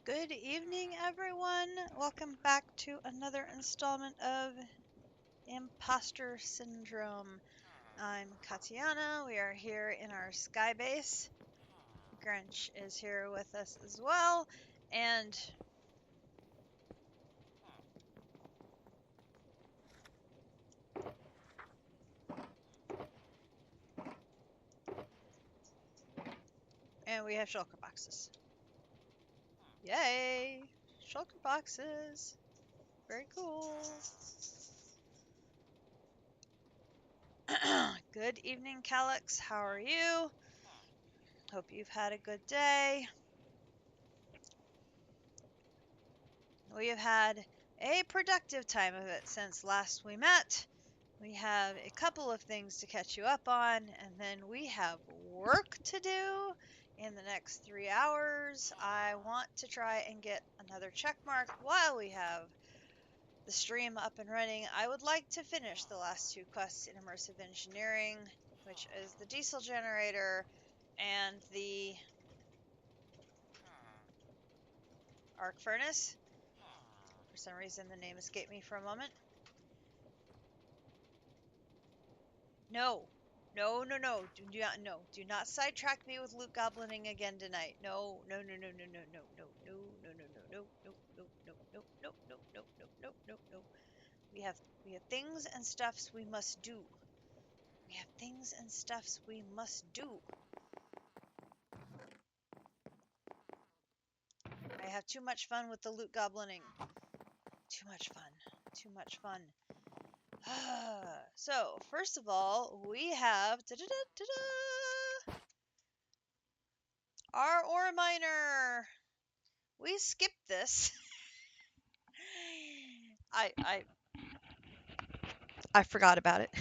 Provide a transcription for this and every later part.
Good evening, everyone. Welcome back to another installment of Impostor Syndrome. I'm Katiana. We are here in our sky base. Grench is here with us as well. And we have shulker boxes. Yay! Shulker boxes. Very cool. Good evening, Calyx. How are you? Hope you've had a good day. We have had a productive time of it since last we met. We have a couple of things to catch you up on, and then we have work to do in the next 3 hours. I want to try and get another check mark while we have the stream up and running. I would like to finish the last two quests in Immersive Engineering, which is the diesel generator and the arc furnace. For some reason, the name escaped me for a moment. No. No. Do not sidetrack me with loot goblining again tonight. No. We have things and stuffs we must do. I have too much fun with the loot goblining. Too much fun. So, first of all, we have our ore miner. We skipped this. I forgot about it.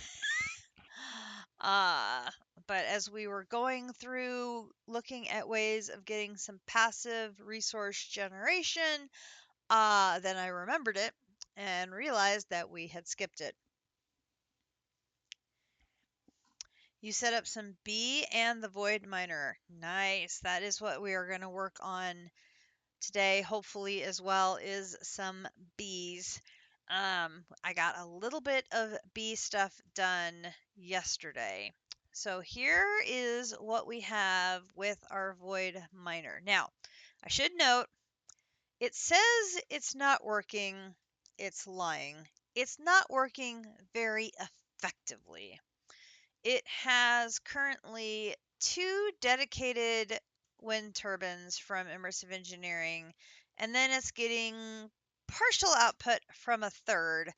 But as we were going through looking at ways of getting some passive resource generation, then I remembered it and realized that we had skipped it. You set up some bee and the void miner. Nice. That is what we are going to work on today, hopefully, as well, is some bees. I got a little bit of bee stuff done yesterday. So here is what we have with our void miner. Now, I should note, it says it's not working. It's lying. It's not working very effectively. It has currently 2 dedicated wind turbines from Immersive Engineering, and then it's getting partial output from a third.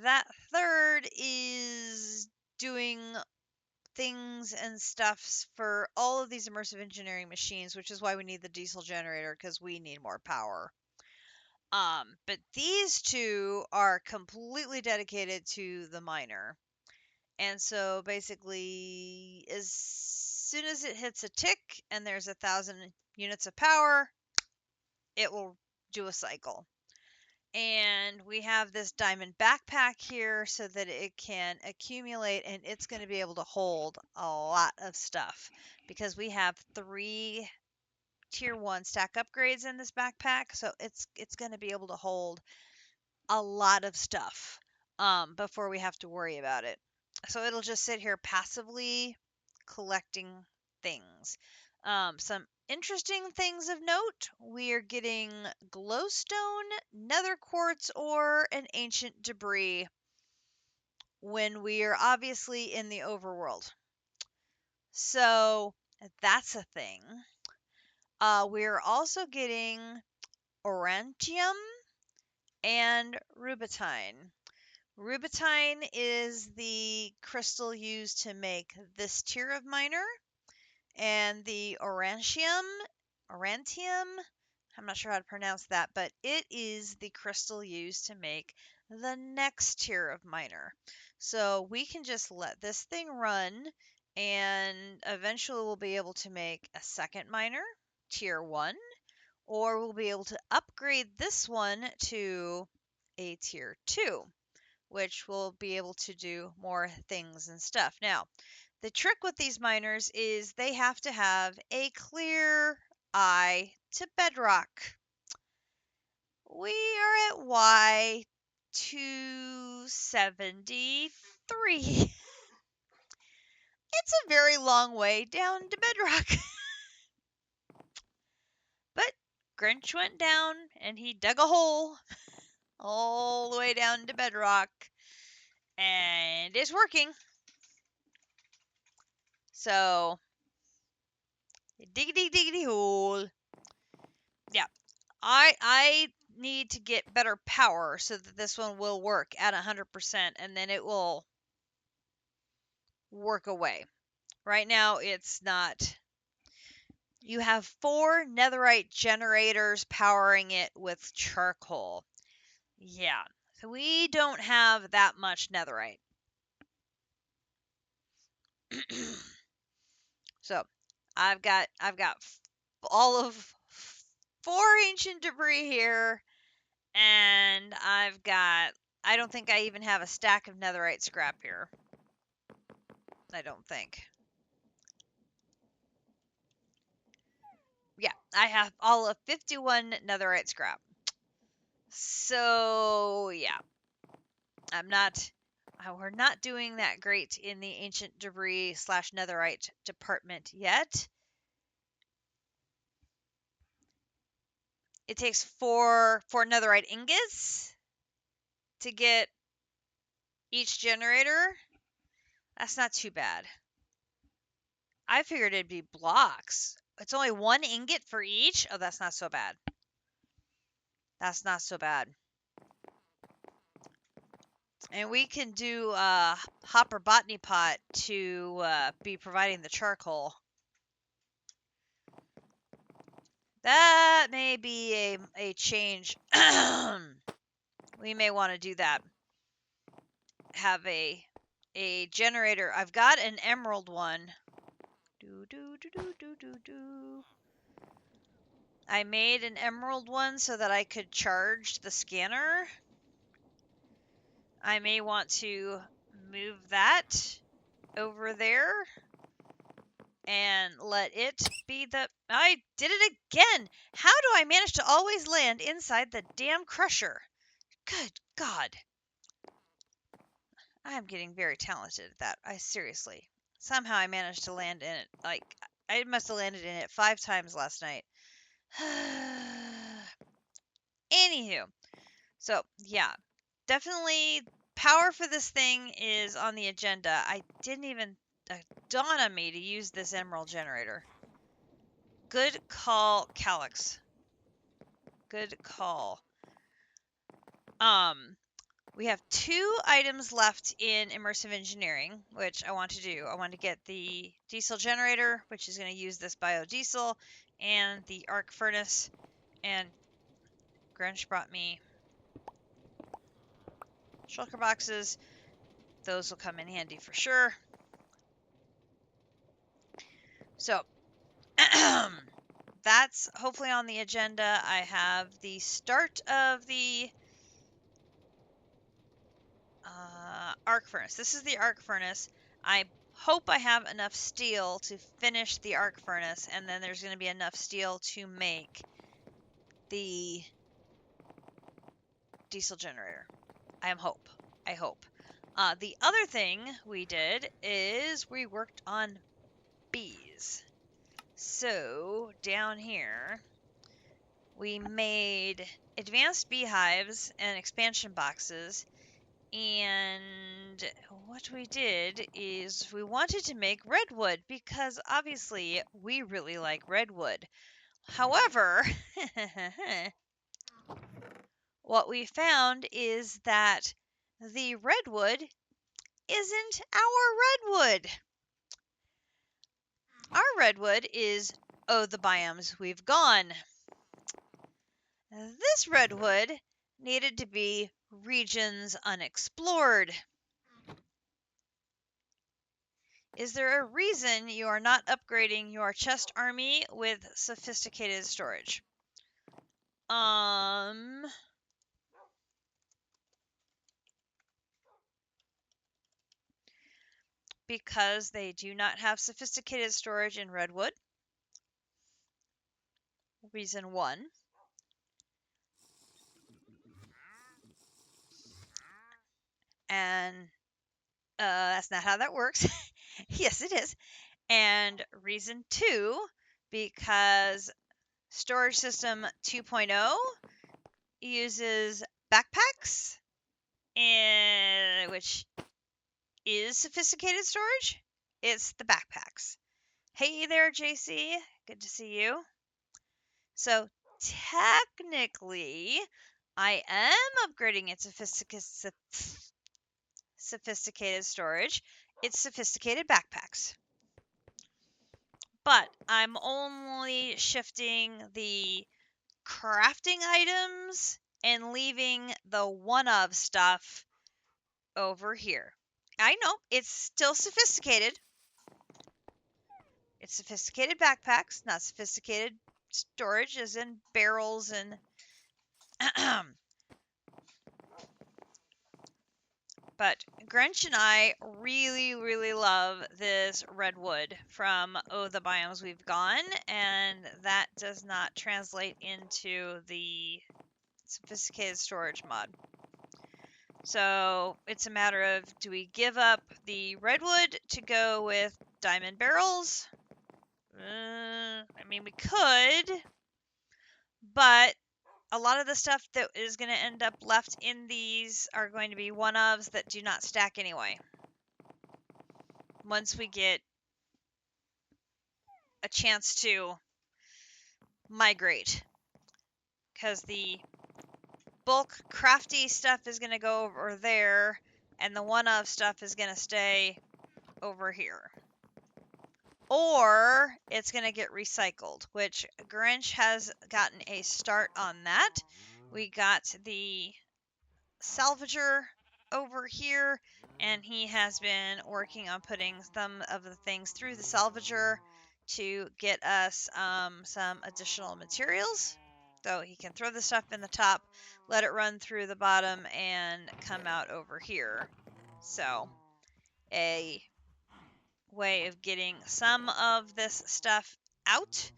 That third is doing things and stuffs for all of these Immersive Engineering machines, which is why we need the diesel generator, because we need more power. But these 2 are completely dedicated to the miner. And so basically, as soon as it hits a tick and there's 1,000 units of power, it will do a cycle. And we have this diamond backpack here so that it can accumulate, and it's going to be able to hold a lot of stuff because we have 3 tier 1 stack upgrades in this backpack, so it's going to be able to hold a lot of stuff before we have to worry about it. So it'll just sit here passively collecting things. Some interesting things of note, we are getting glowstone, nether quartz ore, and ancient debris when we are obviously in the overworld. So that's a thing. We're also getting aurantium and rubitine. Rubitine is the crystal used to make this tier of miner, and the aurantium, I'm not sure how to pronounce that, but it is the crystal used to make the next tier of miner. So we can just let this thing run, and eventually we'll be able to make a second miner, tier 1, or we'll be able to upgrade this one to a tier 2. Which will be able to do more things and stuff. Now, the trick with these miners is they have to have a clear eye to bedrock. we are at Y 273. It's a very long way down to bedrock. But Grench went down and he dug a hole all the way down to bedrock. And it's working. So, diggity diggity hole. Yeah, I need to get better power so that this one will work at 100% and then it will work away. Right now, it's not. You have 4 netherite generators powering it with charcoal. Yeah, so we don't have that much netherite. So, I've got all of 4 ancient debris here, and I don't think I even have a stack of netherite scrap here. I don't think. Yeah, I have all of 51 netherite scrap. So, yeah. We're not doing that great in the ancient debris / netherite department yet. It takes four netherite ingots to get each generator. That's not too bad. I figured it'd be blocks. It's only 1 ingot for each? Oh, that's not so bad. That's not so bad. And we can do Hopper Botany Pot to be providing the charcoal. That may be a change. We may want to do that. Have a generator. I've got an emerald one. I made an emerald one so that I could charge the scanner. I may want to move that over there and let it be the... I did it again! How do I manage to always land inside the damn crusher? Good God. I am getting very talented at that. Seriously. Somehow I managed to land in it. Like, I must have landed in it 5 times last night. Anywho. So, yeah. Definitely power for this thing is on the agenda. I didn't even dawn on me to use this emerald generator. Good call, Calyx. Good call. We have 2 items left in immersive engineering, which I want to do. I want to get the diesel generator, which is going to use this biodiesel, and the arc furnace. And Grench brought me shulker boxes. Those will come in handy for sure. So, that's hopefully on the agenda. I have the start of the arc furnace. This is the arc furnace. I hope I have enough steel to finish the arc furnace, and then there's going to be enough steel to make the diesel generator. I hope. The other thing we did is we worked on bees. So down here, we made advanced beehives and expansion boxes. And what we did is we wanted to make redwood because obviously we really like redwood. However, what we found is that the redwood isn't our redwood. Our redwood is, oh, the biomes we've gone. This redwood needed to be regions unexplored. Is there a reason you are not upgrading your chest army with sophisticated storage? Because they do not have sophisticated storage in redwood. Reason 1. And that's not how that works. Yes, it is. And reason 2, because storage system 2.0 uses backpacks, which is sophisticated storage. It's the backpacks. Hey there, JC. Good to see you. So technically, I am upgrading its sophisticated storage. It's sophisticated backpacks. But I'm only shifting the crafting items and leaving the one-of stuff over here. I know, it's still sophisticated. It's sophisticated backpacks, not sophisticated storage, as in barrels and... But Grench and I really, really love this redwood from the biomes we've gone, and that does not translate into the sophisticated storage mod. So it's a matter of, do we give up the redwood to go with diamond barrels? I mean, we could, but a lot of the stuff that is going to end up left in these are going to be one-ofs that do not stack anyway. Once we get a chance to migrate, because the bulk crafty stuff is going to go over there, and the one-of stuff is going to stay over here. Or it's going to get recycled, which Grench has gotten a start on that. We got the salvager over here, and he has been working on putting some of the things through the salvager to get us some additional materials. So he can throw the stuff in the top, let it run through the bottom, and come out over here. So a way of getting some of this stuff out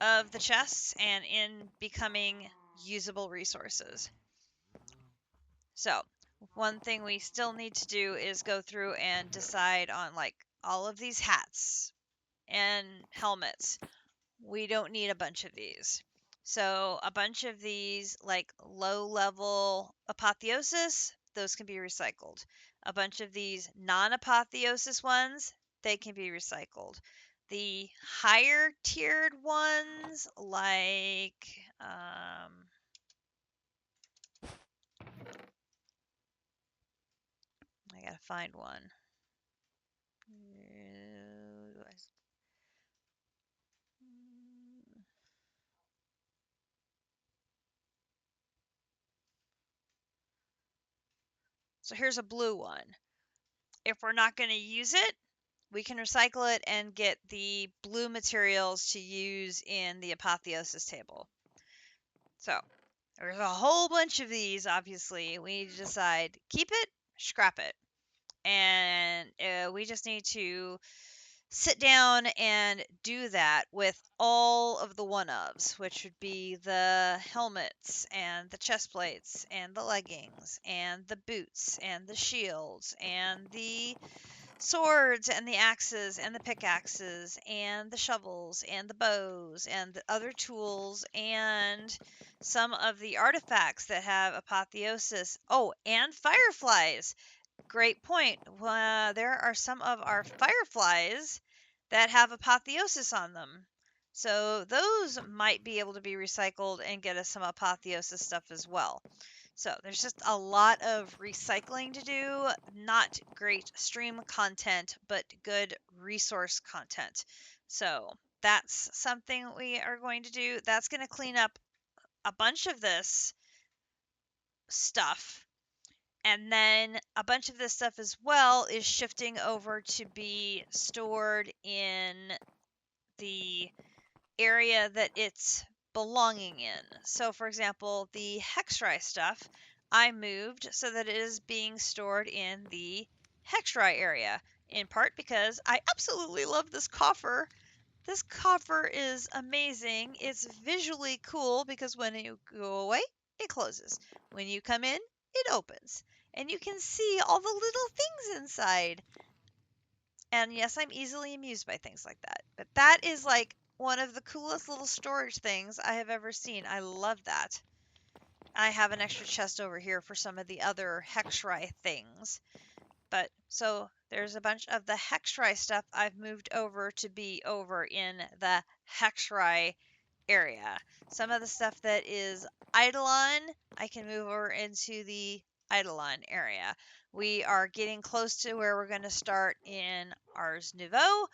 of the chests and in becoming usable resources. So one thing we still need to do is go through and decide on like all of these hats and helmets. We don't need a bunch of these. So a bunch of these like low level apotheosis, those can be recycled. A bunch of these non-apotheosis ones, they can be recycled. The higher tiered ones, like I gotta find one. So here's a blue one. If we're not going to use it, we can recycle it and get the blue materials to use in the apotheosis table. So there's a whole bunch of these, obviously. We need to decide, keep it, scrap it. And we just need to sit down and do that with all of the one-ofs, which would be the helmets and the chest plates and the leggings and the boots and the shields and the swords and the axes and the pickaxes and the shovels and the bows and the other tools and some of the artifacts that have apotheosis. Oh, and fireflies. Great point. There are some of our fireflies that have apotheosis on them. So those might be able to be recycled and get us some apotheosis stuff as well. So there's just a lot of recycling to do. Not great stream content, but good resource content. So that's something we are going to do. That's going to clean up a bunch of this stuff. And then a bunch of this stuff as well is shifting over to be stored in the area that it's belonging in. So for example, the Hexry stuff I moved so that it is being stored in the Hexry area, in part because I absolutely love this coffer. This coffer is amazing. It's visually cool because when you go away, it closes. When you come in, it opens. and you can see all the little things inside. And yes, I'm easily amused by things like that. But that is like one of the coolest little storage things I have ever seen. I love that. I have an extra chest over here for some of the other Hexry things. But so there's a bunch of the Hexry stuff I've moved over to be over in the Hexry area. Some of the stuff that is Eidolon, I can move over into the Eidolon area. We are getting close to where we're going to start in Ars Nouveau.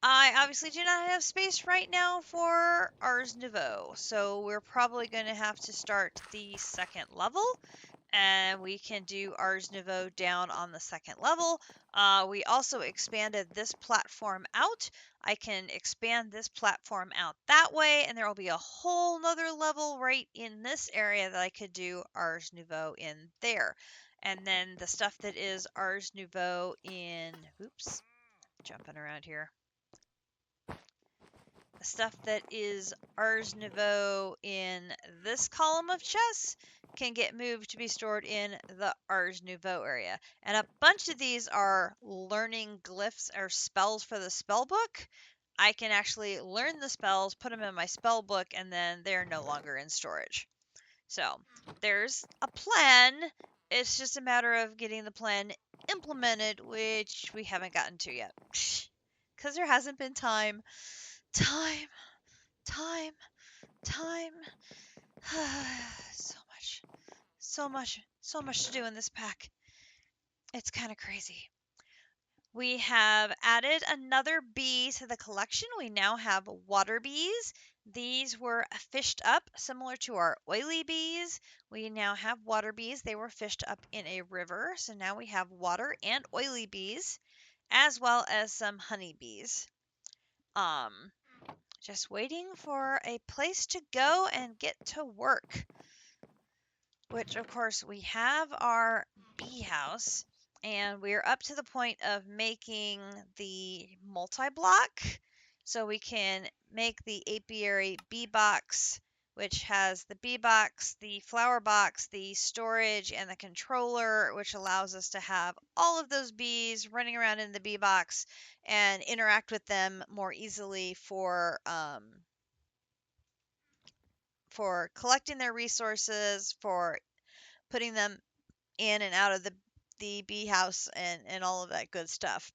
I obviously do not have space right now for Ars Nouveau, so we're probably going to have to start the second level, and we can do Ars Nouveau down on the second level. We also expanded this platform out. I can expand this platform out that way, and there will be a whole nother level right in this area that I could do Ars Nouveau in there. And then the stuff that is Ars Nouveau in, oops, jumping around here. The stuff that is Ars Nouveau in this column of chests can get moved to be stored in the Ars Nouveau area. And a bunch of these are learning glyphs or spells for the spell book. I can actually learn the spells, put them in my spell book, and then they're no longer in storage. So there's a plan. It's just a matter of getting the plan implemented, which we haven't gotten to yet. Because there hasn't been time. Time. So much to do in this pack. It's kind of crazy. We have added another bee to the collection. We now have water bees. These were fished up similar to our oily bees. We now have water bees. They were fished up in a river. So now we have water and oily bees, as well as some honey bees. Just waiting for a place to go and get to work. Which, of course, we have our bee house, and we're up to the point of making the multi-block. So we can make the apiary bee box, which has the bee box, the flower box, the storage, and the controller, which allows us to have all of those bees running around in the bee box and interact with them more easily for collecting their resources, for putting them in and out of the bee house and all of that good stuff.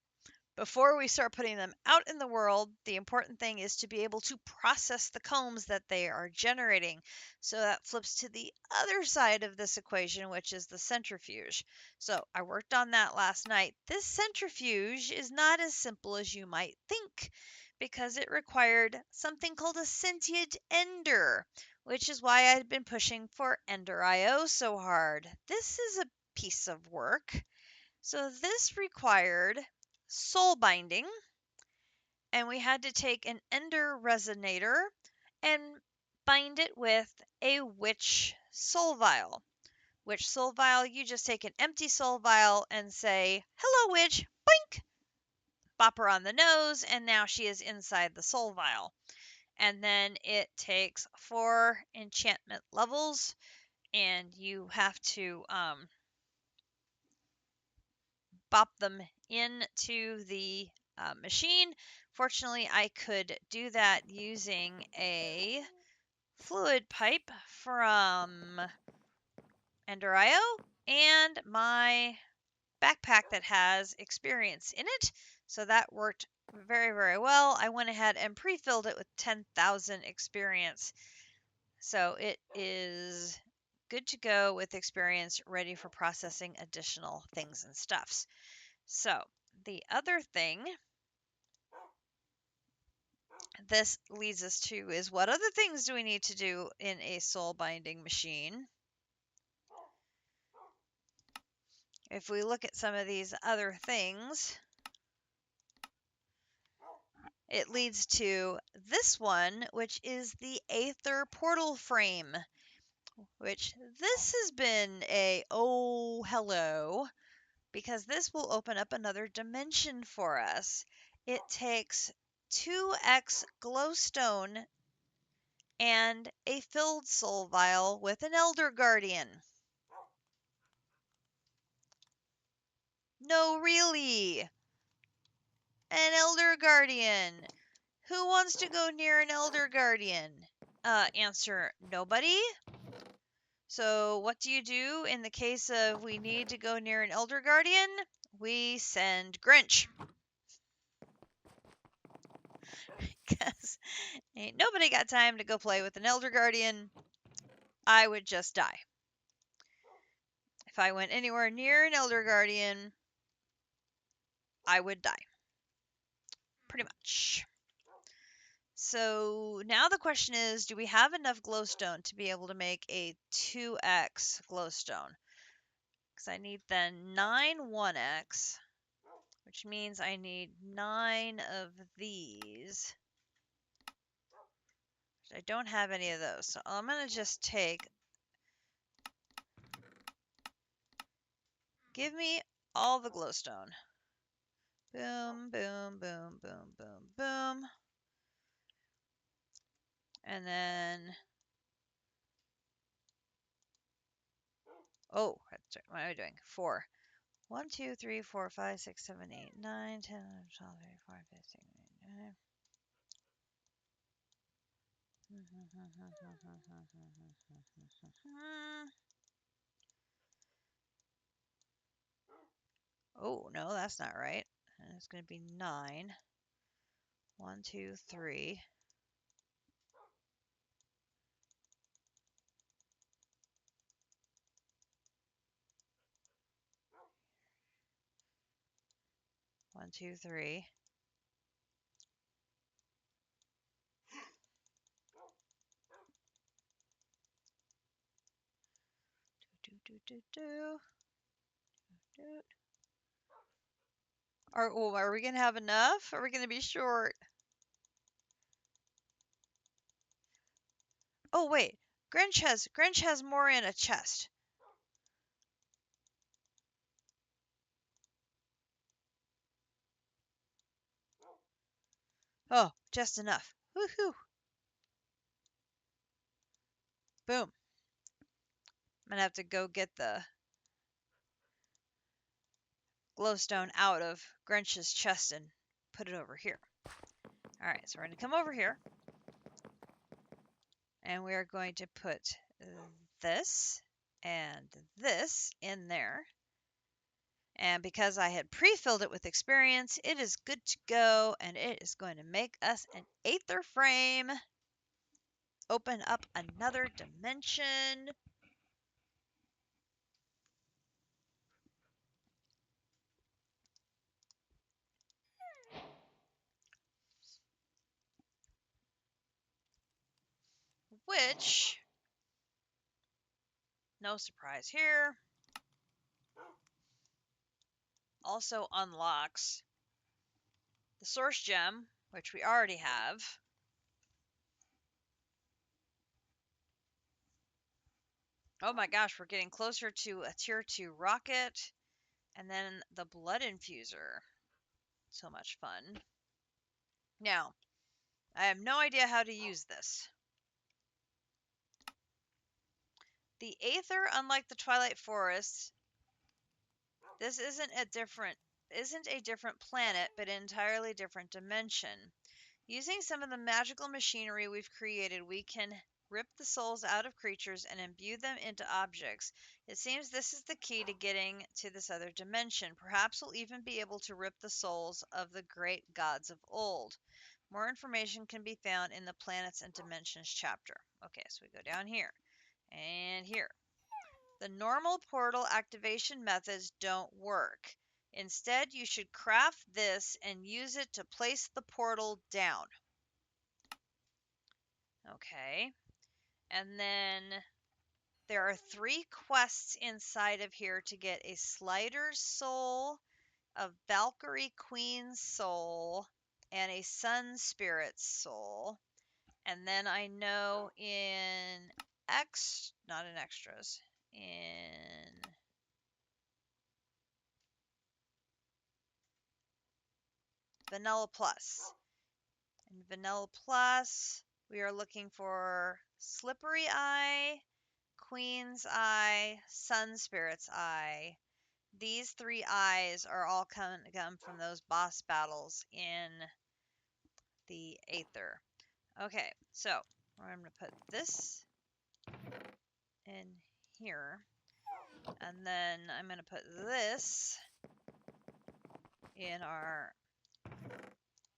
Before we start putting them out in the world, the important thing is to be able to process the combs that they are generating. So that flips to the other side of this equation, which is the centrifuge. So I worked on that last night. This centrifuge is not as simple as you might think, because it required something called a sentient ender, which is why I'd been pushing for Ender IO so hard. This is a piece of work. So this required soul binding, and we had to take an ender resonator and bind it with a witch soul vial. Witch soul vial, you just take an empty soul vial and say, "Hello, witch," boink, bop her on the nose, and now she is inside the soul vial. And then it takes 4 enchantment levels, and you have to bop them into the machine. Fortunately, I could do that using a fluid pipe from Ender.io and my backpack that has experience in it. So that worked very, very well. I went ahead and pre-filled it with 10,000 experience. So it is good to go with experience, ready for processing additional things and stuffs. So the other thing this leads us to is, what other things do we need to do in a soul binding machine? If we look at some of these other things, it leads to this one, which is the Aether portal frame, which this has been a oh hello, because this will open up another dimension for us. It takes 2x glowstone and a filled soul vial with an elder guardian. No, really. An Elder Guardian. Who wants to go near an Elder Guardian? Answer, nobody. So what do you do in the case of we need to go near an Elder Guardian? We send Grench. Because ain't nobody got time to go play with an Elder Guardian. I would just die. If I went anywhere near an Elder Guardian, I would die. Pretty much. So now the question is, do we have enough glowstone to be able to make a 2x glowstone? Because I need then 9 1x, which means I need 9 of these. I don't have any of those, so I'm going to just take... Give me all the glowstone. Boom, boom, boom, boom, boom, boom. And then... Oh, what am I doing? 4. 1, 2, 3, 4, 5, 6, 7, 8, 9, 10, 11, 12, 13, 14, 15, 16, 19. Oh, no, that's not right. And it's going to be 9. 1, 2, 3. 1, 2, 3. Are we going to have enough? Are we going to be short? Oh, wait. Grench has more in a chest. Oh, just enough. Woohoo. Boom. I'm going to have to go get the glowstone out of Grench's chest and put it over here. Alright, so we're going to come over here. And we are going to put this and this in there. And because I had pre-filled it with experience, it is good to go, and it is going to make us an Aether frame. Open up another dimension. Which, no surprise here, also unlocks the source gem, which we already have. Oh my gosh, we're getting closer to a tier 2 rocket. And then the blood infuser. So much fun. Now, I have no idea how to use this. The Aether, unlike the Twilight Forest, this isn't a different planet, but an entirely different dimension. Using some of the magical machinery we've created, we can rip the souls out of creatures and imbue them into objects. It seems this is the key to getting to this other dimension. Perhaps we'll even be able to rip the souls of the great gods of old. More information can be found in the Planets and Dimensions chapter. Okay, so we go down here and here. The normal portal activation methods don't work. Instead, you should craft this and use it to place the portal down. Okay. And then there are 3 quests inside of here to get a Slider's Soul, a Valkyrie Queen's Soul, and a Sun Spirit's Soul. And then I know not in extras, in Vanilla Plus. In Vanilla Plus, we are looking for Slippery Eye, Queen's Eye, Sun Spirit's Eye, these 3 eyes are all come from those boss battles in the Aether. Okay, so I'm going to put this in here, and then I'm going to put this in our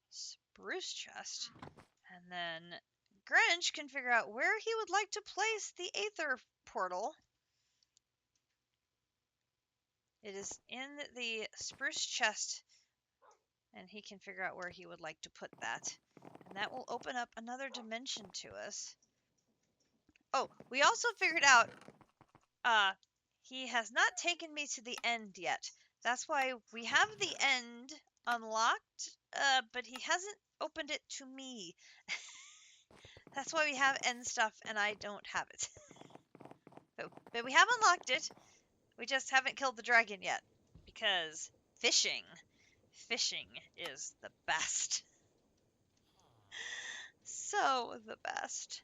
spruce chest, and then Grench can figure out where he would like to place the Aether portal. It is in the spruce chest, and he can figure out where he would like to put that. And that will open up another dimension to us. Oh, we also figured out he has not taken me to the end yet. That's why we have the end unlocked, but he hasn't opened it to me. That's why we have end stuff and I don't have it. But we have unlocked it. We just haven't killed the dragon yet. Because fishing is the best. So the best.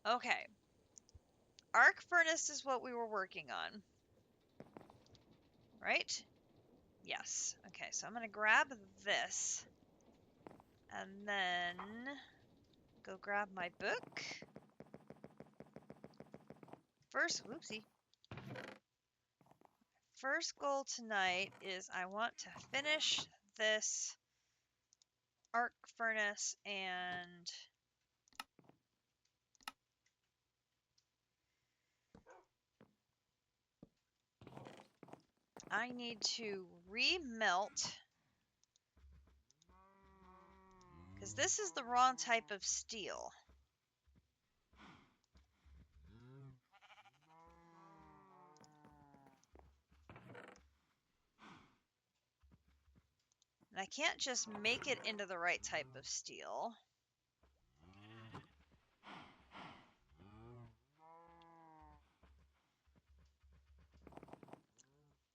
Okay. Arc furnace is what we were working on. Right? Yes. Okay, so I'm going to grab this. And then go grab my book. Whoopsie. First goal tonight is I want to finish this arc furnace, and I need to remelt, because this is the wrong type of steel. And I can't just make it into the right type of steel.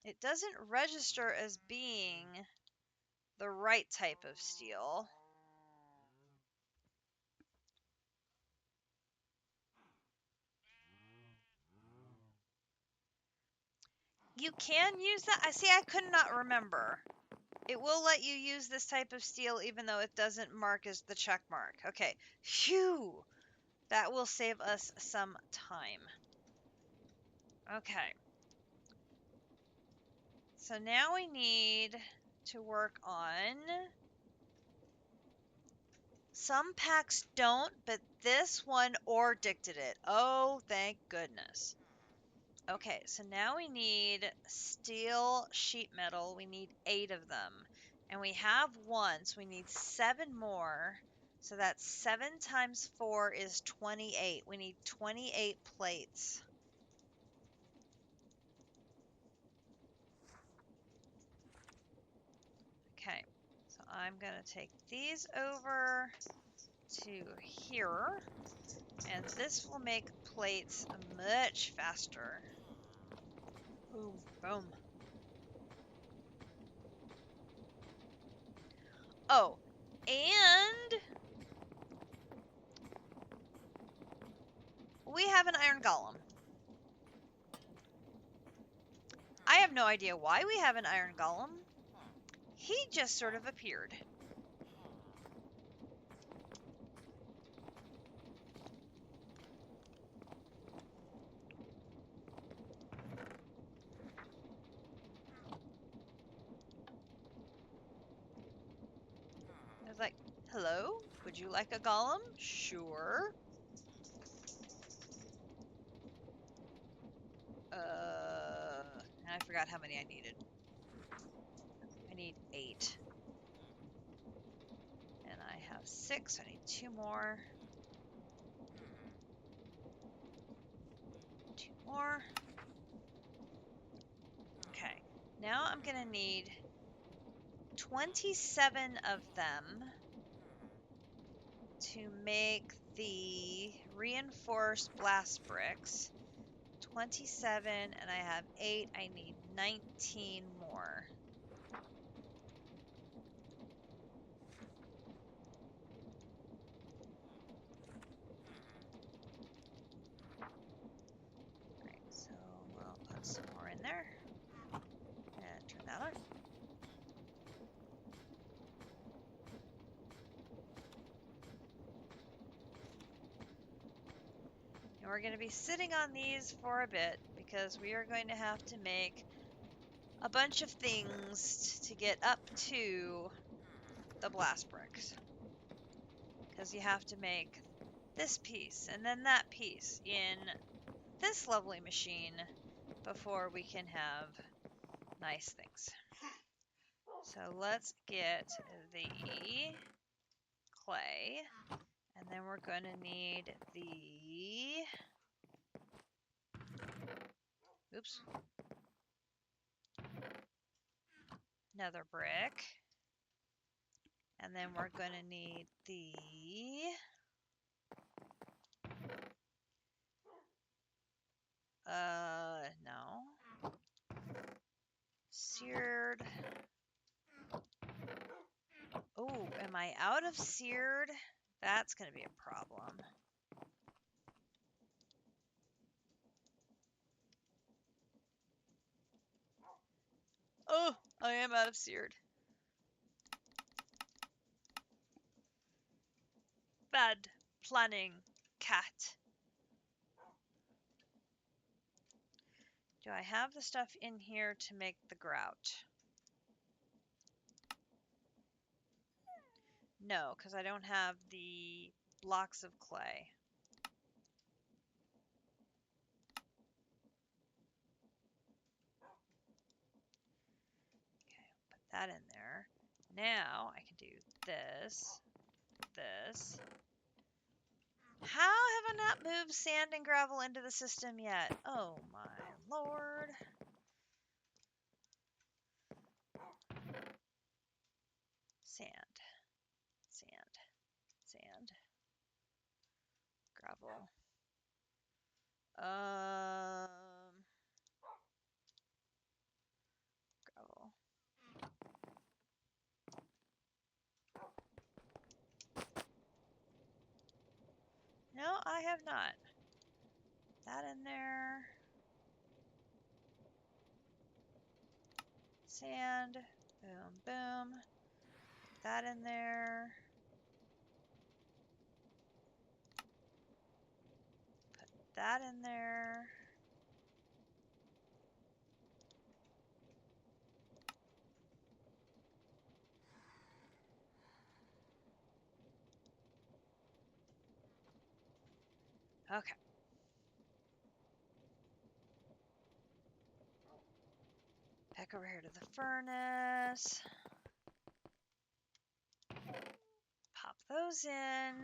It doesn't register as being the right type of steel. You can use that. I see. I could not remember. It will let you use this type of steel even though it doesn't mark as the check mark. Okay. Phew. That will save us some time. Okay. So now we need to work on... Some packs don't, but this one dictated it. Oh, thank goodness. Okay, so now we need steel sheet metal. We need 8 of them. And we have 1, so we need 7 more. So that's 7 times 4 is 28. We need 28 plates. Okay, so I'm going to take these over to here. And this will make plates much faster. Boom, boom. Oh, and we have an iron golem. I have no idea why we have an iron golem. He just sort of appeared. I was like, hello? Would you like a golem? Sure. I forgot how many I needed. I need 8. And I have 6, so I need 2 more. 2 more. Okay, now I'm gonna need 27 of them to make the reinforced blast bricks. 27, and I have 8. I need 19 more. Alright, so we're going to be sitting on these for a bit because we are going to have to make a bunch of things to get up to the blast bricks. Because you have to make this piece and then that piece in this lovely machine before we can have nice things. So let's get the clay, and then we're going to need the, oops, nether brick, and then we're going to need the no, seared. Oh, am I out of seared? That's going to be a problem. Oh, I am out of seared. Bad planning, cat. Do I have the stuff in here to make the grout? No, because I don't have the blocks of clay. Okay, put that in there. Now I can do this, this. How have I not moved sand and gravel into the system yet? Oh my lord. Sand, sand, sand, gravel. Gravel. No, I have not. That in there. Sand. Boom, boom. That in there. Put that in there. Okay. Back over here to the furnace. Pop those in.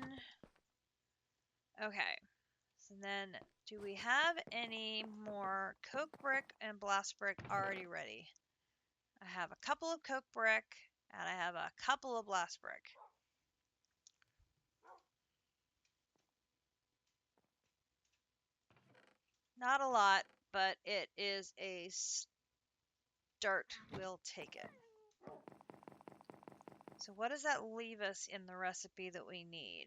Okay. So then, do we have any more coke brick and blast brick already ready? I have a couple of coke brick and I have a couple of blast brick. Not a lot, but it is a start. We'll take it. So what does that leave us in the recipe that we need?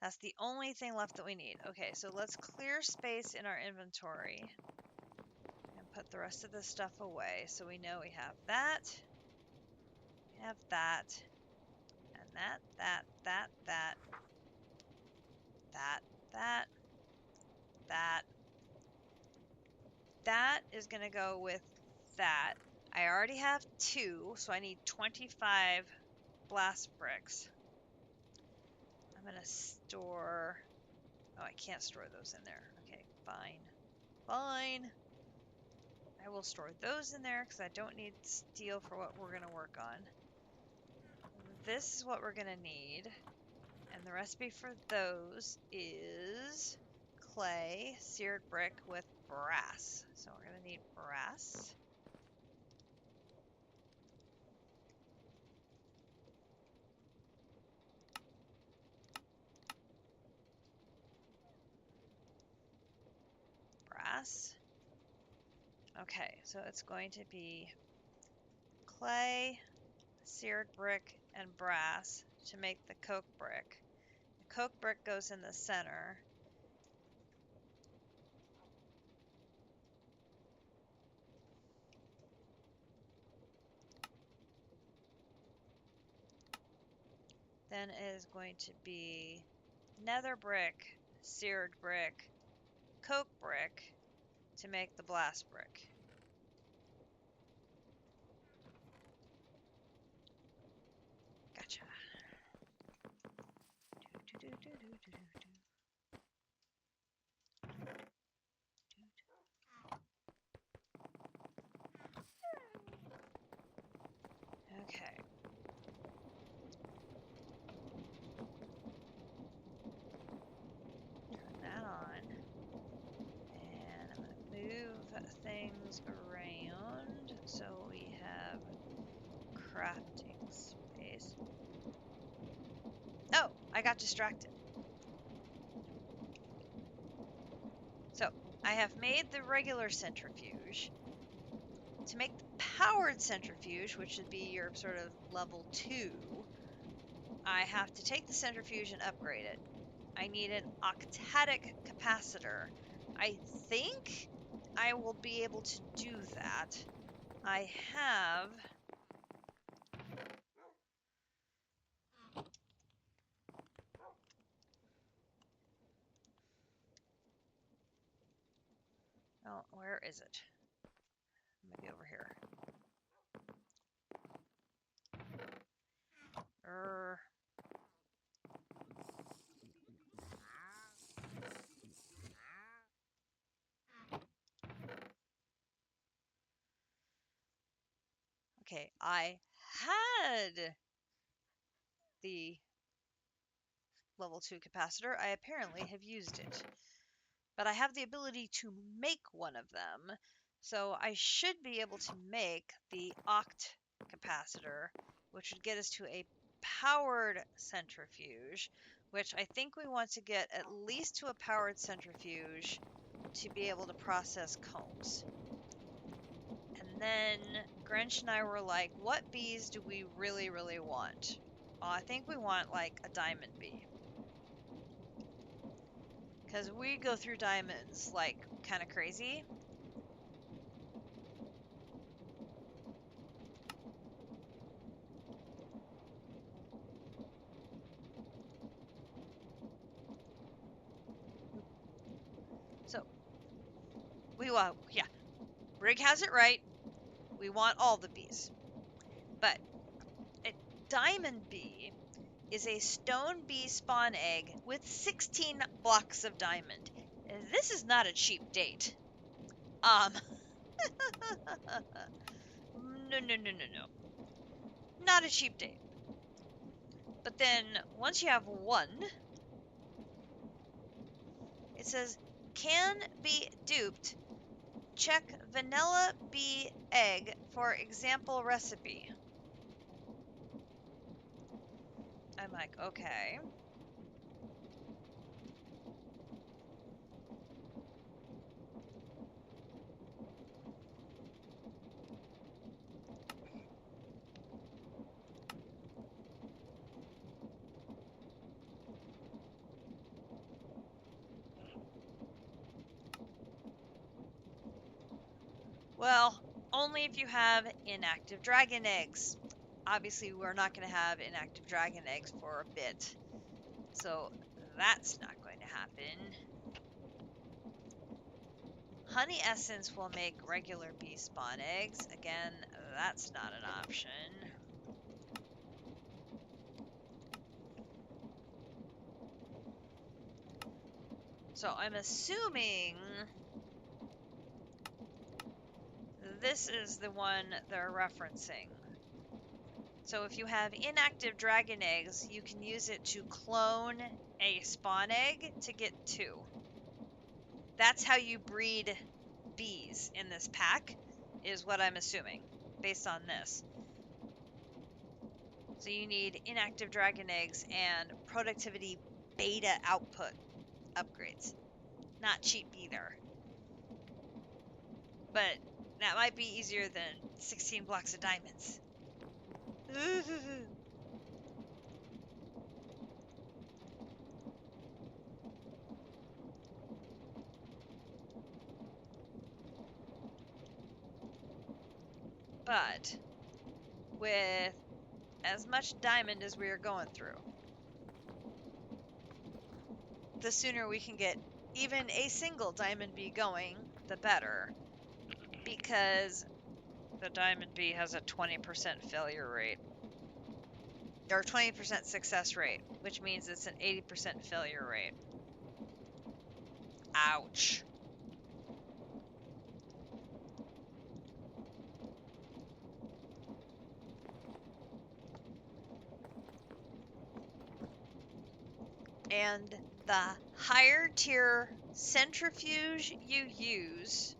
That's the only thing left that we need. Okay, so let's clear space in our inventory and put the rest of this stuff away. So we know we have that, we have that, and that, that, that, that, that, that, that. That is going to go with that. I already have 2, so I need 25 blast bricks. I'm going to store... Oh, I can't store those in there. Okay, fine. Fine. I will store those in there because I don't need steel for what we're going to work on. This is what we're going to need. And the recipe for those is clay, seared brick with brass. So we're going to need brass. Brass. Okay, so it's going to be clay, seared brick, and brass to make the coke brick. The coke brick goes in the center. Then it is going to be nether brick, seared brick, coke brick to make the blast brick. Gotcha. Okay. Turn that on. And I'm going to move things around so we have crafting space. Oh, I got distracted. So, I have made the regular centrifuge. To make the powered centrifuge, which would be your sort of level 2, I have to take the centrifuge and upgrade it. I need an octadic capacitor. I think I will be able to do that. I have... Oh, where is it? Maybe over here. Okay, I had the level 2 capacitor. I apparently have used it. But I have the ability to make one of them. So I should be able to make the oct capacitor, which would get us to a powered centrifuge, which I think we want to get at least to a powered centrifuge to be able to process combs. And then Grench and I were like, what bees do we really, really want? Well, I think we want like a diamond bee. Because we go through diamonds like kind of crazy. So, yeah, Rig has it right. We want all the bees. But a diamond bee is a stone bee spawn egg with 16 blocks of diamond. This is not a cheap date. No. Not a cheap date. But then, once you have one, it says, can be duped. Check vanilla bee egg for example recipe. I'm like, okay. Well, only if you have inactive dragon eggs. Obviously, we're not going to have inactive dragon eggs for a bit. So, that's not going to happen. Honey essence will make regular bee spawn eggs. Again, that's not an option. So, I'm assuming this is the one they're referencing. So if you have inactive dragon eggs, you can use it to clone a spawn egg to get 2. That's how you breed bees in this pack, is what I'm assuming, based on this. So you need inactive dragon eggs and productivity beta output upgrades. Not cheap either. But that might be easier than 16 blocks of diamonds. But with as much diamond as we are going through, the sooner we can get even a single diamond bee going, the better. Because the diamond bee has a 20% failure rate. Or 20% success rate, which means it's an 80% failure rate. Ouch. And the higher tier centrifuge you use,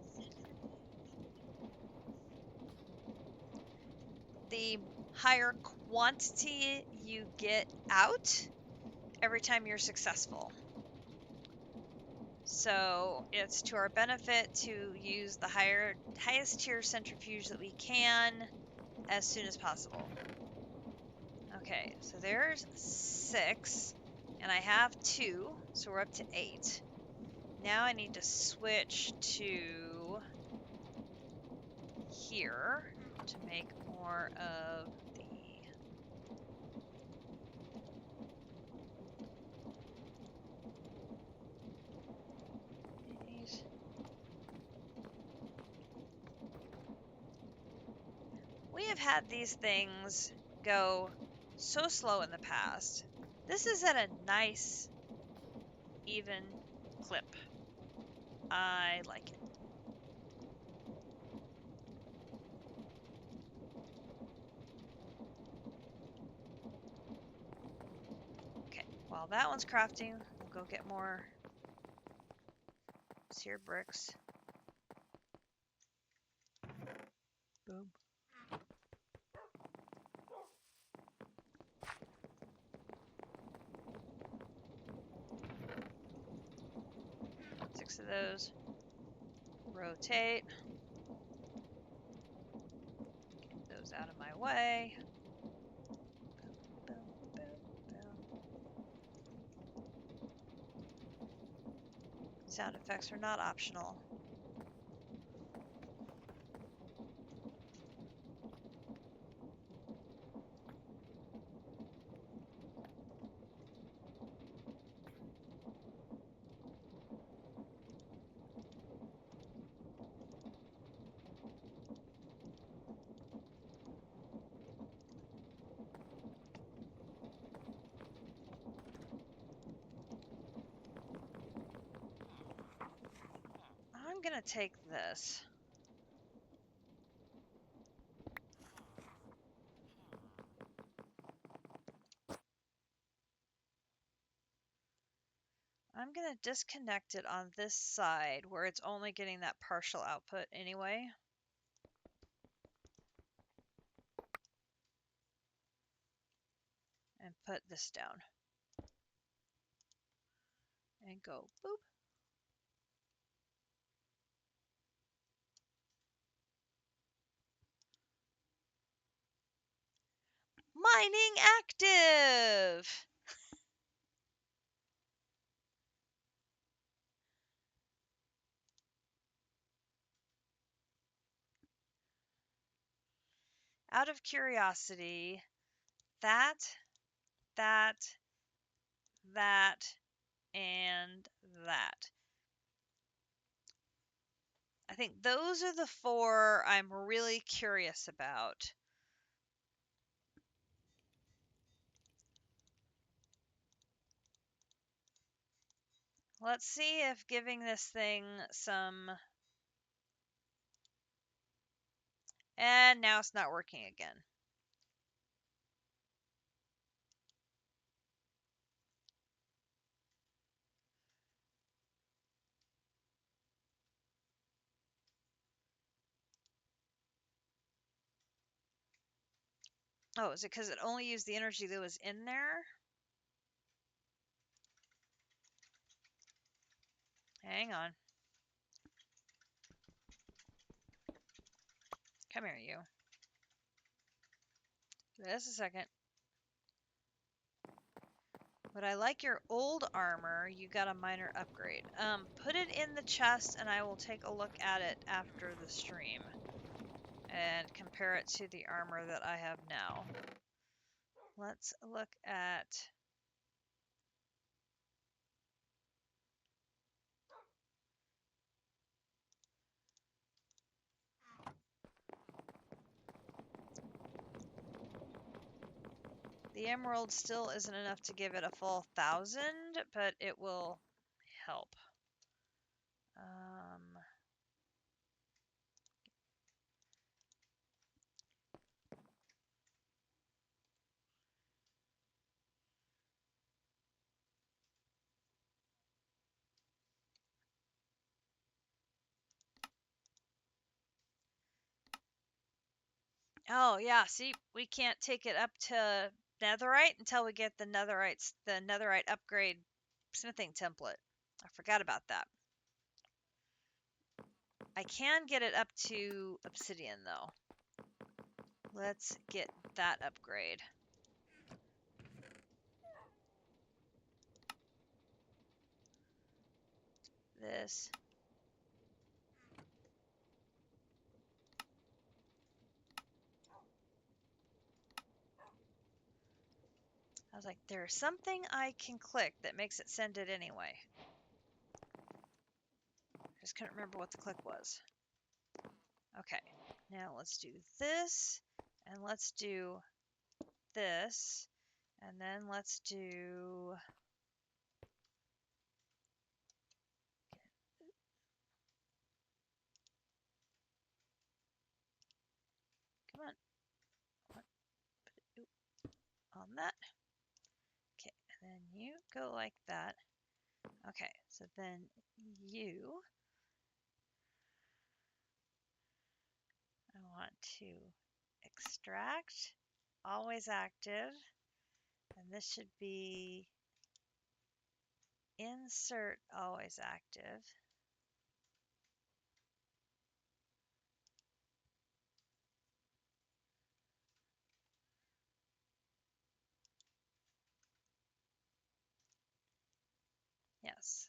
the higher quantity you get out every time you're successful. So it's to our benefit to use the highest tier centrifuge that we can as soon as possible. Okay, so there's 6, and I have 2, so we're up to 8. Now I need to switch to here to make more of the... We have had these things go so slow in the past. This is at a nice, even clip. I like it. Okay, while that one's crafting, we'll go get more seared bricks. Boom. Six of those. Rotate. Get those out of my way. Boom, boom, boom, boom. Sound effects are not optional. I'm gonna take this. I'm gonna disconnect it on this side where it's only getting that partial output anyway. And put this down. And go boop. Mining active! Out of curiosity, that, and that. I think those are the 4 I'm really curious about. Let's see if giving this thing some... And now it's not working again. Oh, is it because it only used the energy that was in there? Hang on. Come here, you. Just a second. But I like your old armor. You got a minor upgrade. Put it in the chest and I will take a look at it after the stream. And compare it to the armor that I have now. Let's look at... The emerald still isn't enough to give it a full 1,000, but it will help. Oh yeah, see, we can't take it up to netherite until we get the netherite upgrade smithing template. I forgot about that. I can get it up to obsidian though. Let's get that upgrade. This. I was like, there's something I can click that makes it send it anyway. Just couldn't remember what the click was. Okay, now let's do this, and let's do this, and then let's do... Come on. On that. Okay, and then you go like that. Okay, so then you... I want to extract, always active, and this should be insert, always active. Yes.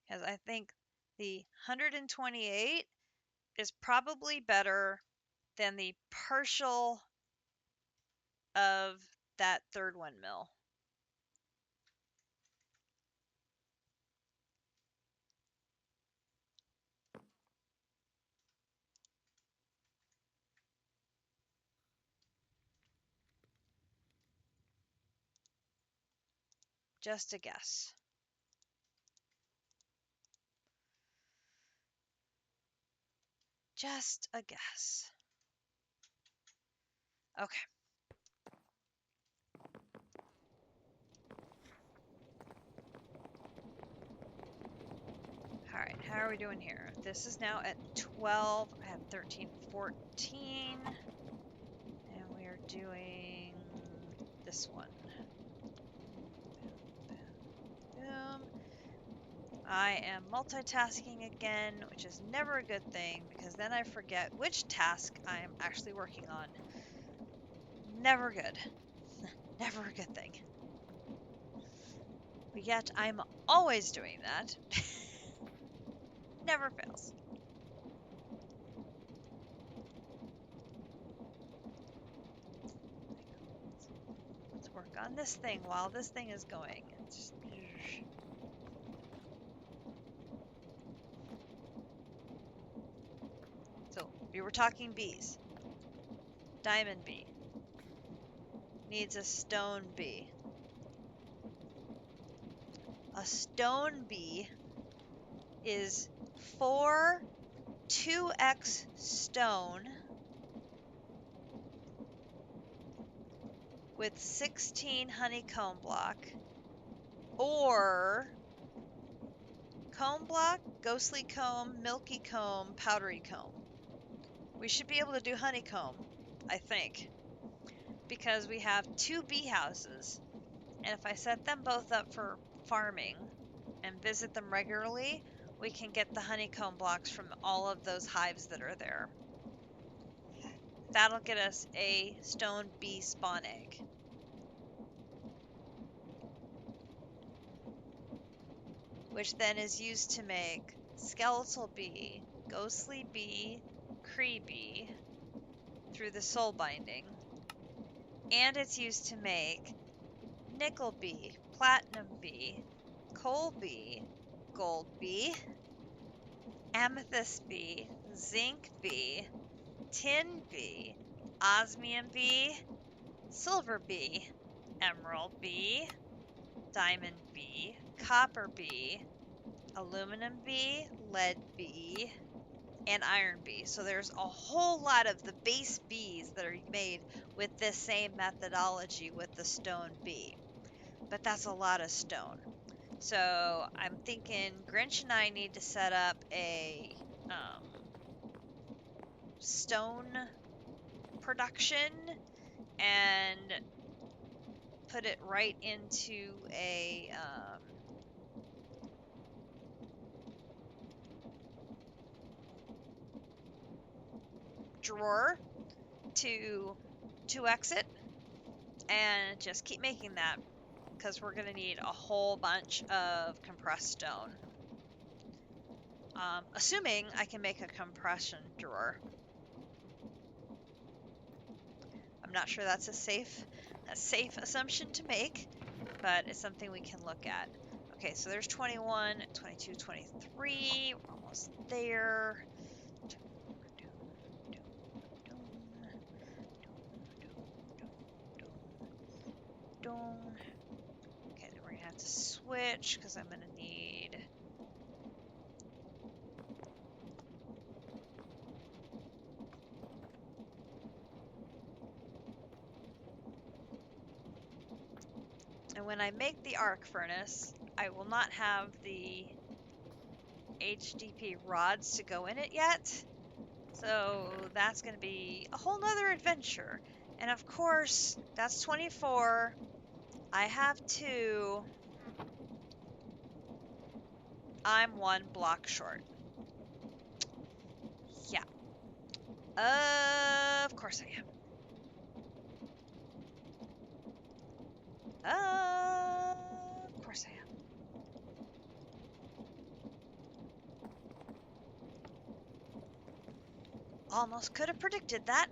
Because I think the 128 is probably better than the partial of that third one mill. Just a guess. Just a guess. Okay. All right, how are we doing here? This is now at 12. I have 13, 14. And we are doing this one. Boom. I am multitasking again, which is never a good thing because then I forget which task I am actually working on. Never good. Never a good thing. But yet I'm always doing that. Never fails. Let's work on this thing while this thing is going. Just... So, we were talking bees. Diamond bee needs a stone bee. A stone bee is 4 2x stone with 16 honeycomb block, or comb block, ghostly comb, milky comb, powdery comb. We should be able to do honeycomb, I think, because we have 2 bee houses, and if I set them both up for farming and visit them regularly, we can get the honeycomb blocks from all of those hives that are there. That'll get us a stone bee spawn egg. Which then is used to make skeletal bee, ghostly bee, cree bee through the soul binding. And it's used to make nickel bee, platinum bee, coal bee, gold bee, amethyst bee, zinc bee, tin B, osmium B, silver B, emerald B, diamond B, copper B, aluminum B, lead B, and iron B. So there's a whole lot of the base Bs that are made with this same methodology with the stone B. But that's a lot of stone. So I'm thinking Grench and I need to set up a stone production and put it right into a drawer to exit, and just keep making that because we're going to need a whole bunch of compressed stone. Assuming I can make a compression drawer. I'm not sure that's a safe assumption to make, but it's something we can look at. Okay, so there's 21, 22, 23. We're almost there. Okay, then we're gonna have to switch because I'm gonna need and when I make the arc furnace, I will not have the HDP rods to go in it yet. So that's going to be a whole nother adventure. And of course, that's 24. I have 2. I'm 1 block short. Yeah. Of course I am. Of course I am. Almost could have predicted that.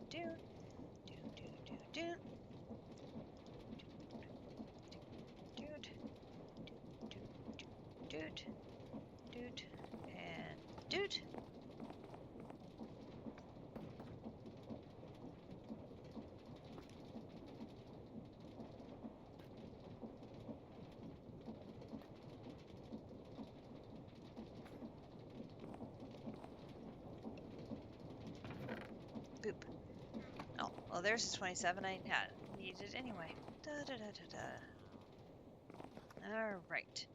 Do, do, do, do, do, do. Doot, doot, and doot. Boop. Oh, well, there's the 27 I had needed anyway. Da da da da da. All right.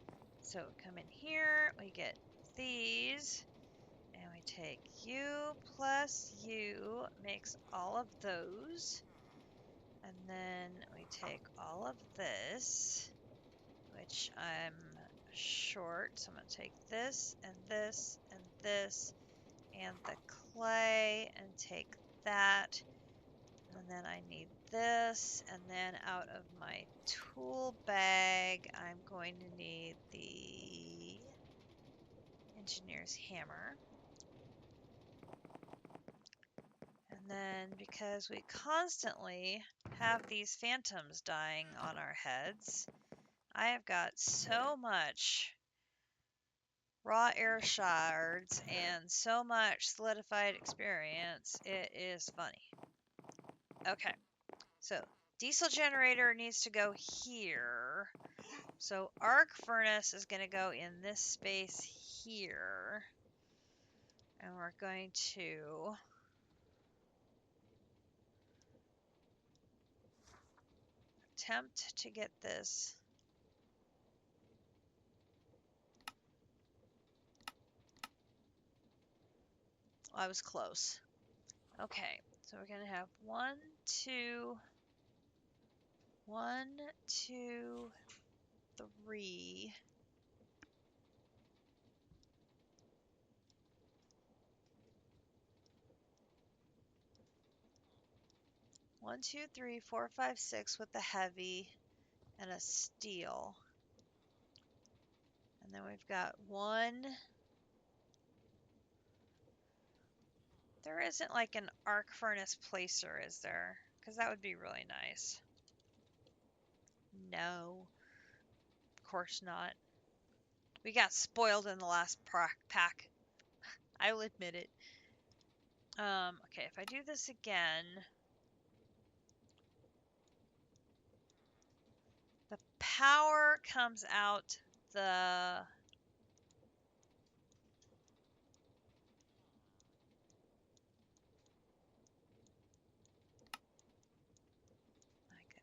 So come in here. We get these, and we take U plus U makes all of those, and then we take all of this, which I'm short. So I'm gonna take this and this and this and the clay and take that. And then I need this, and then out of my tool bag, I'm going to need the engineer's hammer. And then because we constantly have these phantoms dying on our heads, I have got so much raw air shards and so much solidified experience, it is funny. Okay, so diesel generator needs to go here. So arc furnace is going to go in this space here. And we're going to attempt to get this. I was close. Okay, so we're going to have 1, 2, 1, 2, 3. 1, 2, 3, 4, 5, 6 with the heavy and a steel. And then we've got 1, There isn't like an arc furnace placer, is there? Because that would be really nice. No, of course not. We got spoiled in the last pack. I will admit it. Okay, if I do this again, the power comes out the...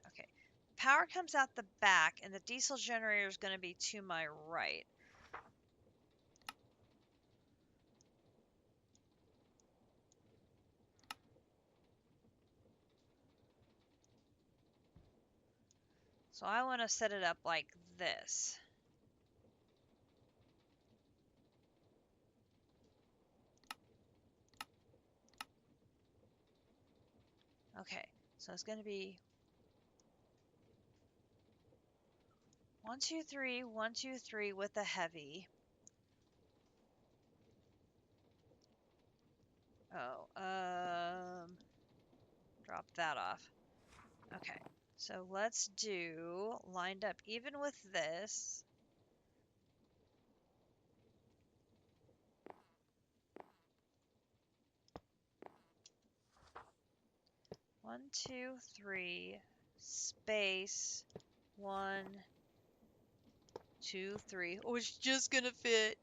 Okay, power comes out the back, and the diesel generator is going to be to my right. So I want to set it up like this. Okay, so it's going to be 1, 2, 3, 1, 2, 3 with a heavy. Oh, drop that off. Okay, so let's do lined up even with this. One, two, three, space, 1, 2, 3. Oh, it's just gonna fit.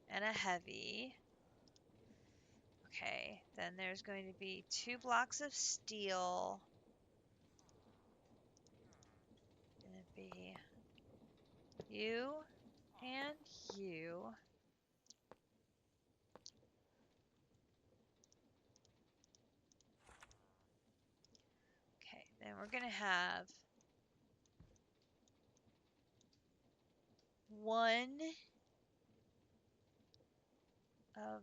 And a heavy. Okay, then there's going to be 2 blocks of steel. Gonna be you and you. Okay, then we're gonna have 1 of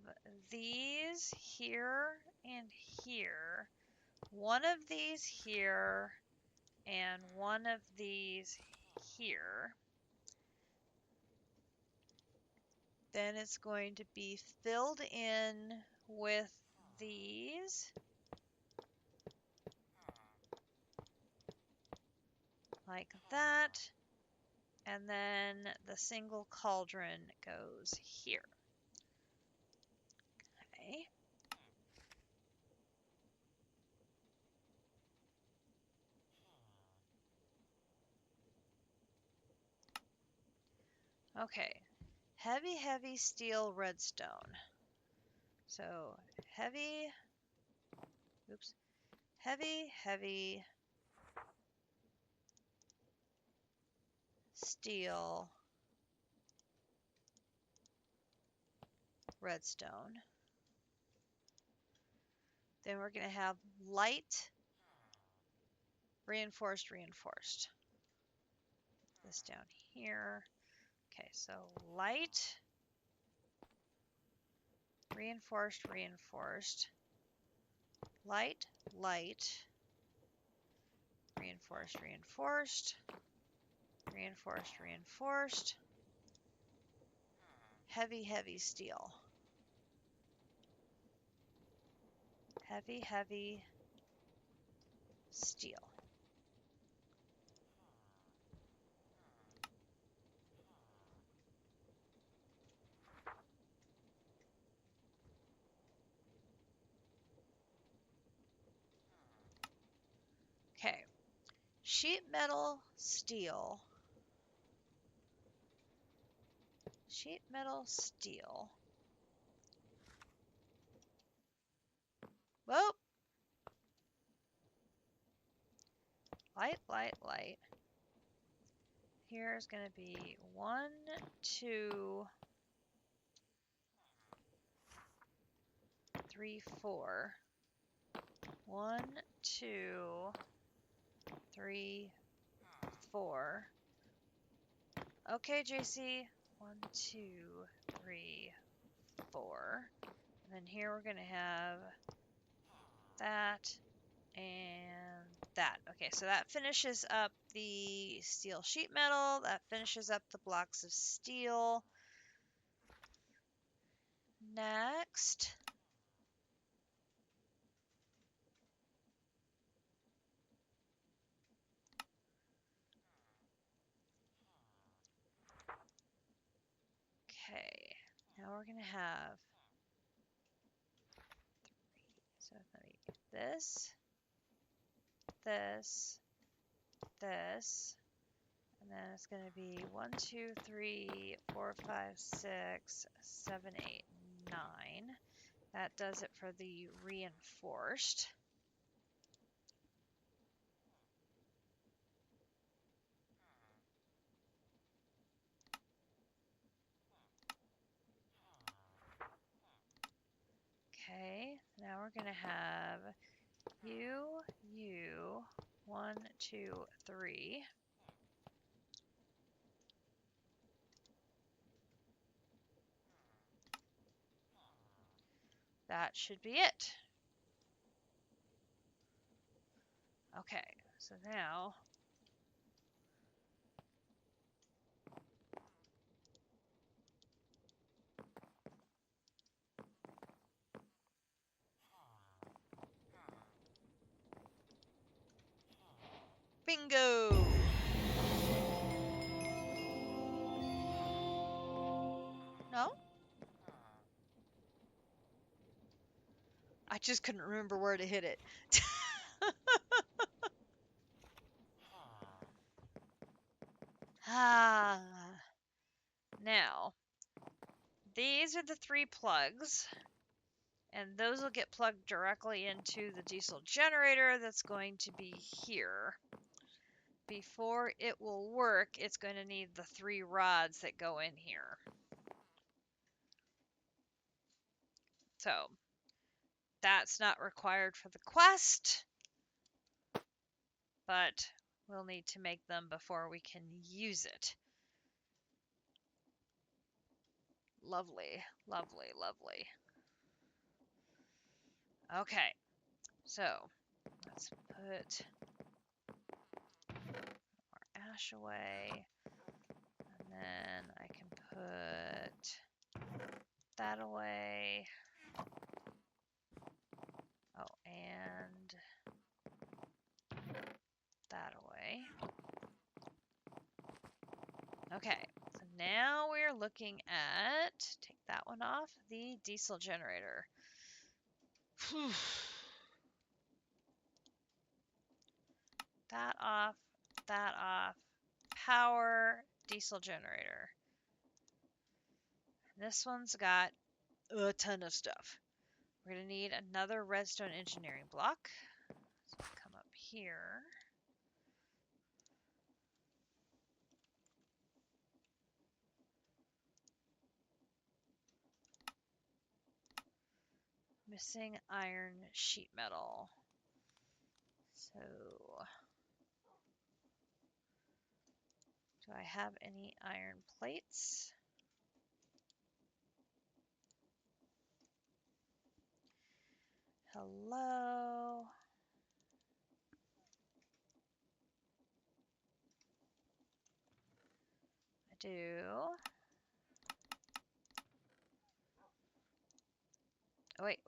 these here and here. 1 of these here and 1 of these here. Then it's going to be filled in with these. Like that. And then the single cauldron goes here. Okay. Okay. Heavy, heavy steel redstone. So heavy, oops, heavy, heavy steel redstone. Then we're going to have light, reinforced, reinforced. This down here. Okay, so light, reinforced, reinforced, light, light, reinforced, reinforced, reinforced, reinforced, heavy, heavy steel. Heavy, heavy steel. Okay, sheet metal, steel. Sheet metal, steel. Whoa! Light, light, light. Here's going to be 1, 2, 3, 4. 1, 2, 3, 4. Okay, JC. 1, 2, 3, 4. And then here we're going to have that and that. Okay, so that finishes up the steel sheet metal. That finishes up the blocks of steel. Next. Okay, now we're going to have so it's going to be this, this, this, and then it's going to be 1, 2, 3, 4, 5, 6, 7, 8, 9. That does it for the reinforced. Okay, now we're going to have you, 1, 2, 3. That should be it. Okay, so now bingo! No? I just couldn't remember where to hit it. Ah. Now, these are the 3 plugs, and those will get plugged directly into the diesel generator that's going to be here. Before it will work, it's going to need the 3 rods that go in here. So, that's not required for the quest, but we'll need to make them before we can use it. Lovely, lovely, lovely. Okay, so let's put our ash away, and then I can put that away. Oh, and that away. Okay, so now we're looking at, take that one off, the diesel generator. That off, power, diesel generator. This one's got a ton of stuff. We're going to need another redstone engineering block. So come up here. Missing iron sheet metal. So, do I have any iron plates? Hello? I do. Oh, wait.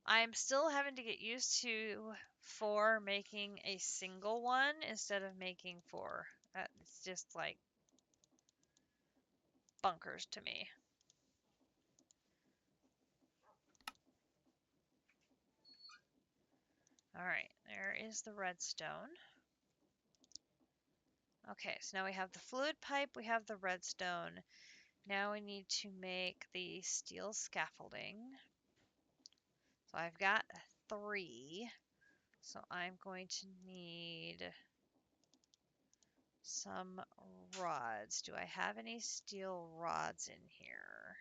I'm still having to get used to 4 making a single one instead of making 4. It's just like bunkers to me. Alright, there is the redstone. Okay, so now we have the fluid pipe, we have the redstone. Now we need to make the steel scaffolding. So I've got 3. So I'm going to need some rods. Do I have any steel rods in here?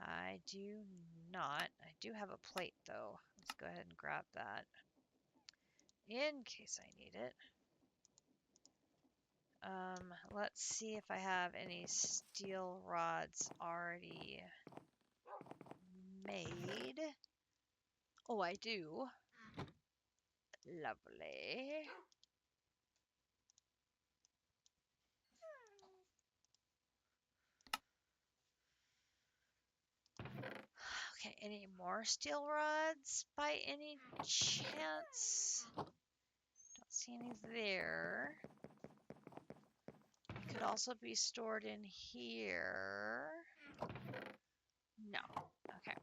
I do not. I do have a plate though. Let's go ahead and grab that in case I need it. Let's see if I have any steel rods already made. Oh, I do. Lovely. any more steel rods by any chance? Don't see any there. It could also be stored in here. No. Okay.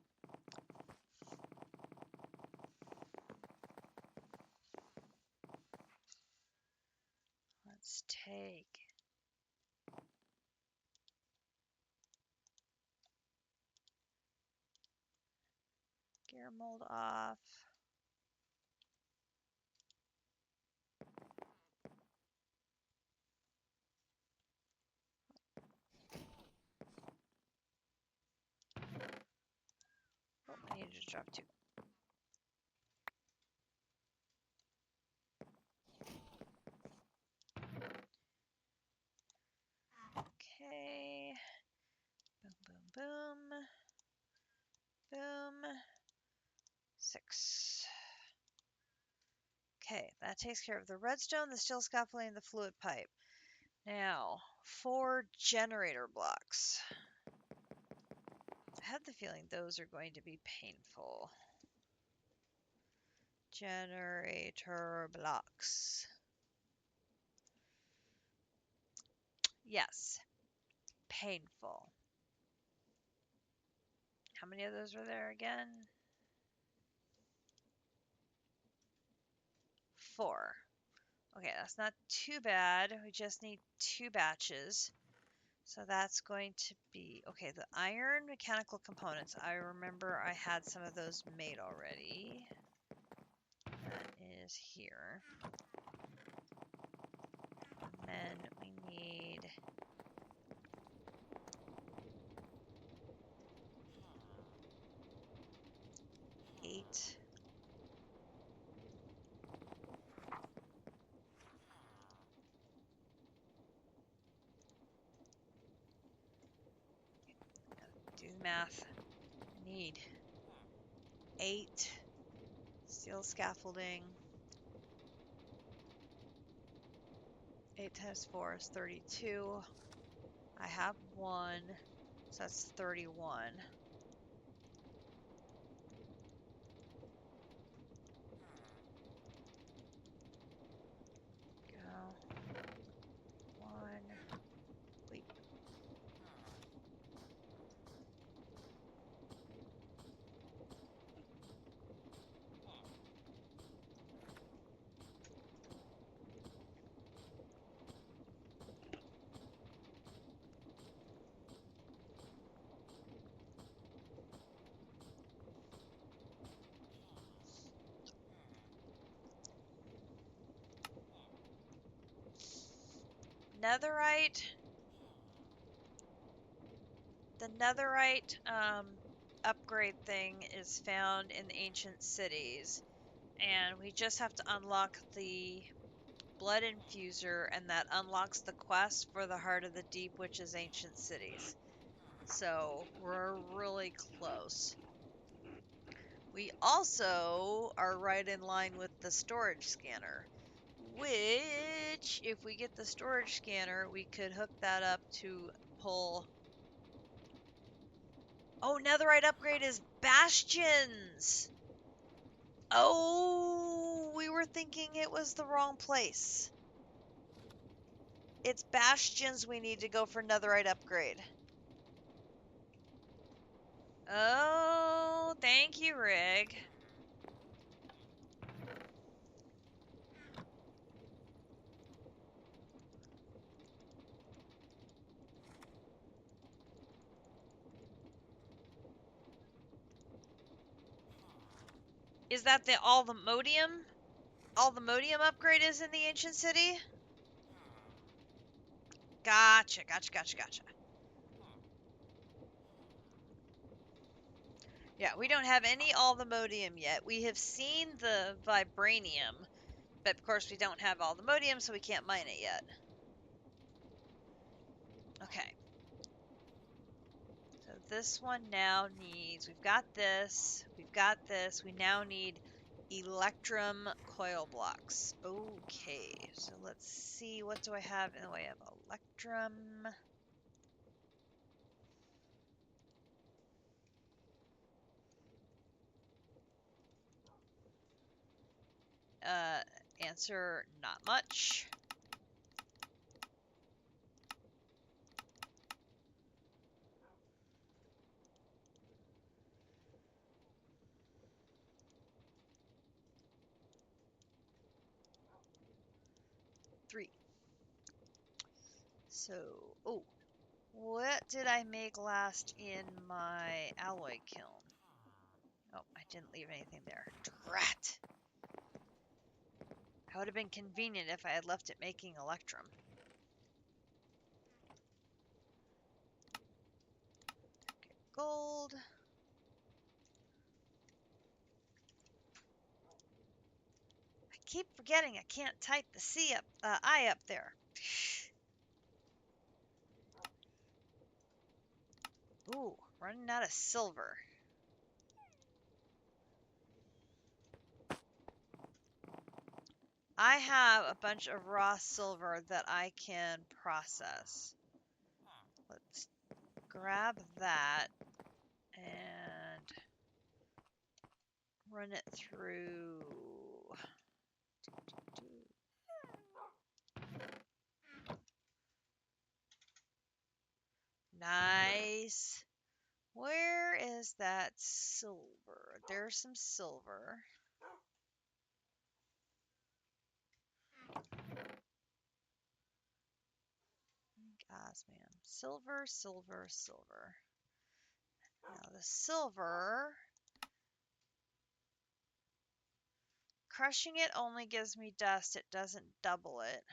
Let's take gear mold off. Oh, I need to drop 2. Okay. Boom, boom, boom. Boom. 6. Okay, that takes care of the redstone, the steel scaffolding, and the fluid pipe. Now, 4 generator blocks. I have the feeling those are going to be painful. Generator blocks. Yes, painful. How many of those were there again? 4. Okay, that's not too bad. We just need 2 batches. So that's going to be, okay, the iron mechanical components. I remember I had some of those made already. That is here. And then we need 8. Do the math. I need 8 steel scaffolding. 8 times 4 is 32. I have 1, so that's 31. Go. 1. Leap. Netherite. The netherite upgrade thing is found in the ancient cities, and we just have to unlock the blood infuser, and that unlocks the quest for the heart of the deep, which is ancient cities. So we're really close. We also are right in line with the storage scanner, which, if we get the storage scanner, we could hook that up to pull. Oh, netherite upgrade is bastions! Oh, we were thinking it was the wrong place. It's bastions we need to go for netherite upgrade. Oh, thank you, Rig. Is that all the modium? All the modium upgrade is in the ancient city? Gotcha, gotcha, gotcha, gotcha. Yeah, we don't have any all the modium yet. We have seen the vibranium, but of course we don't have all the modium, so we can't mine it yet. Okay. So this one now needs, we've got this, we now need electrum coil blocks. Okay, so let's see, what do I have in the way of electrum? answer, not much. Three. So, oh, what did I make last in my alloy kiln? Oh, I didn't leave anything there. Drat! That would have been convenient if I had left it making electrum. Okay, gold. I keep forgetting I can't type the I up there. Ooh, running out of silver. I have a bunch of raw silver that I can process. Let's grab that and run it through. Nice. Where is that silver? There's some silver. Osmium. Silver, silver, silver. Now the silver, crushing it only gives me dust. It doesn't double it.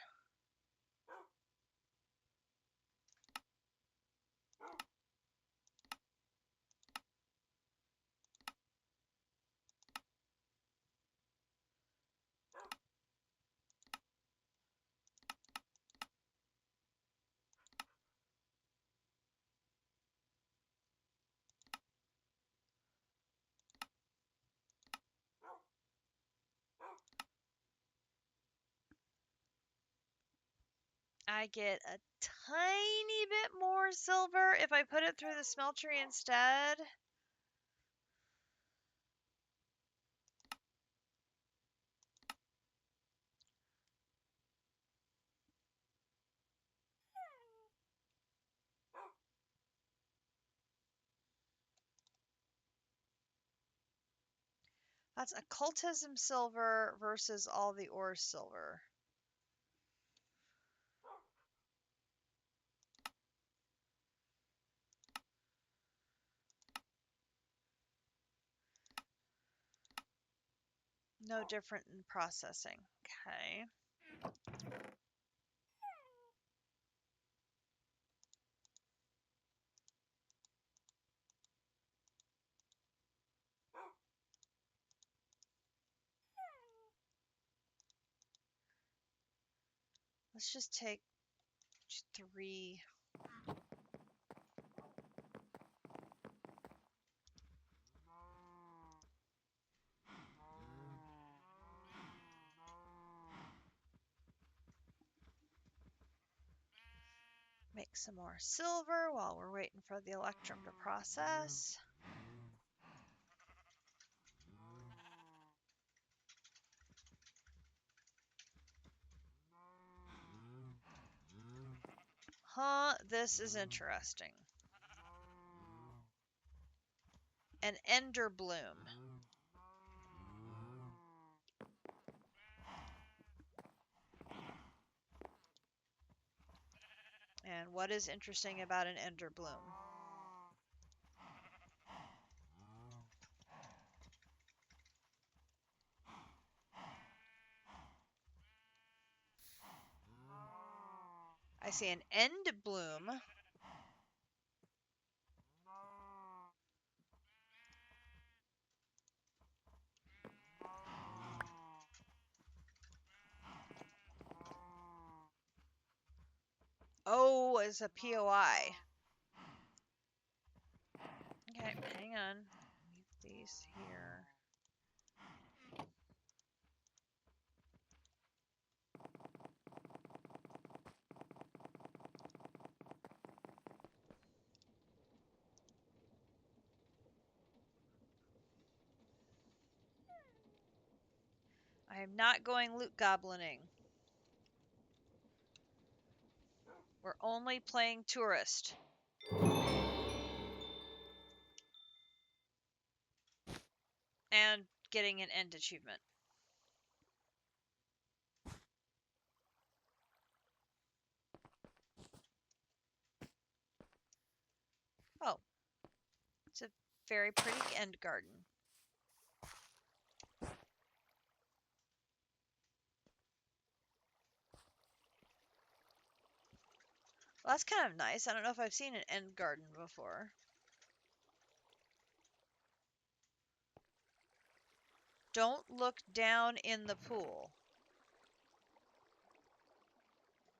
I get a tiny bit more silver if I put it through the smeltery instead. That's occultism silver versus all the ore silver. No different in processing. Okay. Let's just take 3. Make some more silver while we're waiting for the electrum to process. Huh, this is interesting. An ender bloom. And what is interesting about an ender bloom? I see an end bloom. Oh, it's a POI. Okay, hang on. Leave these here. I I am not going loot goblining. We're only playing tourist. And getting an end achievement. Oh. It's a very pretty end garden. Well, that's kind of nice. I don't know if I've seen an end garden before. Don't look down in the pool.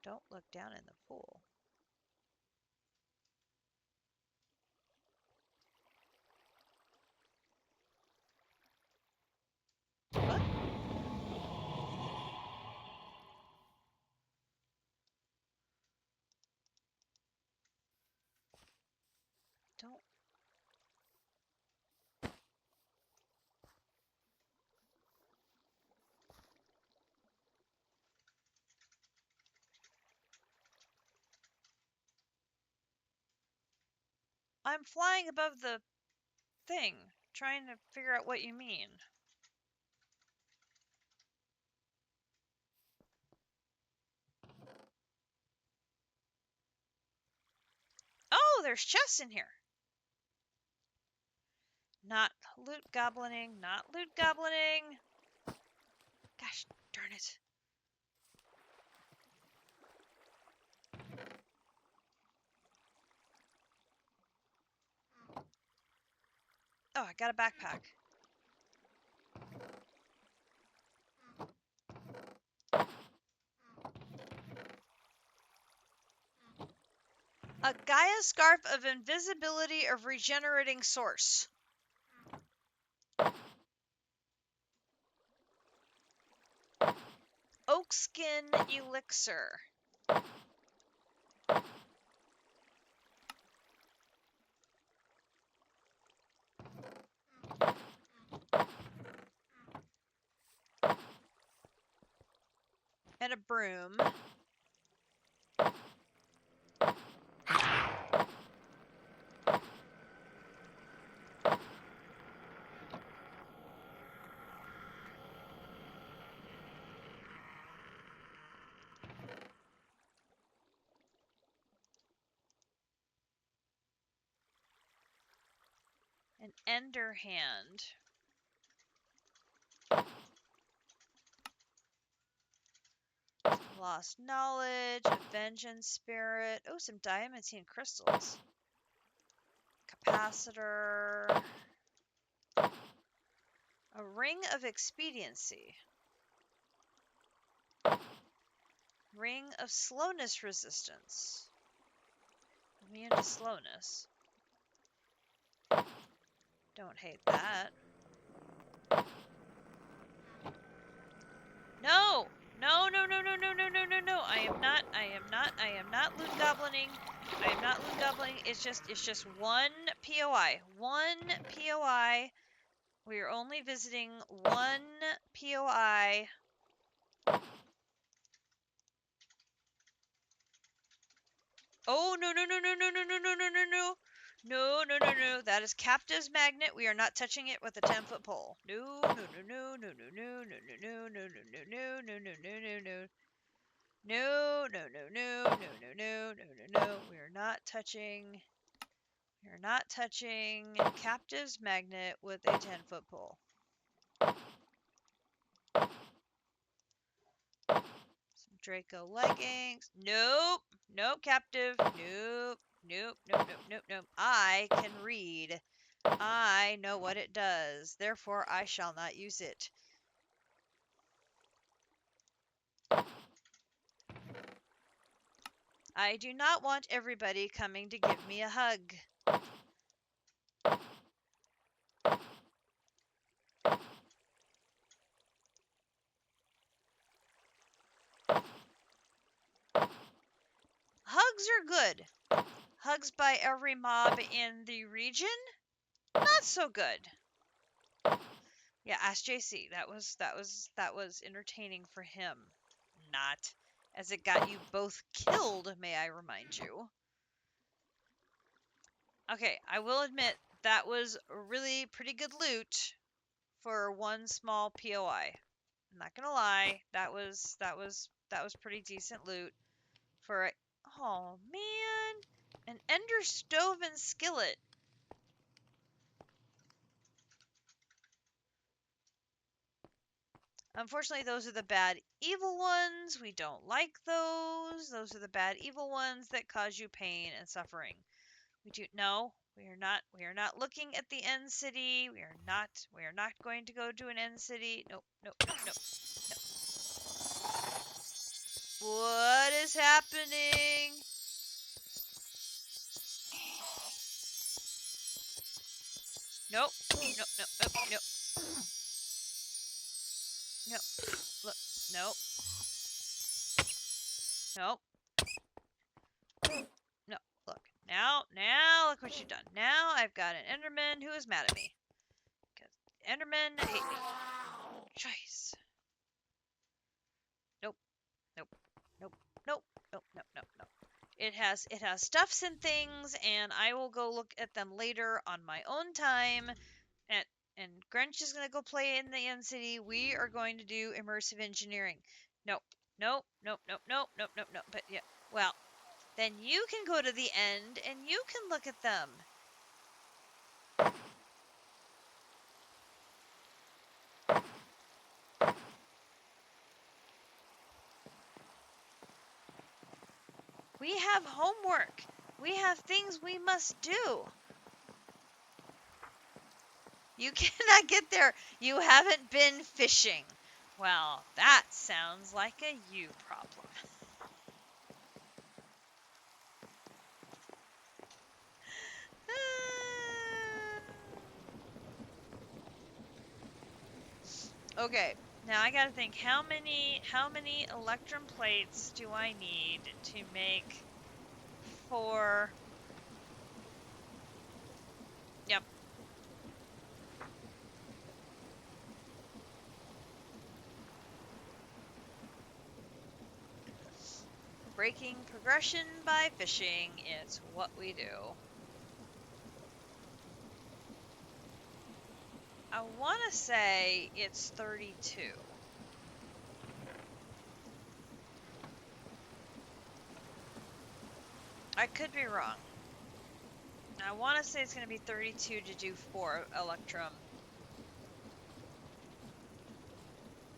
Don't look down in the pool. What? Don't. I'm flying above the thing, trying to figure out what you mean. Oh, there's chests in here. Not loot goblining, not loot goblining. Gosh darn it. Oh, I got a backpack. A Gaia Scarf of Invisibility of Regenerating Source. Oakskin Elixir. And a broom. An Ender Hand. Lost Knowledge, a Vengeance Spirit. Oh, some Diamantine Crystals. Capacitor. A Ring of Expediency. Ring of Slowness Resistance. Immune to slowness. Don't hate that. No! No, no, no, no, no, no, no, no, no. I am not loot goblining. I am not loot goblining. It's just one POI. One POI. We are only visiting one POI. Oh, no, no, no, no, no, no, no, no, no, no, no. No, no, no, no. That is Captive's magnet. We are not touching it with a 10-foot pole. No, no, no, no, no, no, no, no, no, no, no, no, no, no, no, no, no, no. No, no, no, no, no, no, no, no, no, no. We are not touching Captive's magnet with a 10-foot pole. Some Draco leggings. Nope. Nope, Captive. Nope. Nope, nope, nope, nope, nope. I can read. I know what it does. Therefore, I shall not use it. I do not want everybody coming to give me a hug. Hugs are good. Hugs by every mob in the region? Not so good. Yeah, ask JC. That was entertaining for him. Not. As it got you both killed, may I remind you. Okay, I will admit that was really pretty good loot for one small POI. I'm not gonna lie, that was pretty decent loot for a, oh man, an ender stove and skillet. Unfortunately, those are the bad evil ones. We don't like those. Those are the bad evil ones that cause you pain and suffering. We do no, we are not looking at the end city. We are not going to go to an end city. Nope, nope, nope, nope. Nope. What is happening? Nope, nope, nope, nope, nope. Nope. Look, nope. Nope. No, look. Now look what you've done. Now I've got an Enderman who is mad at me. Because Endermen hate me. Jeez. Nope. Nope. Nope. Nope. Nope. Nope. Nope. Nope. It has stuffs and things, and I will go look at them later on my own time. And Grench is gonna go play in the end city. We are going to do immersive engineering. Nope. Nope. Nope. Nope. Nope. Nope. Nope. Nope. But yeah. Well, then you can go to the end and you can look at them. We have homework. We have things we must do. You cannot get there. You haven't been fishing. Well, that sounds like a you problem. Okay, now I gotta think, how many electrum plates do I need to make 4? Yep. Breaking progression by fishing is what we do. I want to say it's 32. I could be wrong. I want to say it's going to be 32 to do 4 electrum.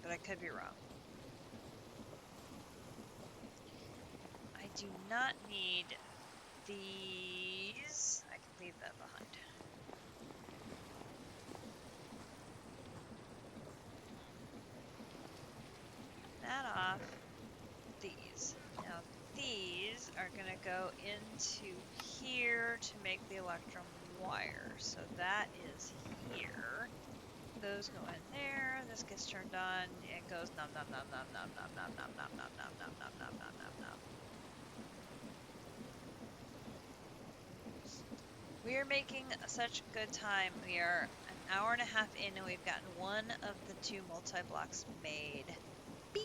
But I could be wrong. I do not need these. I can leave that behind. That off. These. Now these are going to go into here to make the electrum wire. So that is here. Those go in there. This gets turned on. It goes nom nom nom nom nom nom nom nom nom nom nom nom nom nom nom nom nom. We are making such good time. We are an hour and a half in and we've gotten one of the 2 multi-blocks made. Bing!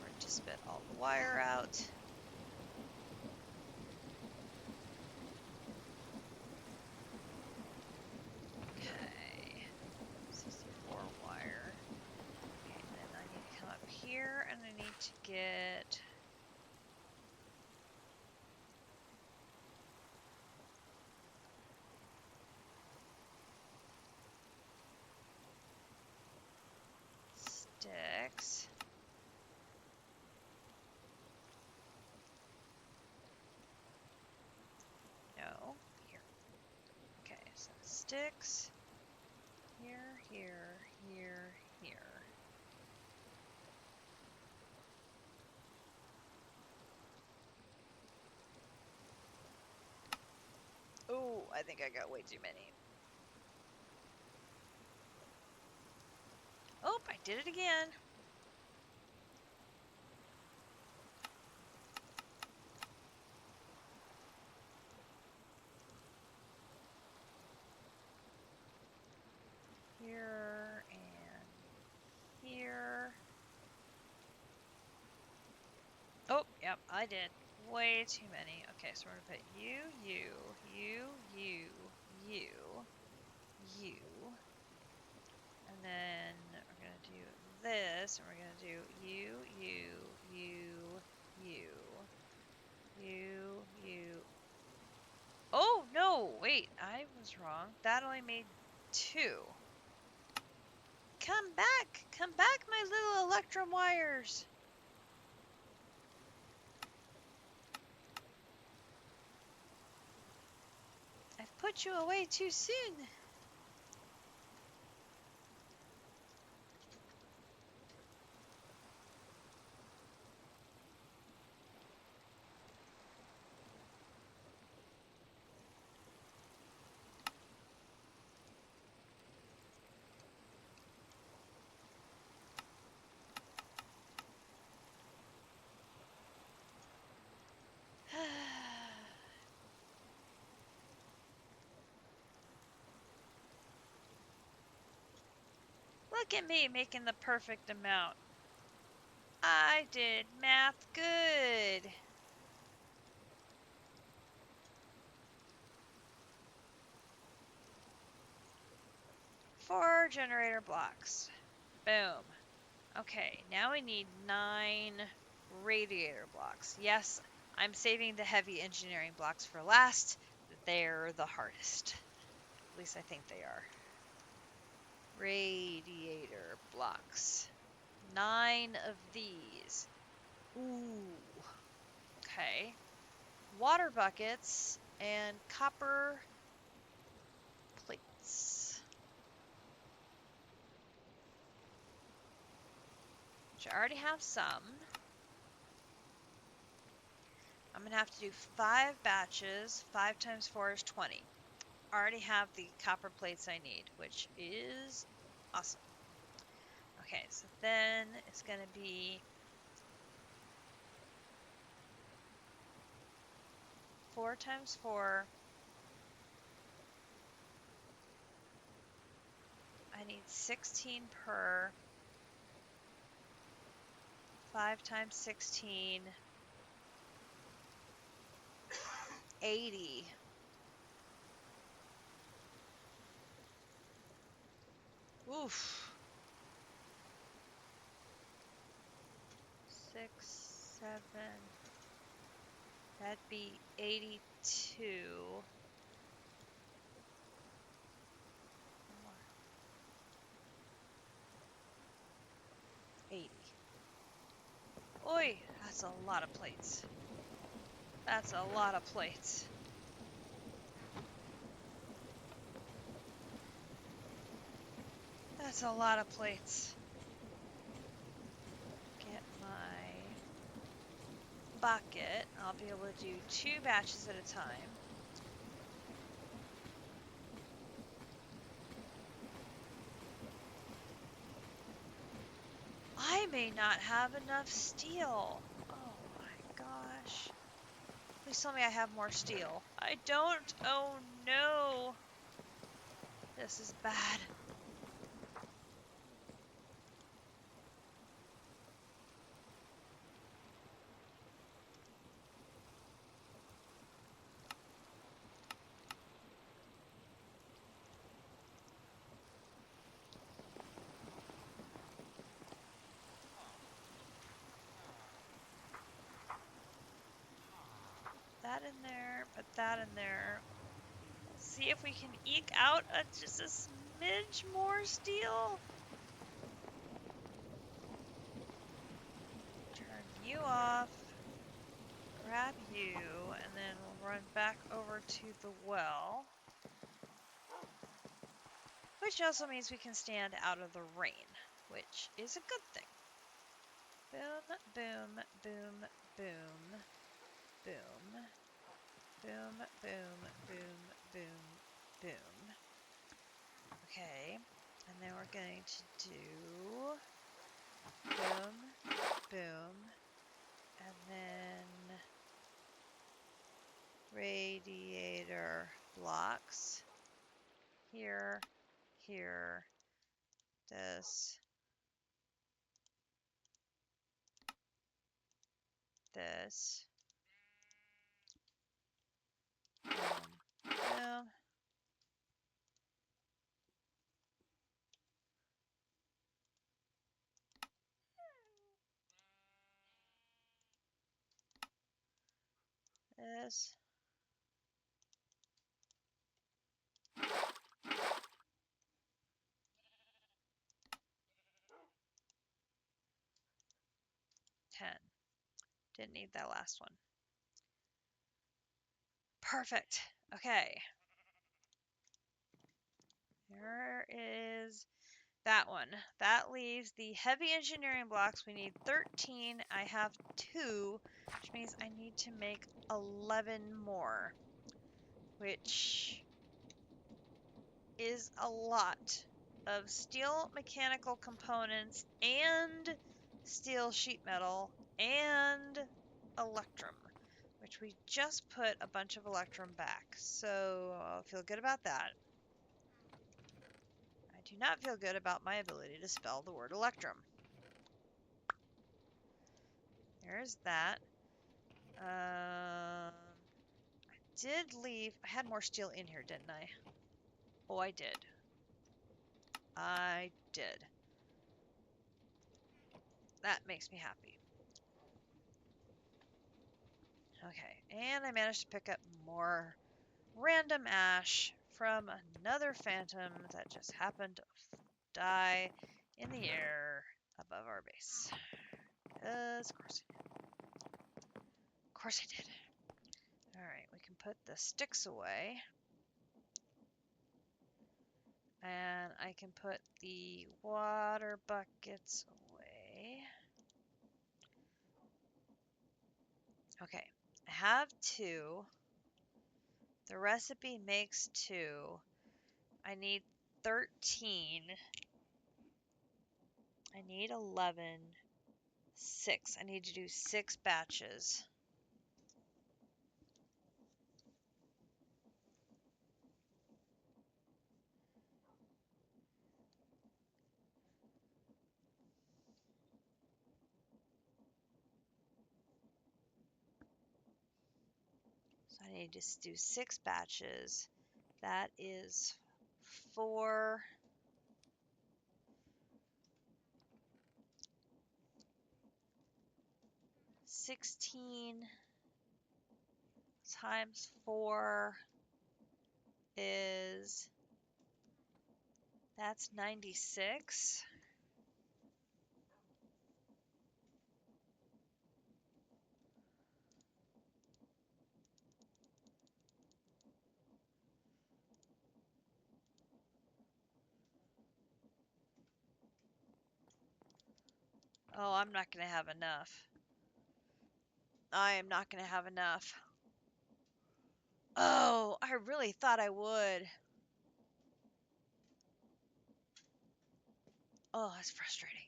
We're to spit all the wire out. Okay. 64 wire. Okay, then I need to come up here and I need to get... sticks. No, here. Okay, so sticks. Here, here, here, here. Oh, I think I got way too many. Oh, I did it again. Yep, I did. Way too many. Okay, so we're gonna put you, you, you, you, you, you. And then we're gonna do this, and we're gonna do you, you, you, you. Oh, no, wait, I was wrong. That only made 2. Come back, my little electrum wires. I've put you away too soon. Look at me making the perfect amount. I did math good. 4 generator blocks. Boom. Okay, now we need 9 radiator blocks. Yes, I'm saving the heavy engineering blocks for last. They're the hardest. At least I think they are. Radiator blocks. 9 of these. Ooh. Okay. Water buckets and copper plates. Which I already have some. I'm going to have to do 5 batches. 5 times 4 is 20. I already have the copper plates I need, which is awesome. Okay, so then it's going to be 4 times 4. I need 16 per. 5 times 16. 80. Oof. 6, 7. That'd be 82. 80. Oi, that's a lot of plates. That's a lot of plates. That's a lot of plates. Get my bucket. I'll be able to do 2 batches at a time. I may not have enough steel. Oh my gosh. Please tell me I have more steel. I don't. Oh no. This is bad. That in there, put that in there. See if we can eke out just a smidge more steel. Turn you off. Grab you, and then we'll run back over to the well. Which also means we can stand out of the rain, which is a good thing. Boom, boom, boom, boom, boom, boom, boom, boom, boom, boom. Okay, and then we're going to do boom, boom, and then radiator blocks here, here, this, this. Boom. This. Ten. Didn't need that last one. Perfect. Okay. Here is that one. That leaves the heavy engineering blocks. We need 13. I have 2, which means I need to make 11 more, which is a lot of steel mechanical components and steel sheet metal and electrum, which we just put a bunch of electrum back. So I'll feel good about that. I do not feel good about my ability to spell the word electrum. There's that. I did leave. I had more steel in here, didn't I? Oh, I did. I did. That makes me happy. Okay, and I managed to pick up more random ash from another phantom that just happened to die in the air above our base. Because, of course I did. Of course I did. Alright, we can put the sticks away. And I can put the water buckets away. Okay, I have 2. The recipe makes 2. I need 13. I need 11. 6. I need to do 6 batches. So I need to do 6 batches. That is 4. 16 times 4 is, that's 96. Oh, I'm not going to have enough. I am not going to have enough. Oh, I really thought I would. Oh, that's frustrating.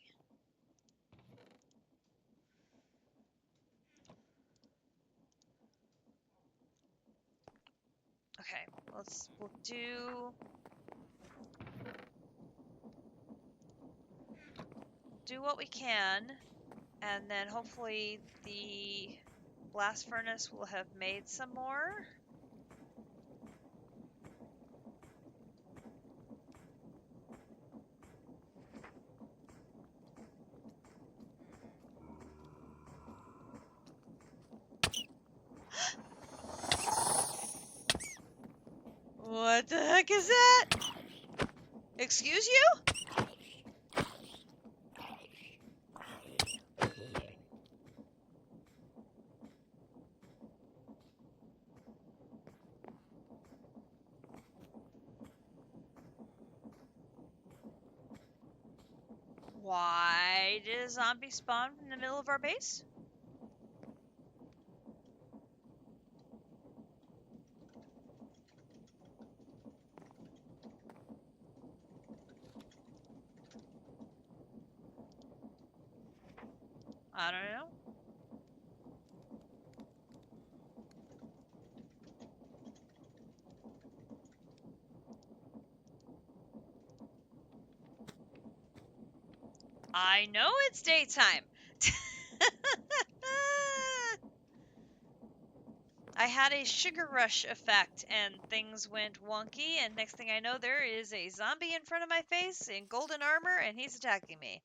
Okay, we'll do what we can, and then hopefully the blast furnace will have made some more. What the heck is that? Excuse you? Why did a zombie spawn in the middle of our base? I don't know. I know it's daytime. I had a sugar rush effect and things went wonky, and next thing I know there is a zombie in front of my face in golden armor and he's attacking me.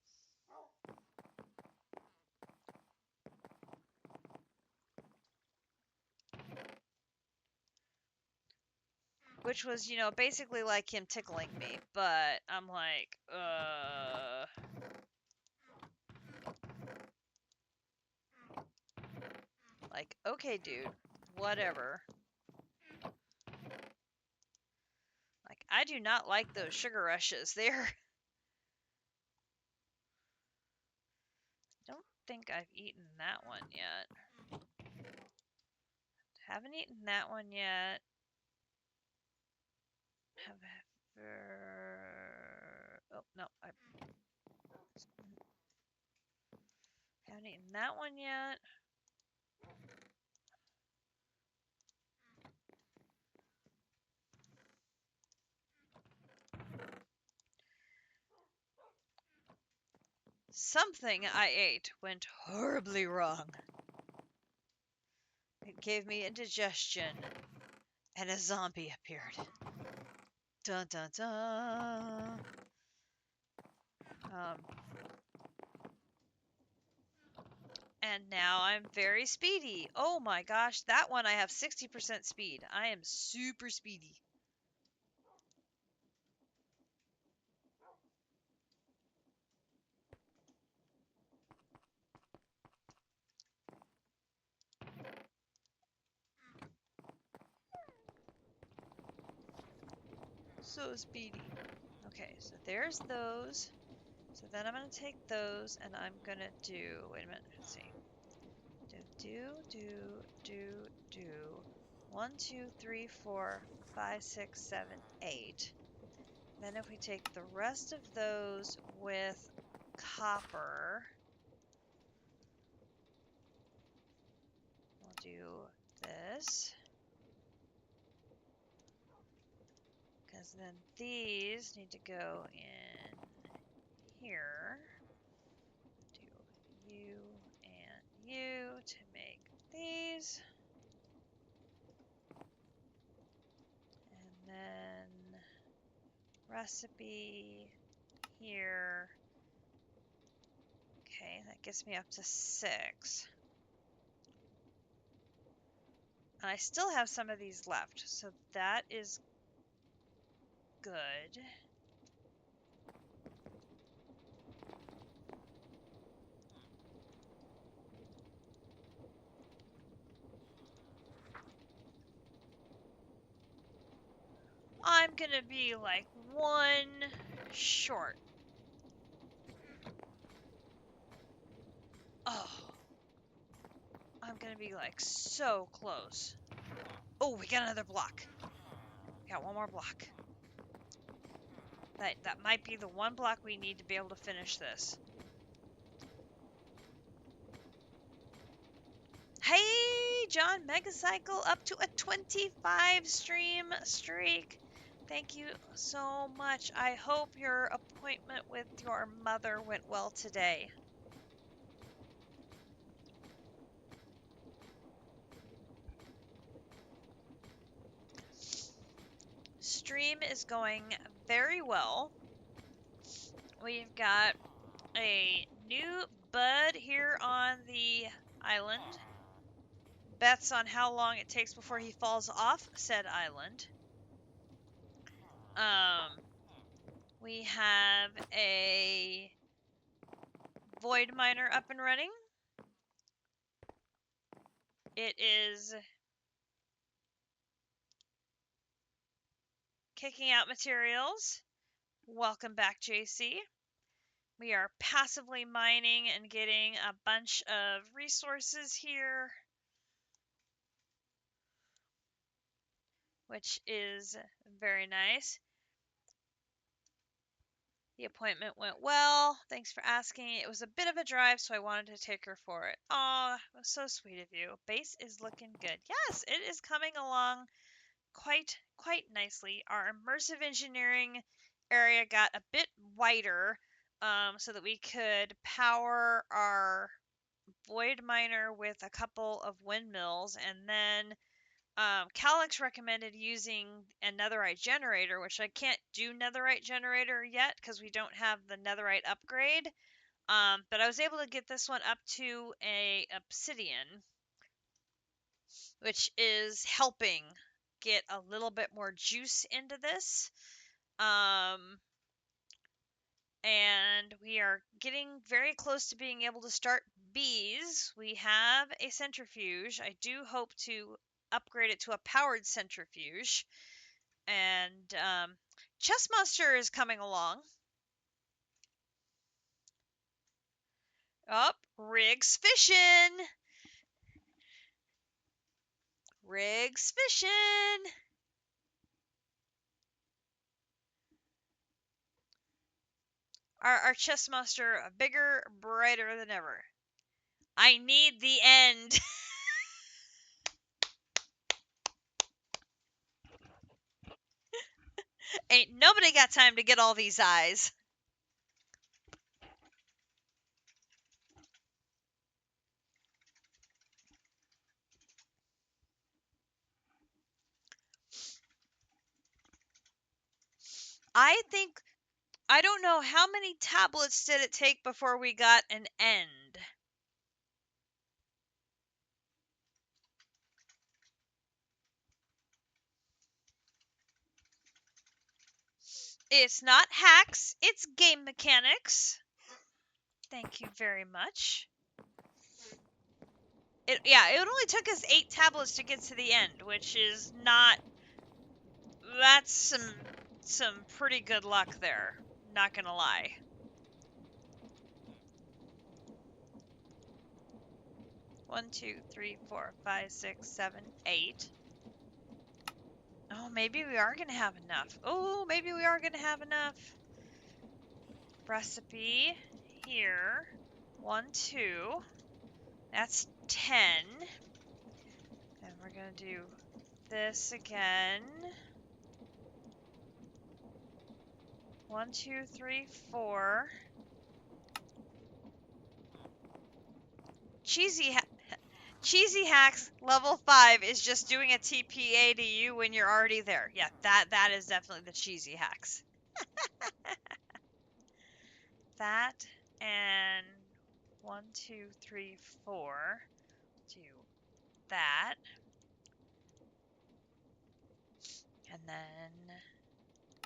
Which was, you know, basically like him tickling me, but I'm like, like, okay, dude, whatever. Like, I do not like those sugar rushes. They're... don't think I've eaten that one yet. Haven't eaten that one yet. Have oh, no. I haven't eaten that one yet. Something I ate went horribly wrong. It gave me indigestion, and a zombie appeared. Dun dun dun. And now I'm very speedy. Oh my gosh, that one I have 60% speed. I am super speedy. So speedy. Okay, so there's those. So then I'm going to take those and I'm going to do, wait a minute, let's see. Do. 1, 2, 3, 4, 5, 6, 7, 8. Then if we take the rest of those with copper, we'll do this. Because then these need to go in here. Do you and you to make these. And then recipe here. Okay, that gets me up to 6. And I still have some of these left, so that is good. I'm gonna be like 1 short. Oh. I'm gonna be like so close. Oh, we got another block. We got one more block. That might be the one block we need to be able to finish this. Hey, John Megacycle, up to a 25 stream streak. Thank you so much. I hope your appointment with your mother went well today. Stream is going very well. We've got a new bud here on the island. Bets on how long it takes before he falls off said island. We have a void miner up and running. It is kicking out materials. Welcome back, JC. We are passively mining and getting a bunch of resources here, which is very nice. The appointment went well. Thanks for asking. It was a bit of a drive, so I wanted to take her for it. Aw, it was so sweet of you. Base is looking good. Yes, it is coming along quite nicely. Our immersive engineering area got a bit wider, so that we could power our void miner with a couple of windmills, and then Calyx recommended using a netherite generator, which I can't do netherite generator yet because we don't have the netherite upgrade. But I was able to get this one up to a obsidian, which is helping get a little bit more juice into this. And we are getting very close to being able to start bees. We have a centrifuge. I do hope to upgrade it to a powered centrifuge. And Chess Monster is coming along. Up, Riggs fishing. Riggs fishing. Our chess monster bigger, brighter than ever. I need the end. Ain't nobody got time to get all these eyes. I don't know how many tablets did it take before we got an end. It's not hacks, it's game mechanics. Thank you very much. It only took us 8 tablets to get to the end, which is not... That's some pretty good luck there, not gonna lie. One, two, three, 4, 5, 6, 7, 8. Oh, maybe we are gonna have enough. Oh, maybe we are gonna have enough. Recipe here. 1, 2. That's 10. And we're gonna do this again. 1, 2, 3, 4. Cheesy hacks level 5 is just doing a TPA to you when you're already there. Yeah, that is definitely the cheesy hacks. That and 1, 2, 3, 4. Do that. And then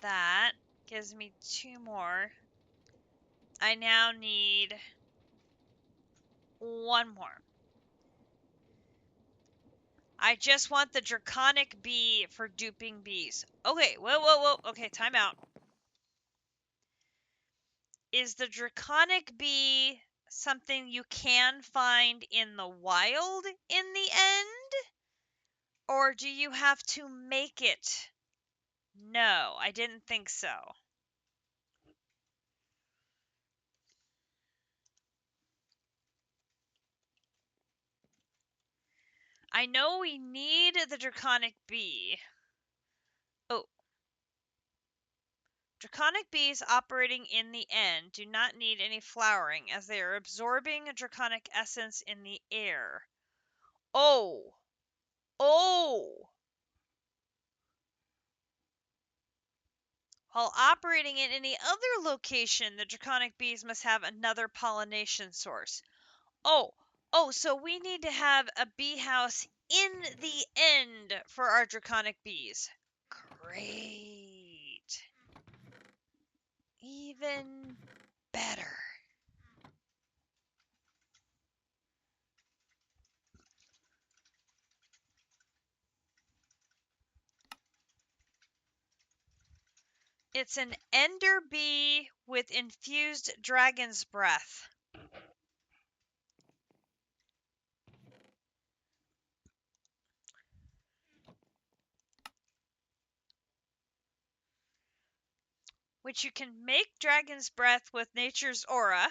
that gives me 2 more. I now need 1 more. I just want the draconic bee for duping bees. Okay, whoa. Okay, time out. Is the draconic bee something you can find in the wild in the end? Or do you have to make it? No, I didn't think so. I know we need the draconic bee. Oh. Draconic bees operating in the end do not need any flowering as they are absorbing draconic essence in the air. Oh. While operating in any other location, the draconic bees must have another pollination source. Oh, so we need to have a bee house in the end for our draconic bees. Great. Even better. It's an ender bee with infused dragon's breath. Which you can make dragon's breath with nature's aura.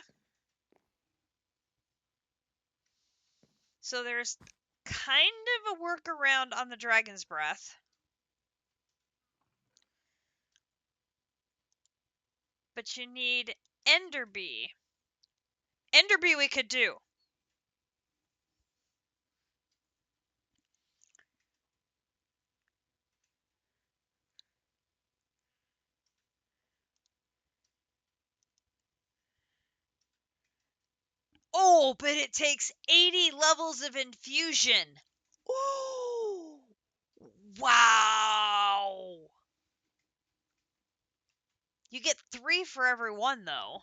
So there's kind of a workaround on the dragon's breath. But you need enderbee. Enderbee we could do. Oh, but it takes 80 levels of infusion. Ooh. Wow. You get 3 for every one, though.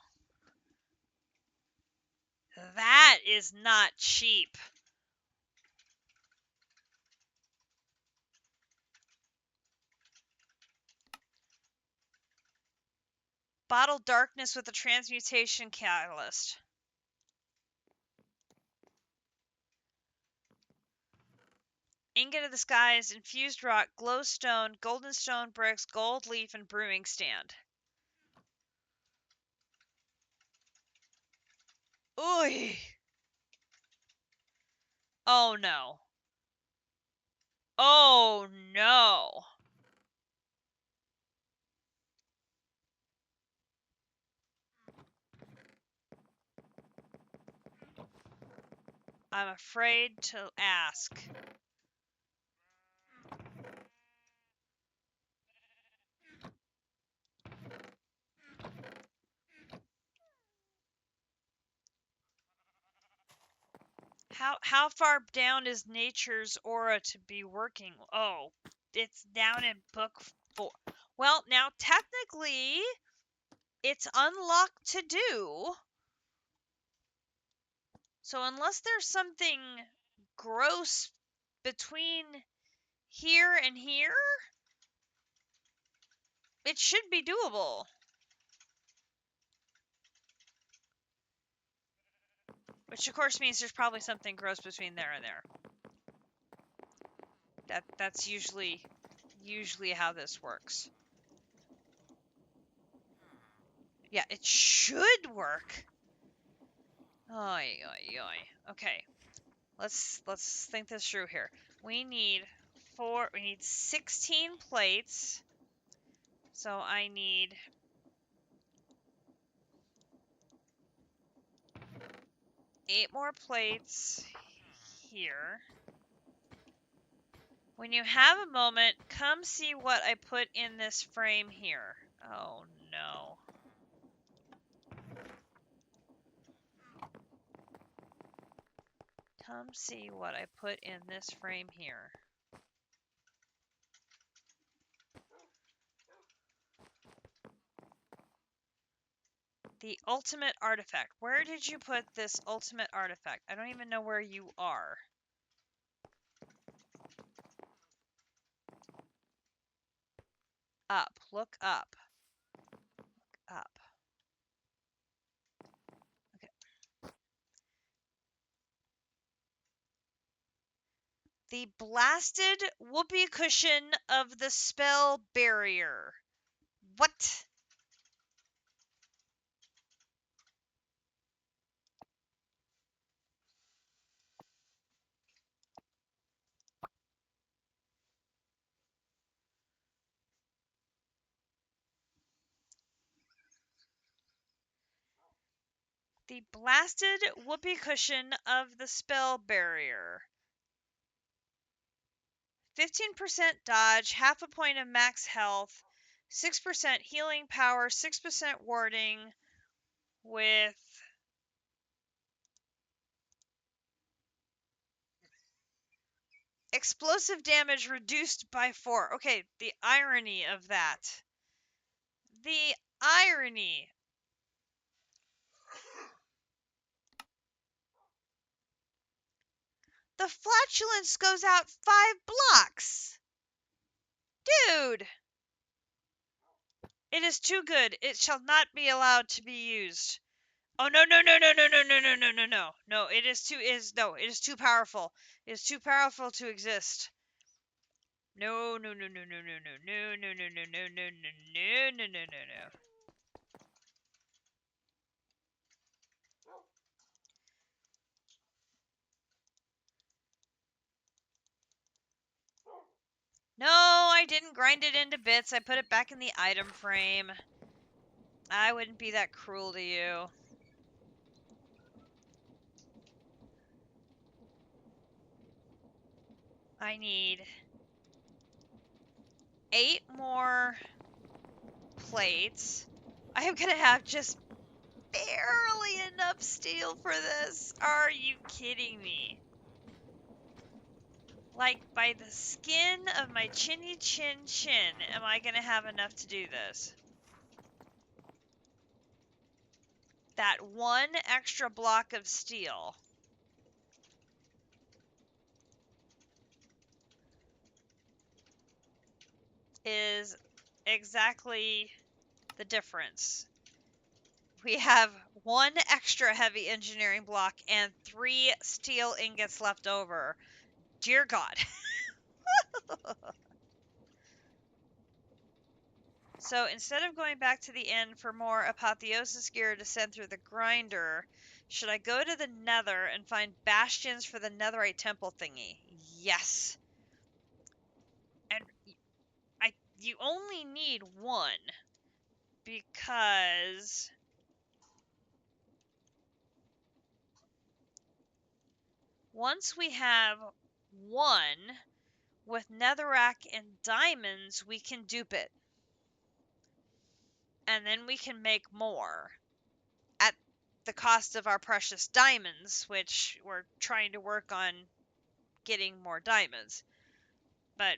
That is not cheap. Bottle darkness with a transmutation catalyst. Ingot of the skies, infused rock, glowstone, golden stone bricks, gold leaf, and brewing stand. Ooh. Oh no. Oh no. I'm afraid to ask. How far down is nature's aura to be working? Oh, it's down in book 4. Well, now technically it's unlocked to do. So unless there's something gross between here and here, it should be doable. Which of course means there's probably something gross between there and there. That's usually how this works. Yeah, it should work. Oy, oy, oy. Okay. Let's think this through here. We need 16 plates. So I need 8 more plates here. When you have a moment, come see what I put in this frame here. Oh no. Come see what I put in this frame here. The ultimate artifact. Where did you put this ultimate artifact? I don't even know where you are. Up. Look up. Look up. Okay. The blasted whoopee cushion of the spell barrier. What? The blasted whoopee cushion of the spell barrier. 15% dodge, half a point of max health, 6% healing power, 6% warding, with explosive damage reduced by 4. Okay, the irony of that. The irony. The flatulence goes out 5 blocks. Dude. It is too good. It shall not be allowed to be used. Oh no no no no no no no no no no no. No, it is too powerful. It is too powerful to exist. No no no no no no no no no no no no no no no no no no. No, I didn't grind it into bits. I put it back in the item frame. I wouldn't be that cruel to you. I need 8 more plates. I am gonna have just barely enough steel for this. Are you kidding me? Like, by the skin of my chinny chin chin, am I gonna have enough to do this? That one extra block of steel is exactly the difference. We have one extra heavy engineering block and 3 steel ingots left over. Dear God. So instead of going back to the end for more apotheosis gear to send through the grinder, should I go to the nether and find bastions for the netherite temple thingy? Yes. And you only need one, because once we have one with netherrack and diamonds, we can dupe it. And then we can make more at the cost of our precious diamonds, which we're trying to work on getting more diamonds. But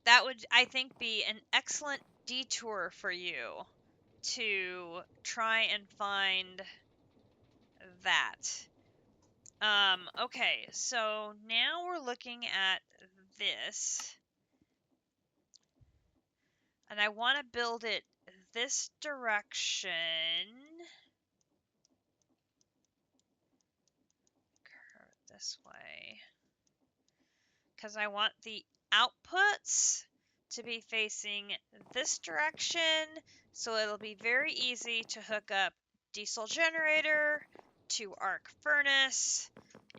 that would, I think, be an excellent detour for you to try and find that. Okay, so now we're looking at this. And I want to build it this direction. Curve it this way. Because I want the outputs to be facing this direction, so it'll be very easy to hook up diesel generator to arc furnace.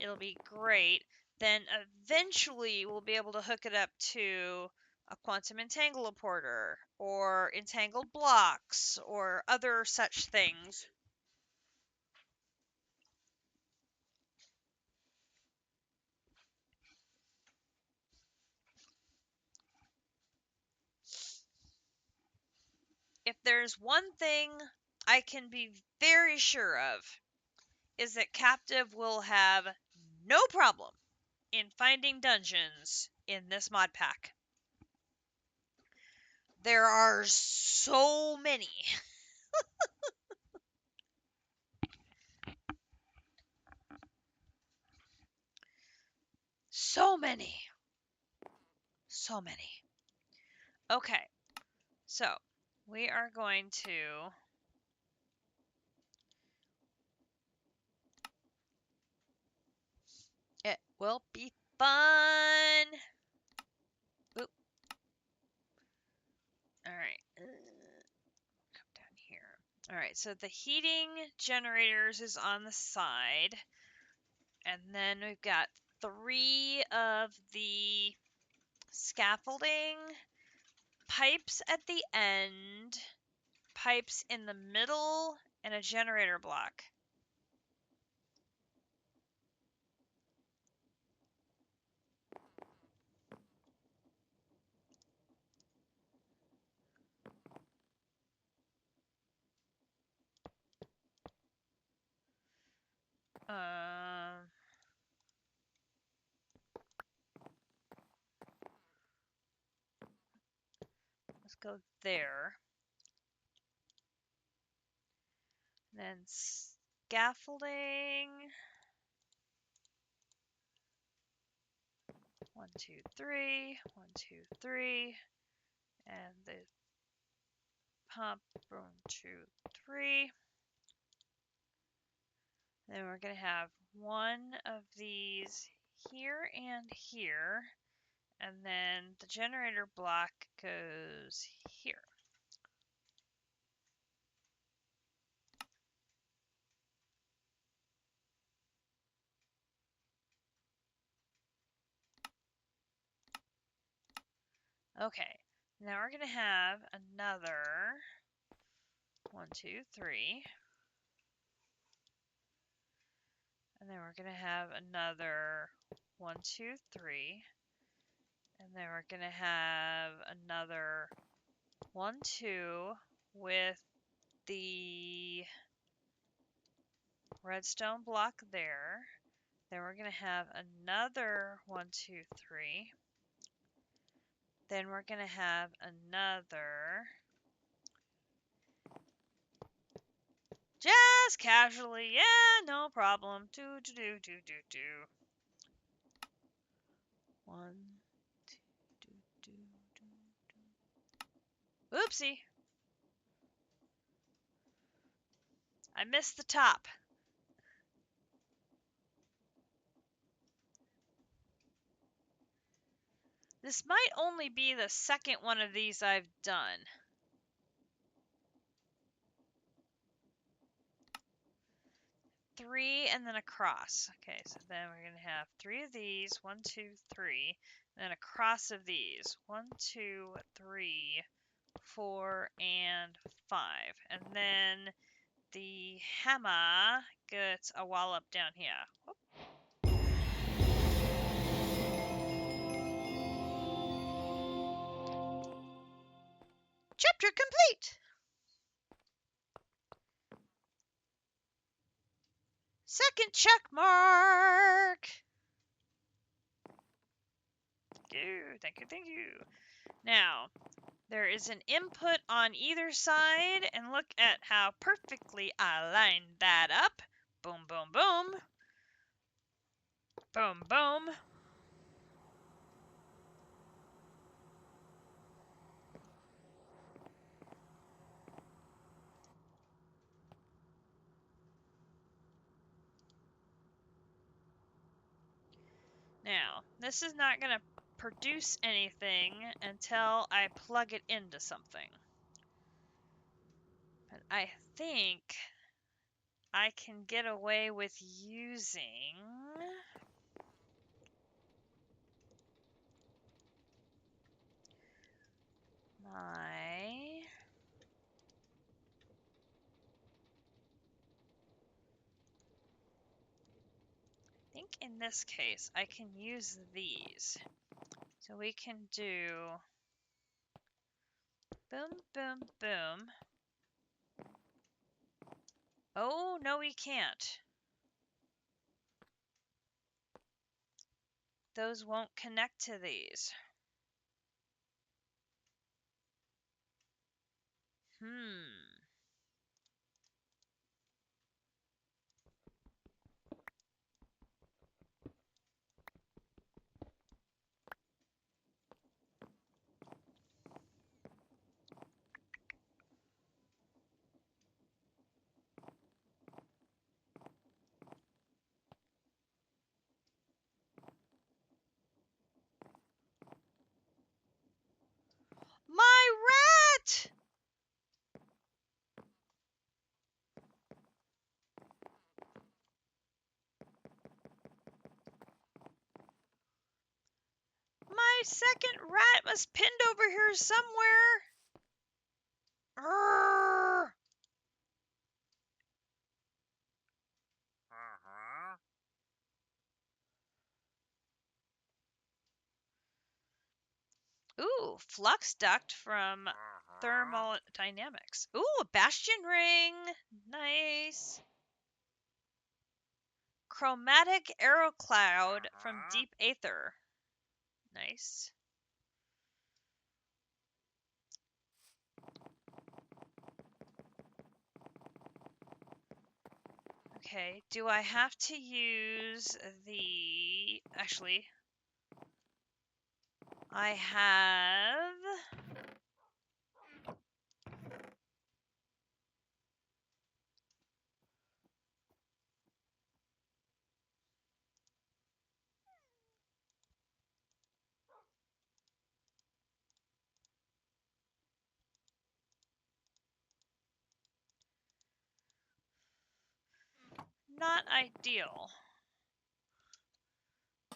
It'll be great. Then eventually we'll be able to hook it up to a quantum entangleporter or entangled blocks or other such things. If there's one thing I can be very sure of, is that Captive will have no problem in finding dungeons in this mod pack. There are so many. So many. So many. Okay, so we are going to it will be fun. Oop. All right. Come down here. All right, so the heating generators is on the side. And then we've got 3 of the scaffolding pipes at the end, pipes in the middle, and a generator block. Let's go there. Then scaffolding. 1, 2, 3. 1, 2, 3. And the pump. 1, 2, 3. Then we're going to have one of these here and here. And then the generator block goes here. Okay, now we're going to have another 1, 2, 3. And And then we're going to have another 1, 2, 3. And then we're going to have another 1, 2 with the redstone block there. Then we're going to have another 1, 2, 3. Then we're going to have another. Just casually, yeah, no problem. Do. 1, 2, Oopsie. I missed the top. This might only be the second one of these I've done. Three and then a cross. Okay, so then we're going to have 3 of these. 1, 2, 3. And then a cross of these. 1, 2, 3, 4, and 5. And then the hammer gets a wallop down here. Whoop. Chapter complete! Second check mark! Thank you. Now, there is an input on either side, and look at how perfectly I lined that up. Boom, boom, boom. Boom, boom. Now, this is not going to produce anything until I plug it into something. But I think I can get away with using my I think in this case I can use these. So we can do boom, boom, boom. Oh, no, we can't. Those won't connect to these. My rat! My second rat was pinned over here somewhere. Urgh. Ooh, flux duct from thermodynamics. Ooh, a bastion ring. Nice. Chromatic arrow cloud from deep Aether. Nice. Okay, do I have to use the... Actually, I have... Not ideal.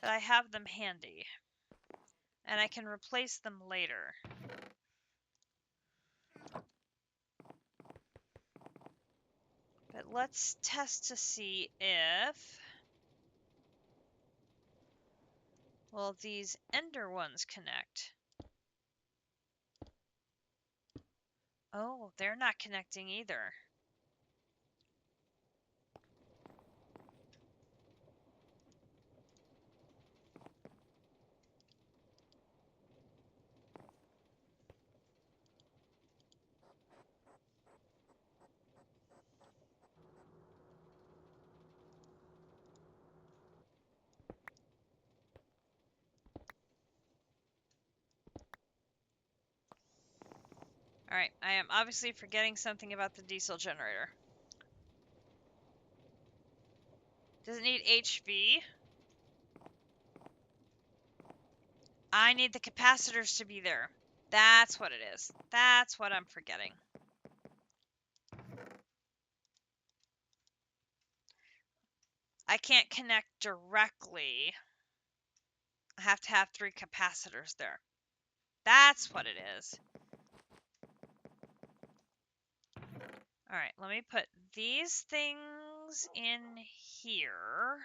But I have them handy. And I can replace them later. But let's test to see if Well, these ender ones connect. Oh, they're not connecting either. Alright, I am obviously forgetting something about the diesel generator. Does it need HV? I need the capacitors to be there. That's what it is. That's what I'm forgetting. I can't connect directly. I have to have 3 capacitors there. That's what it is. Alright, let me put these things in here.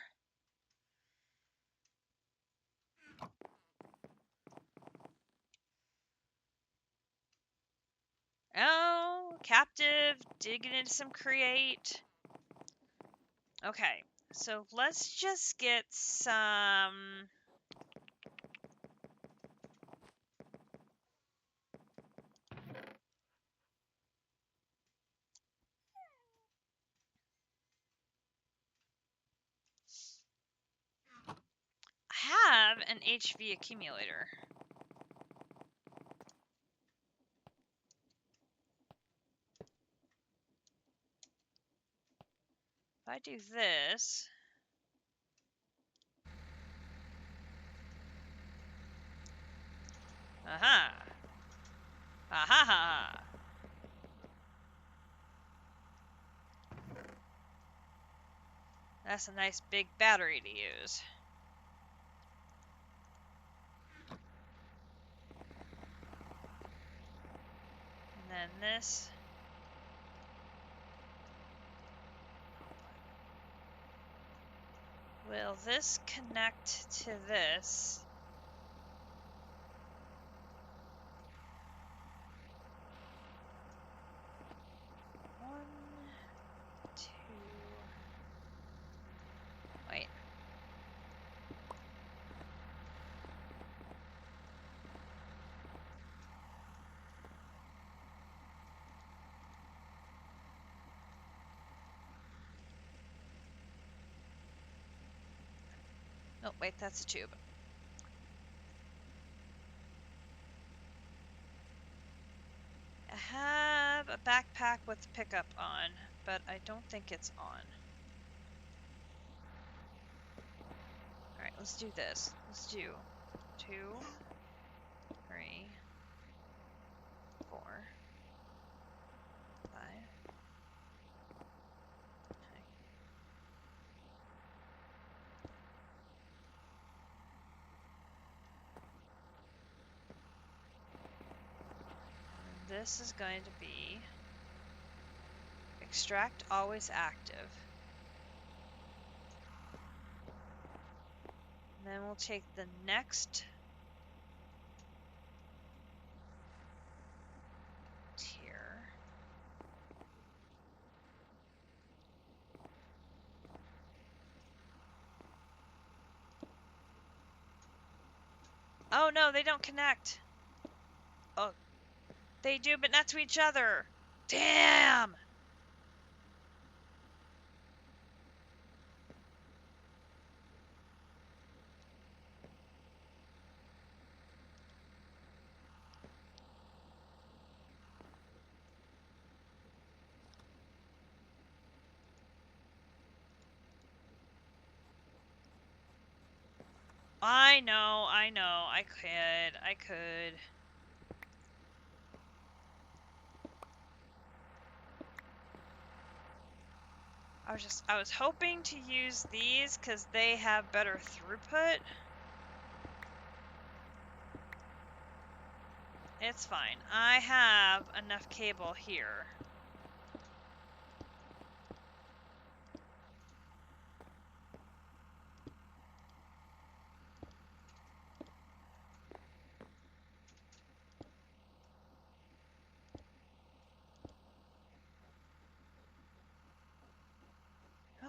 Oh, captive, digging into some create. Okay, so let's just get some... I have an HV accumulator. If I do this... Aha! Aha! That's a nice big battery to use. And then this. Will this connect to this? One, two... Wait. Oh, wait, that's a tube. I have a backpack with pickup on, but I don't think it's on. Alright, let's do this. Let's do 2, 3, 4, 5. Okay. And this is going to be extract always active. And then we'll take the next tier. Oh no, they don't connect. Oh, they do, but not to each other. Damn! I know, I could. I was hoping to use these because they have better throughput. It's fine. I have enough cable here.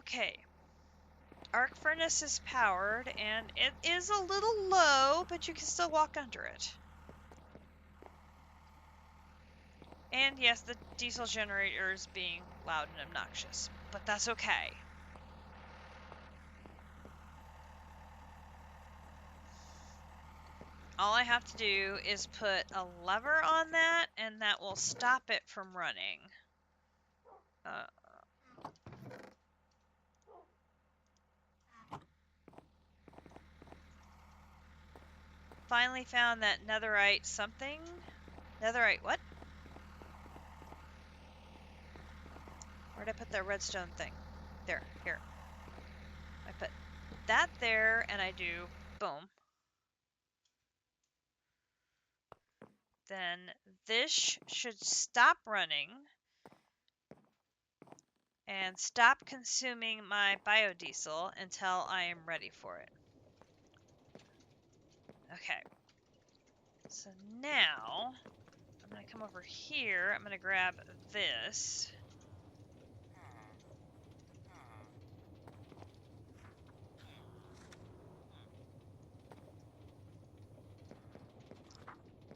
Okay. Arc furnace is powered, and it is a little low, but you can still walk under it. And yes, the diesel generator is being loud and obnoxious, but that's okay. All I have to do is put a lever on that, and that will stop it from running. Finally found that netherite something. Netherite what? Where'd I put that redstone thing? There, here. I put that there, and I do boom. Then this should stop running and stop consuming my biodiesel until I am ready for it. Okay. So now I'm going to come over here. I'm going to grab this.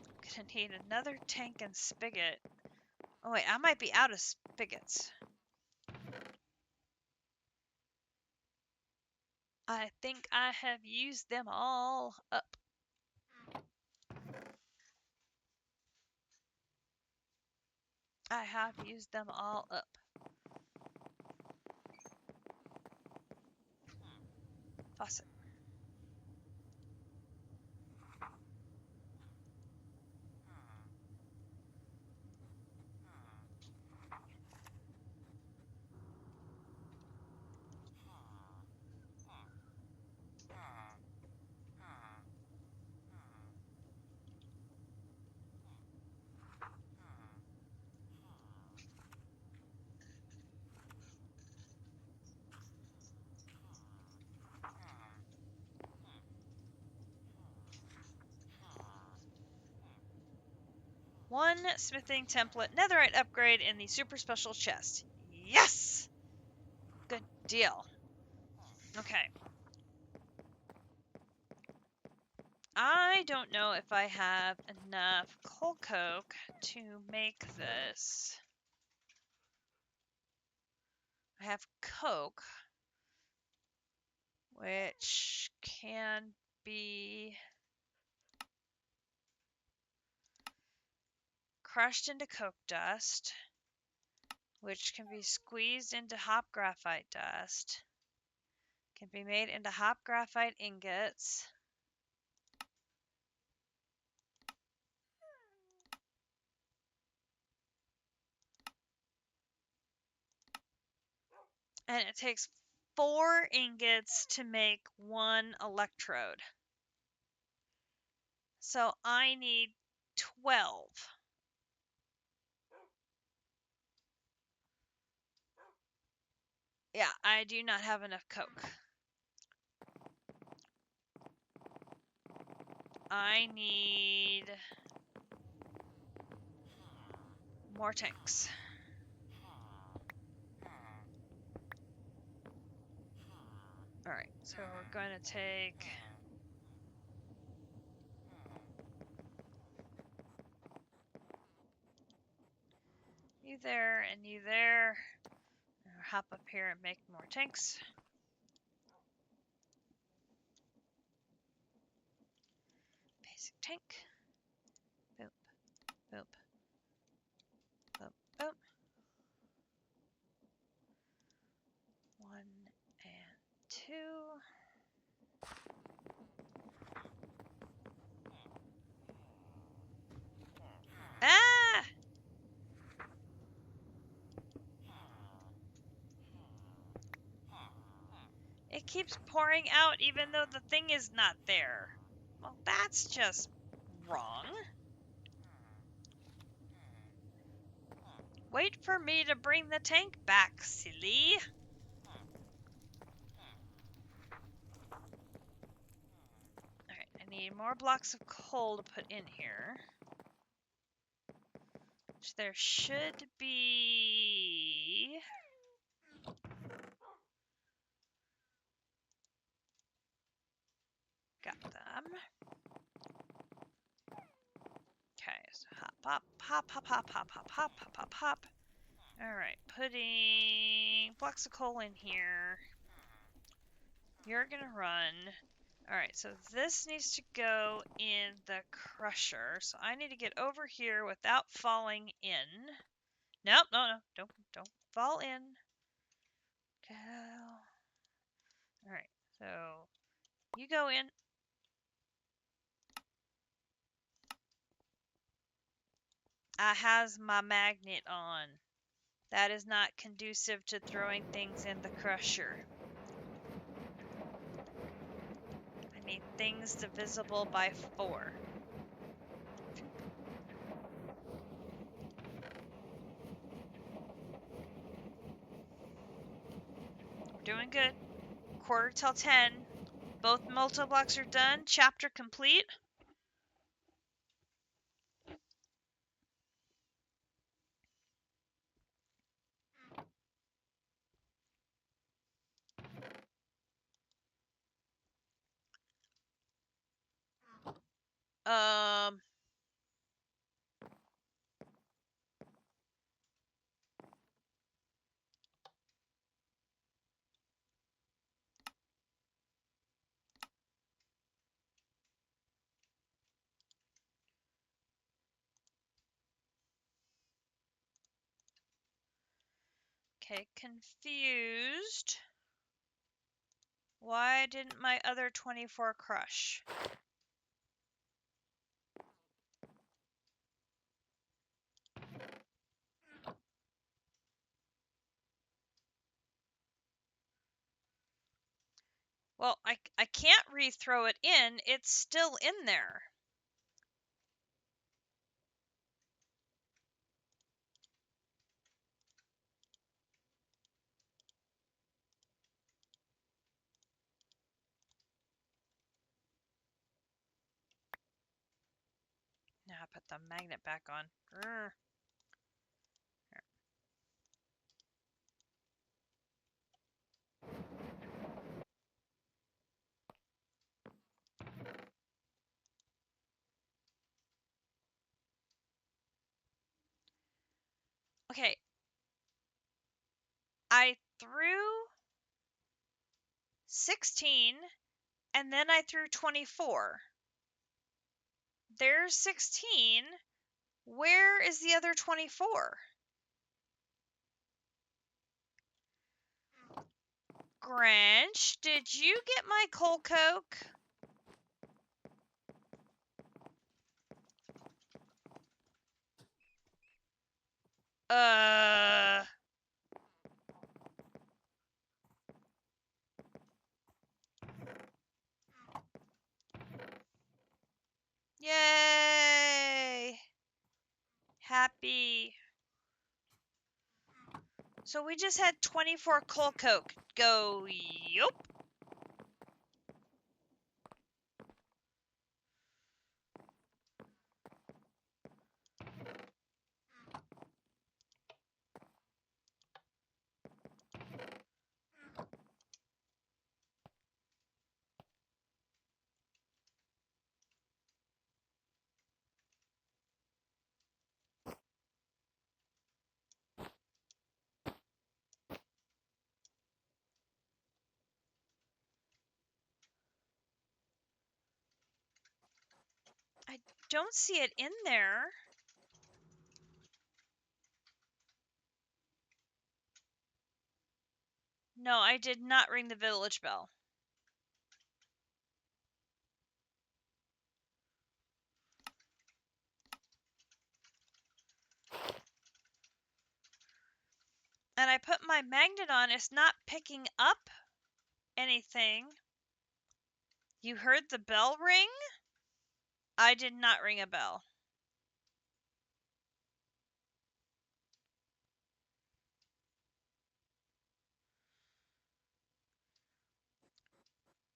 I'm going to need another tank and spigot. Oh wait, I might be out of spigots. I think I have used them all up. I have used them all up. Faucet. One smithing template netherite upgrade in the super special chest. Yes! Good deal. Okay. I don't know if I have enough coal coke to make this. I have coke, which can be crushed into coke dust, which can be squeezed into hop graphite dust, can be made into hop graphite ingots, and it takes 4 ingots to make 1 electrode. So I need 12. Yeah, I do not have enough coke. I need more tanks. Alright, so we're going to take... you there and you there. And we'll hop up here and make more tanks. Basic tank. Boop, boop, boop, boop. 1 and 2. Ah! It keeps pouring out even though the thing is not there. Well, that's just wrong. Wait for me to bring the tank back, silly. Alright, I need more blocks of coal to put in here. Which there should be... Got them. Okay, so hop, hop, hop, hop, hop, hop, hop, hop, hop, hop, hop. Alright, putting blocks of coal in here. You're gonna run. Alright, so this needs to go in the crusher. So I need to get over here without falling in. Nope, no, don't fall in. Go. Alright, so you go in. I has my magnet on. That is not conducive to throwing things in the crusher. I need things divisible by 4. We're doing good. Quarter till 10. Both multi-blocks are done. Chapter complete. Okay, confused. Why didn't my other 24 crush? Well, I can't rethrow it in. It's still in there. Now I put the magnet back on. Grr. Okay. I threw 16 and then I threw 24. There's 16. Where is the other 24? Grench, did you get my coal coke? Yay! Happy. So we just had 24 coal coke go, yup. I don't see it in there. No, I did not ring the village bell. And I put my magnet on. It's not picking up anything. You heard the bell ring? I did not ring a bell.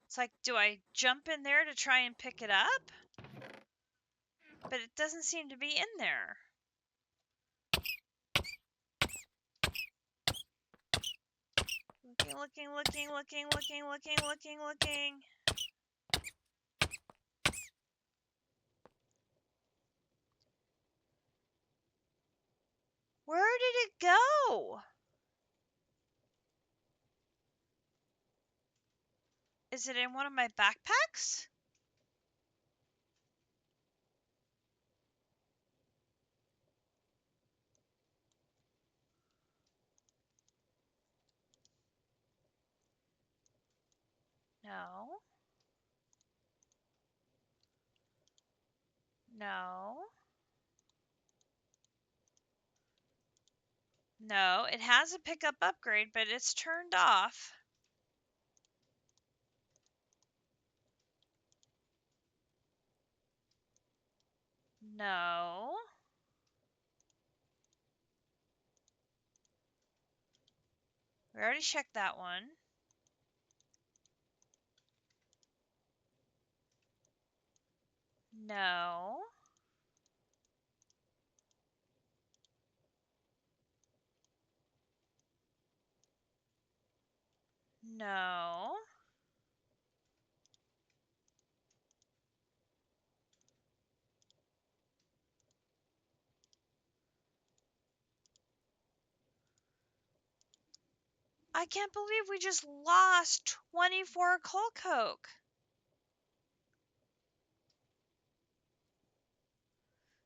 It's like, do I jump in there to try and pick it up? But it doesn't seem to be in there. Looking. Where did it go? Is it in one of my backpacks? No. No. No, it has a pickup upgrade, but it's turned off. No. We already checked that one. No. No. I can't believe we just lost 24 coal coke.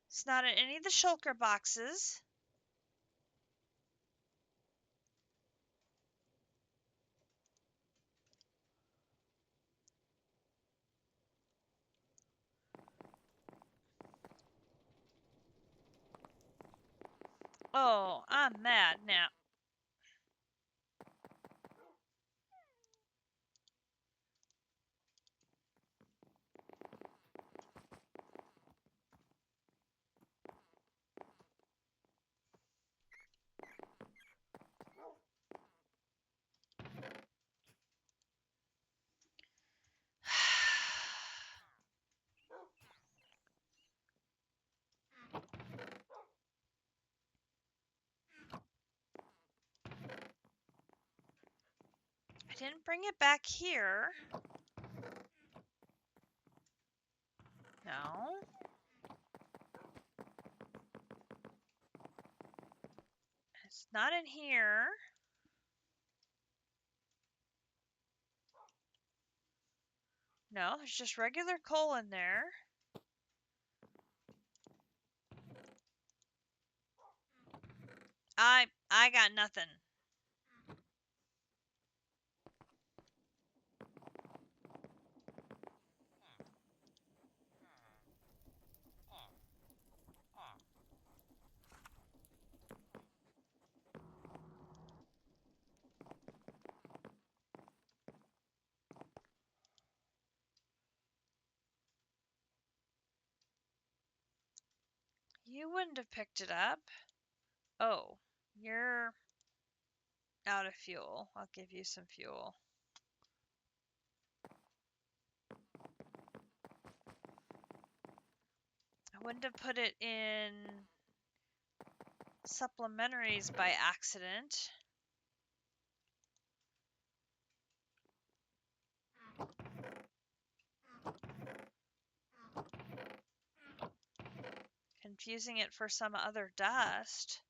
It's not in any of the shulker boxes. Oh, I'm mad now. I didn't bring it back here. No. It's not in here. No, there's just regular coal in there. I got nothing. You wouldn't have picked it up. Oh, you're out of fuel. I'll give you some fuel. I wouldn't have put it in supplementaries by accident. Confusing it for some other dust.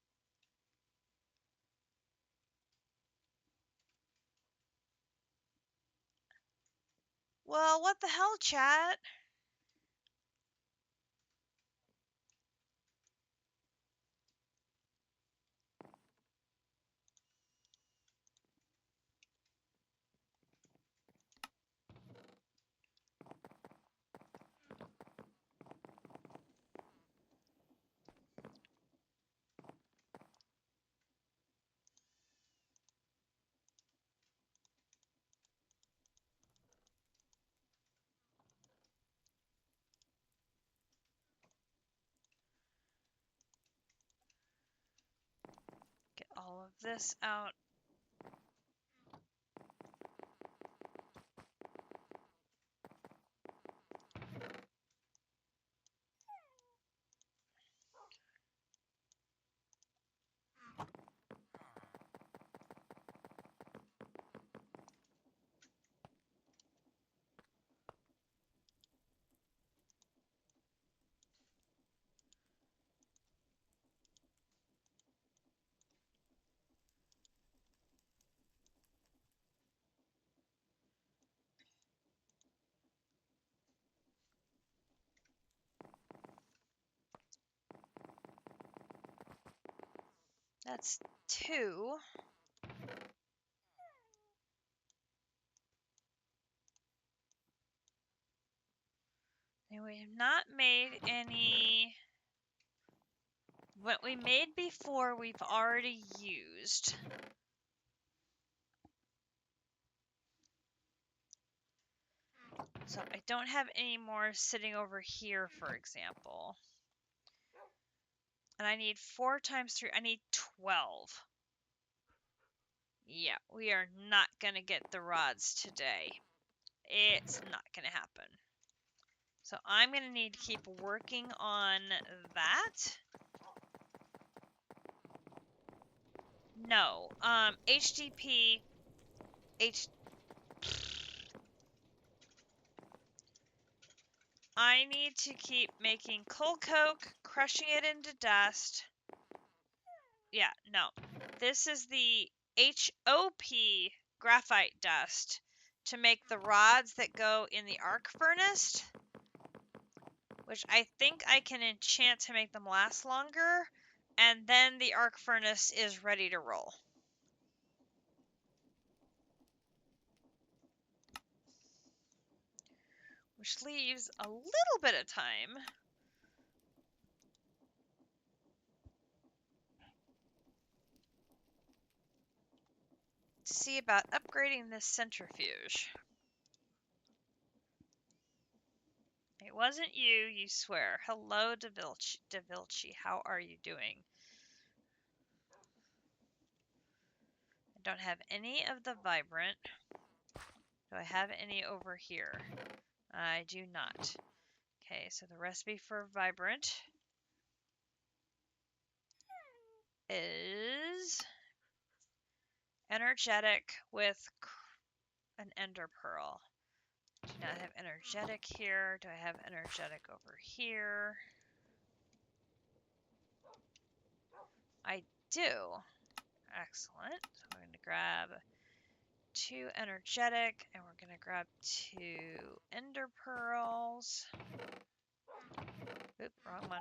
Well, what the hell, chat? Get all of this out. That's 2. And we have not made any. What we made before, we've already used. So I don't have any more sitting over here, for example. And I need 4 times 3. I need 12. Yeah, we are not going to get the rods today. It's not going to happen. So I'm going to need to keep working on that. No. HDP. I need to keep making coal coke, crushing it into dust. Yeah, no. This is the HOP graphite dust to make the rods that go in the arc furnace, which I think I can enchant to make them last longer, and then the arc furnace is ready to roll. Which leaves a little bit of time. To see about upgrading this centrifuge. It wasn't you, you swear. Hello, DaVilci. How are you doing? I don't have any of the vibrant. Do I have any over here? I do not. Okay, so the recipe for vibrant is energetic with an ender pearl. Do not have energetic here. Do I have energetic over here? I do. Excellent. So we're going to grab 2 energetic, and we're going to grab 2 ender pearls. Oop, wrong one.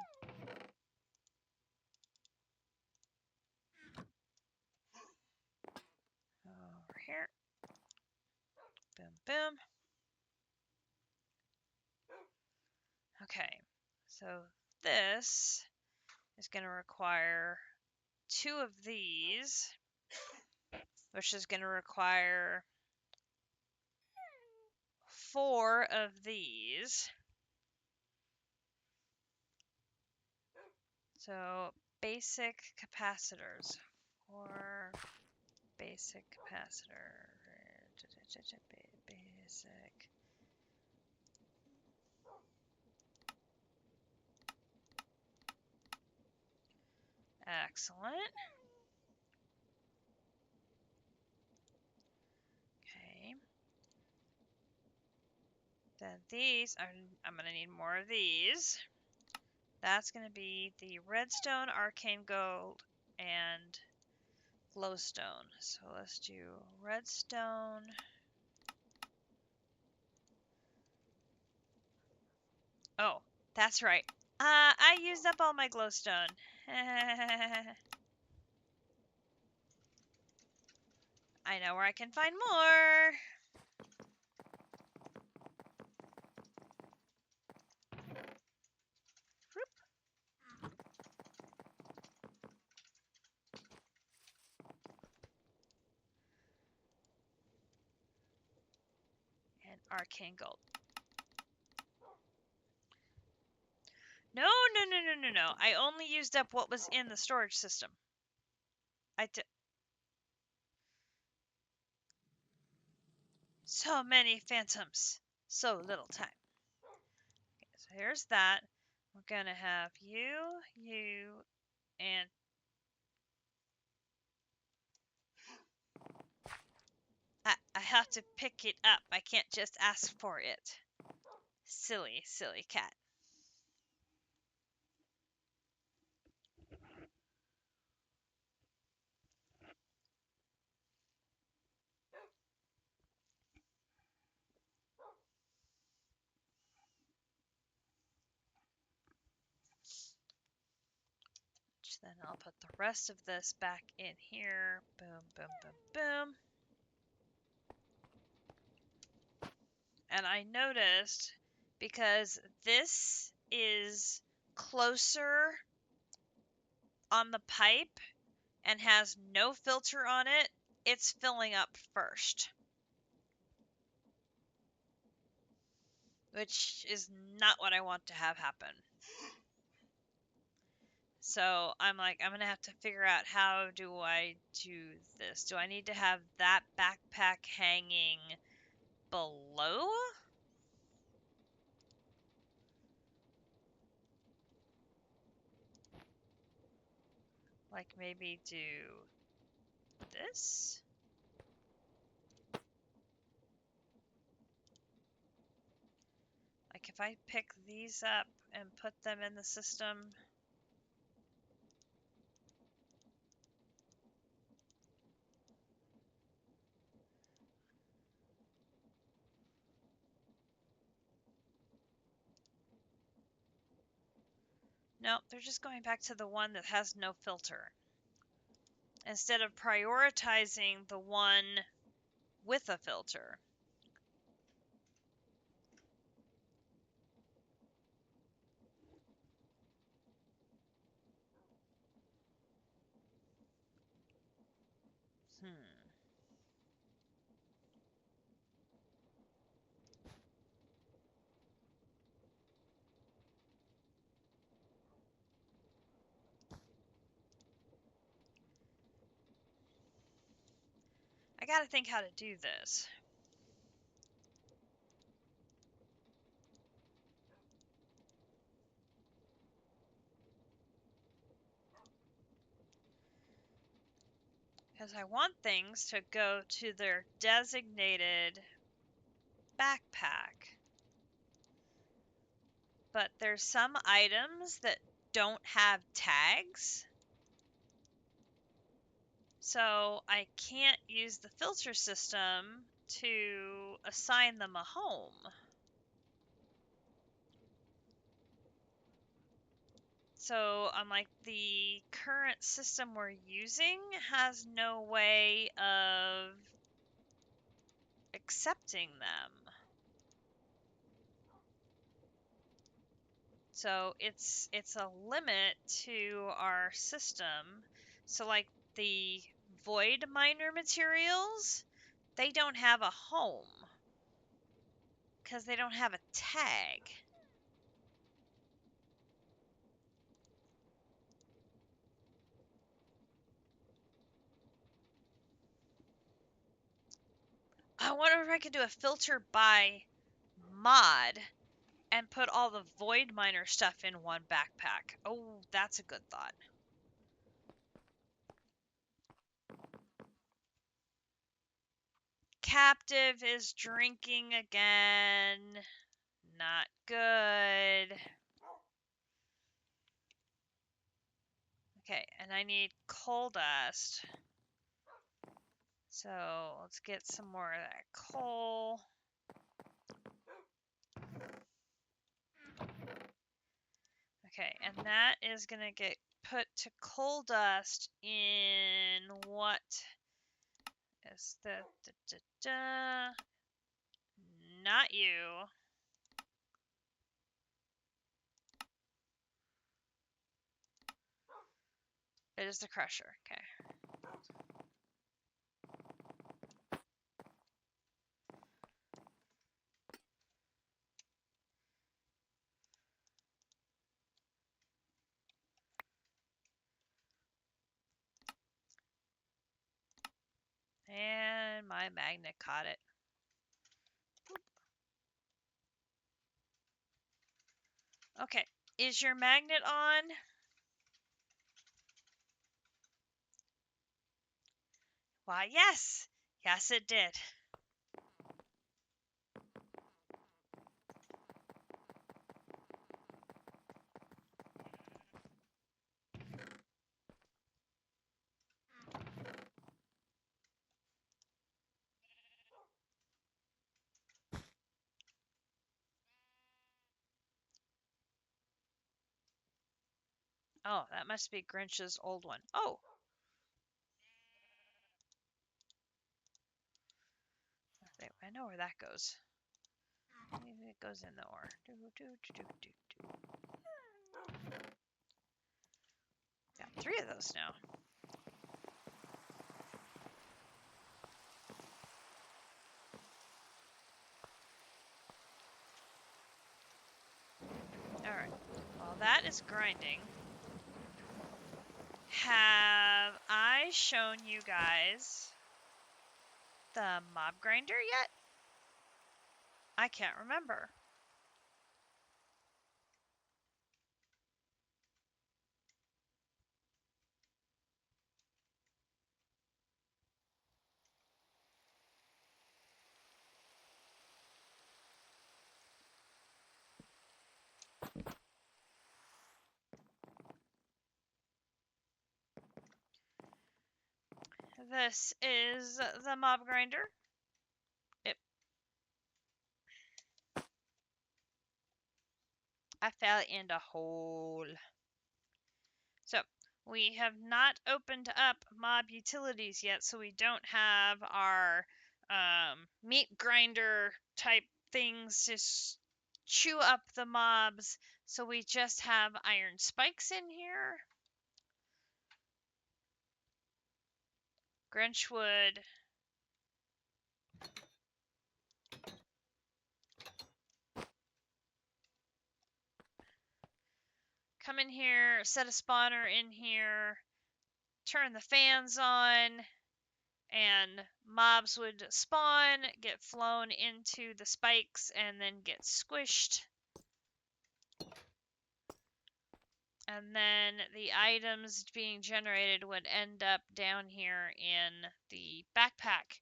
Over here. Boom, boom. Okay, so this is going to require 2 of these, which is going to require 4 of these. So basic capacitors. 4 basic capacitor. Basic. Excellent. Okay. Then these, I'm going to need more of these. That's going to be the redstone, arcane gold, and glowstone. So let's do redstone. Oh, that's right. I used up all my glowstone. I know where I can find more. And arcane gold. No. I only used up what was in the storage system. So many phantoms. So little time. Okay, so here's that. We're going to have you, and I have to pick it up. I can't just ask for it. Silly, silly cat. Then I'll put the rest of this back in here. Boom, boom, boom, boom. And I noticed, because this is closer on the pipe and has no filter on it, it's filling up first. Which is not what I want to have happen. So I'm like, I'm going to have to figure out, how do I do this? Do I need to have that backpack hanging below? Like maybe do this? Like if I pick these up and put them in the system. No, they're just going back to the one that has no filter, instead of prioritizing the one with a filter. I gotta think how to do this. Because I want things to go to their designated backpack. But there's some items that don't have tags. So I can't use the filter system to assign them a home. So I'm like, the current system we're using has no way of accepting them. So it's a limit to our system. So like the void miner materials, they don't have a home because they don't have a tag. I wonder if I could do a filter by mod and put all the void miner stuff in one backpack. Oh, that's a good thought. Captive is drinking again. Not good. Okay, and I need coal dust. So let's get some more of that coal. Okay, and that is going to get put to coal dust in what is the... Not you. It is the crusher. Okay. And my magnet caught it. Okay, is your magnet on? Why, yes. Yes, it did. Oh, that must be Grench's old one. Oh! I know where that goes. Maybe it goes in the ore. Got 3 of those now. Alright. While that is grinding, have I shown you guys the mob grinder yet? I can't remember. This is the mob grinder. I fell in a hole. So, we have not opened up mob utilities yet, so we don't have our meat grinder type things to chew up the mobs. So we just have iron spikes in here. Grench would come in here, set a spawner in here, turn the fans on, and mobs would spawn, get flown into the spikes, and then get squished. And then the items being generated would end up down here in the backpack.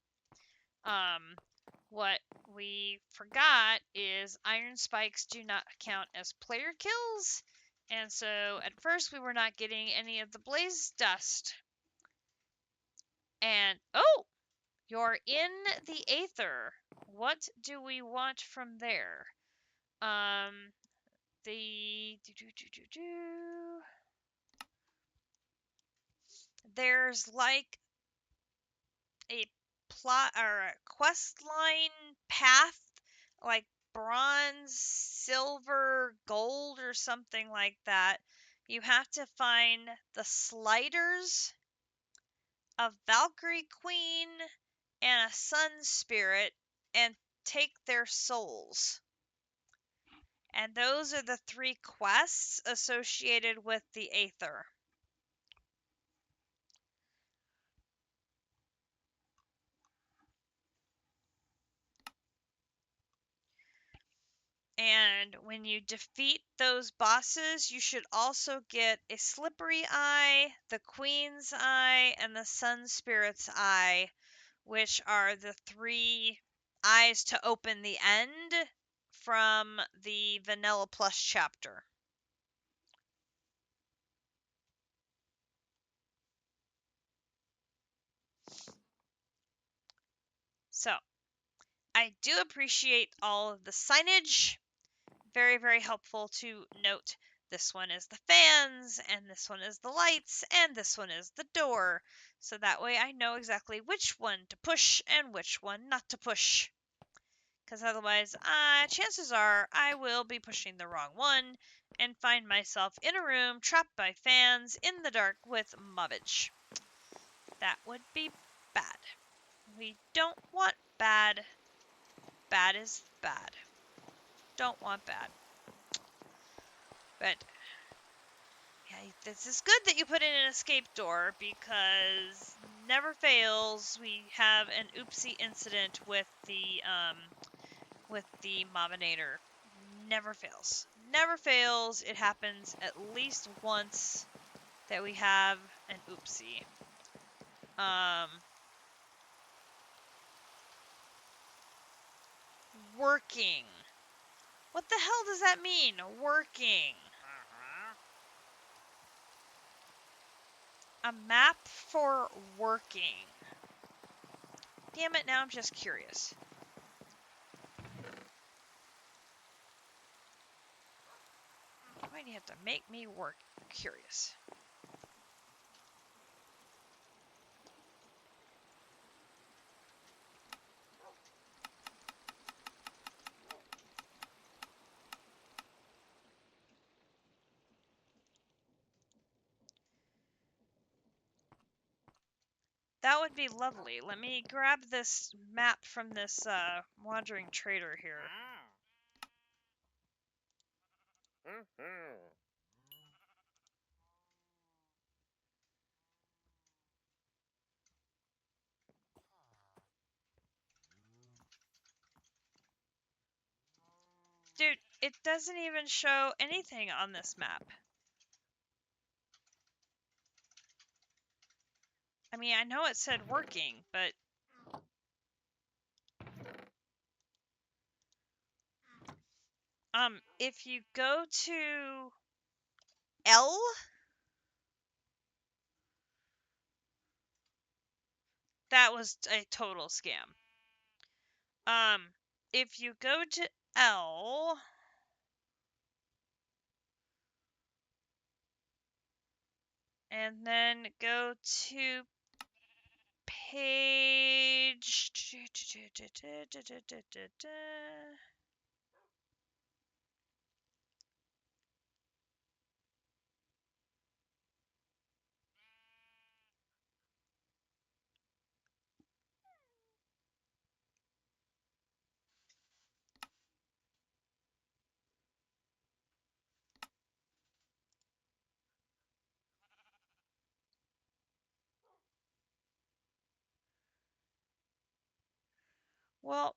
What we forgot is iron spikes do not count as player kills. And so at first we were not getting any of the blaze dust. And, oh, you're in the Aether. What do we want from there? There's like a plot or a quest line path, like bronze, silver, gold, or something like that. You have to find the sliders, a Valkyrie Queen, and a Sun Spirit, and take their souls. And those are the 3 quests associated with the Aether. And when you defeat those bosses, you should also get a Slippery Eye, the Queen's Eye, and the Sun Spirit's Eye, which are the 3 eyes to open the end from the Vanilla Plus chapter. So, I do appreciate all of the signage. Very, very helpful to note this one is the fans, and this one is the lights, and this one is the door. So that way I know exactly which one to push and which one not to push. Because otherwise, chances are I will be pushing the wrong one and find myself in a room trapped by fans in the dark with mobbage. That would be bad. We don't want bad. Bad is bad. Don't want bad. But yeah, this is good that you put in an escape door, because never fails we have an oopsie incident with the Mobinator. Never fails. Never fails. It happens at least once that we have an oopsie. Working. What the hell does that mean? Working. A map for working. Damn it, now I'm just curious. Why do you have to make me work? curious. That would be lovely. Let me grab this map from this wandering trader here. Dude, it doesn't even show anything on this map. I mean, I know it said working, but... if you go to L, that was a total scam. If you go to L, and then go to page... Well,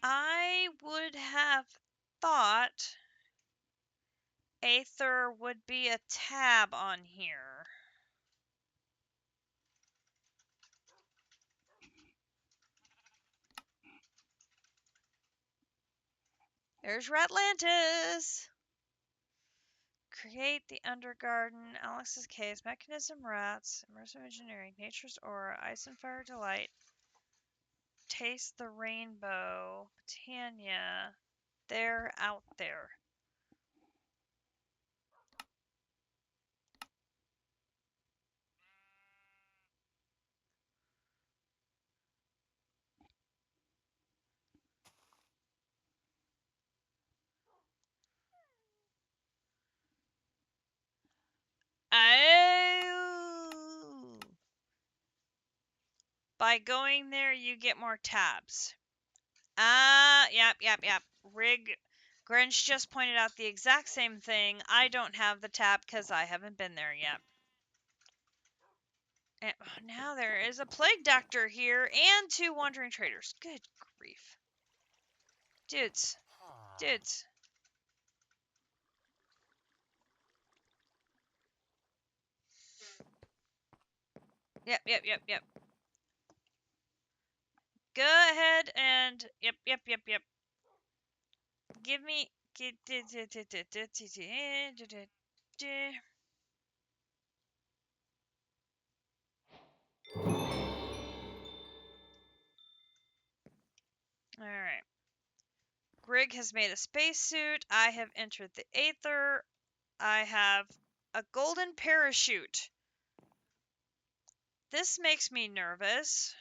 I would have thought Aether would be a tab on here. There's Ratlantis! Create the Undergarden, Alex's Case, Mechanism Rats, Immersive Engineering, Nature's Aura, Ice and Fire Delight, Taste the Rainbow, Britannia. They're out there. Oh! By going there, you get more tabs. Yep. Grench just pointed out the exact same thing. I don't have the tab because I haven't been there yet. And now there is a plague doctor here and 2 wandering traders. Good grief. Dudes. Dudes. Yep. Go ahead and... Yep. Give me... Alright. Grig has made a spacesuit. I have entered the Aether. I have a golden parachute. This makes me nervous.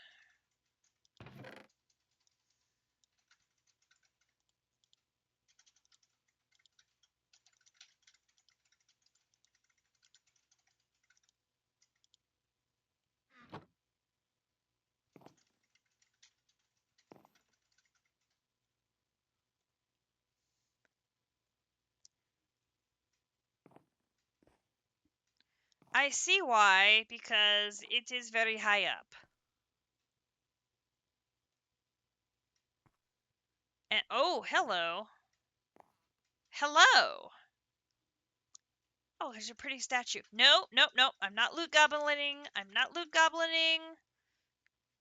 I see why, because it is very high up. And oh, hello. Hello. Oh, there's a pretty statue. No. I'm not loot goblining.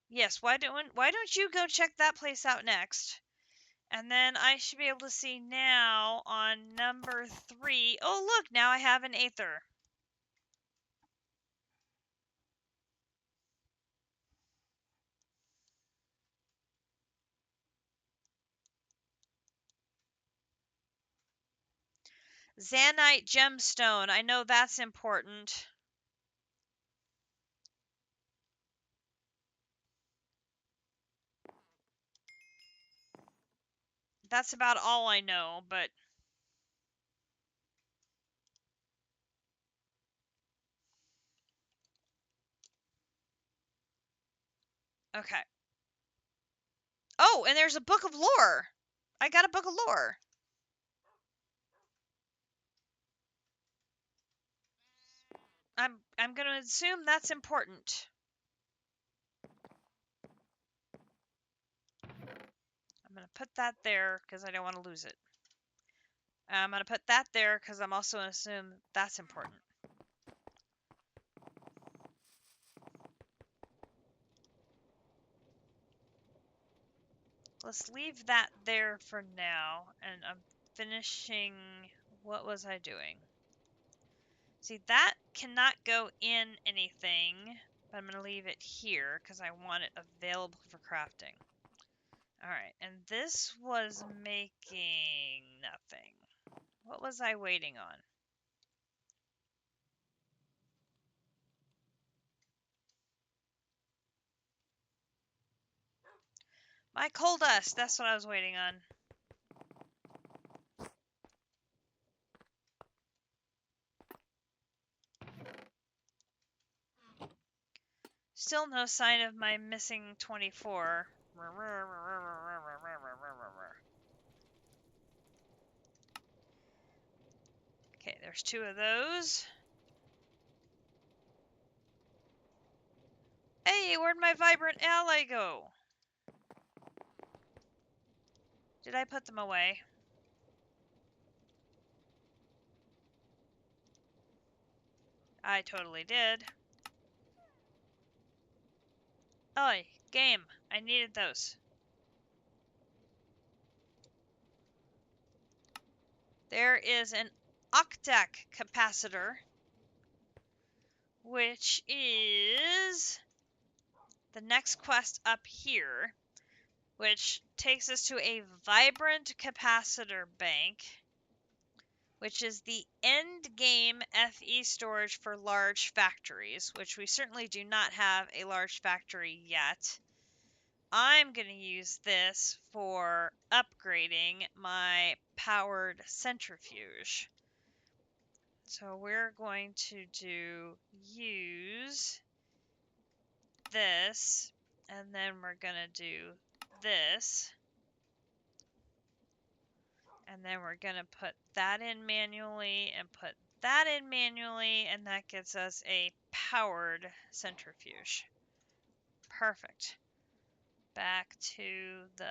Yes, why don't you go check that place out next? And then I should be able to see now on number 3. Oh, look, now I have an Aether. Zanite gemstone. I know that's important. That's about all I know, but okay. Oh, and there's a book of lore. I got a book of lore. I'm going to assume that's important. I'm going to put that there because I don't want to lose it. I'm going to put that there because I'm also going to assume that's important. Let's leave that there for now. And I'm finishing... What was I doing? See, that cannot go in anything. But I'm going to leave it here because I want it available for crafting. Alright, and this was making nothing. What was I waiting on? My coal dust, that's what I was waiting on. Still no sign of my missing 24. Okay, there's 2 of those. Hey, where'd my vibrant ally go? Did I put them away? I totally did. Oi, game. I needed those. There is an octac capacitor, which is the next quest up here, which takes us to a vibrant capacitor bank, which is the end game FE storage for large factories, which we certainly do not have a large factory yet. I'm going to use this for upgrading my powered centrifuge. So we're going to use this, and then we're going to do this. And then we're going to put that in manually and put that in manually, and that gets us a powered centrifuge. Perfect. Back to the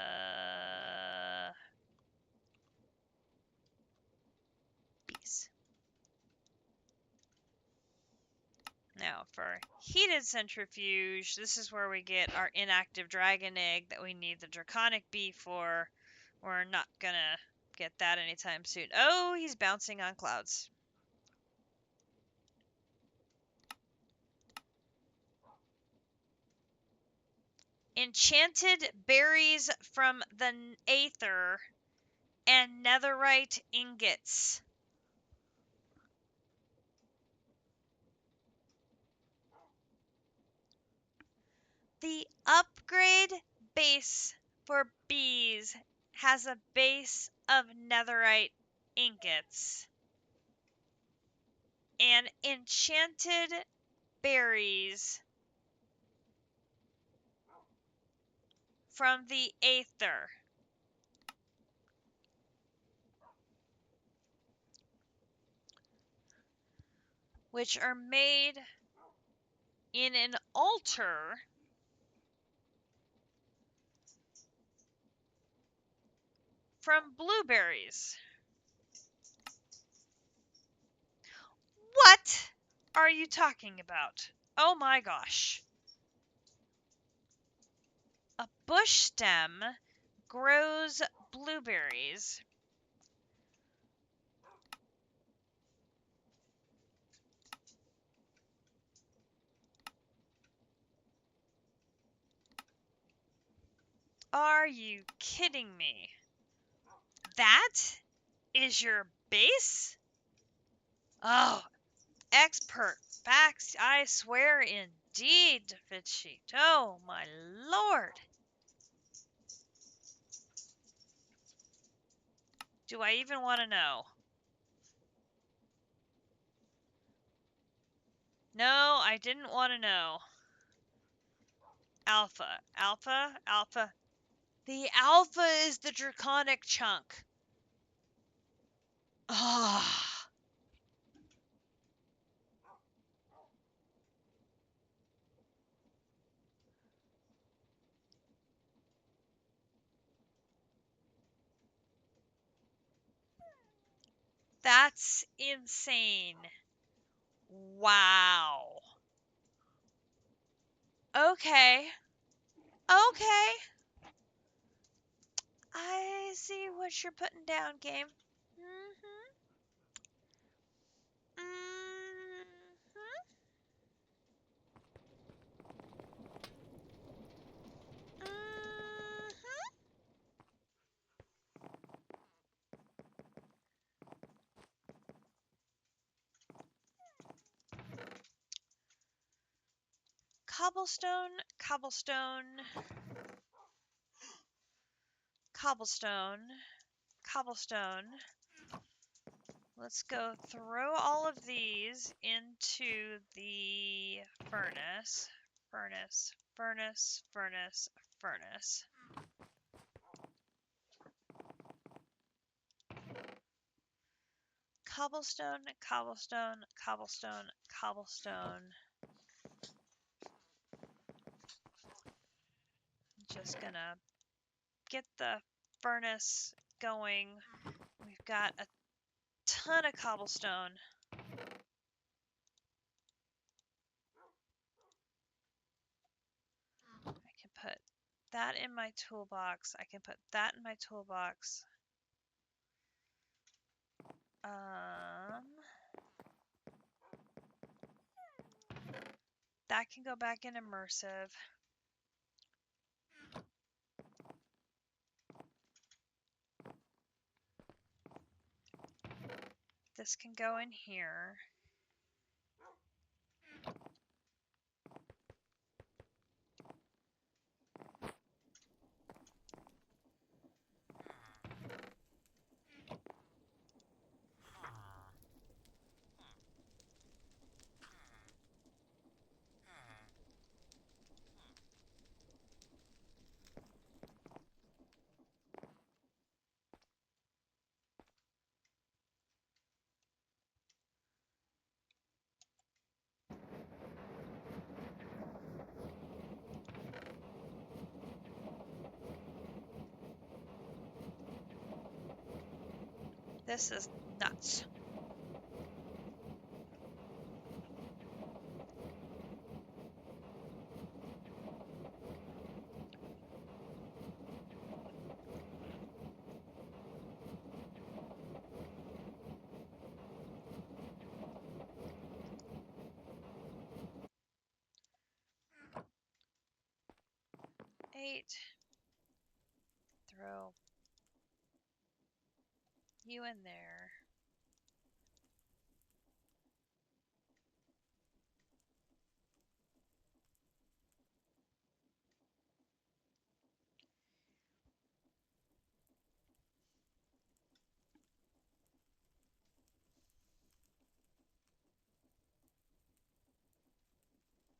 bees. Now for heated centrifuge, this is where we get our inactive dragon egg that we need the draconic bee for. We're not gonna get that anytime soon. Oh, he's bouncing on clouds. Enchanted berries from the Aether and netherite ingots. The upgrade base for bees has a base of netherite ingots and enchanted berries from the Aether. Which are made in an altar from blueberries. What are you talking about? Oh my gosh. A bush stem grows blueberries. Are you kidding me? That is your base? Oh, expert facts, I swear indeed, Fitchie. Oh, my lord. Do I even want to know? No, I didn't want to know. Alpha, alpha, alpha. The alpha is the draconic chunk. Ah. That's insane. Wow. Okay. Okay. I see what you're putting down, game. Mm-hmm. Mm-hmm. Mm-hmm. Cobblestone, cobblestone, cobblestone, cobblestone. Let's go throw all of these into the furnace. Furnace, furnace, furnace, furnace. Cobblestone, cobblestone, cobblestone, cobblestone. Just gonna get the furnace going. We've got a ton of cobblestone. I can put that in my toolbox. I can put that in my toolbox. That can go back in Immersive. This can go in here. This is nuts. Eight. Throw you in there.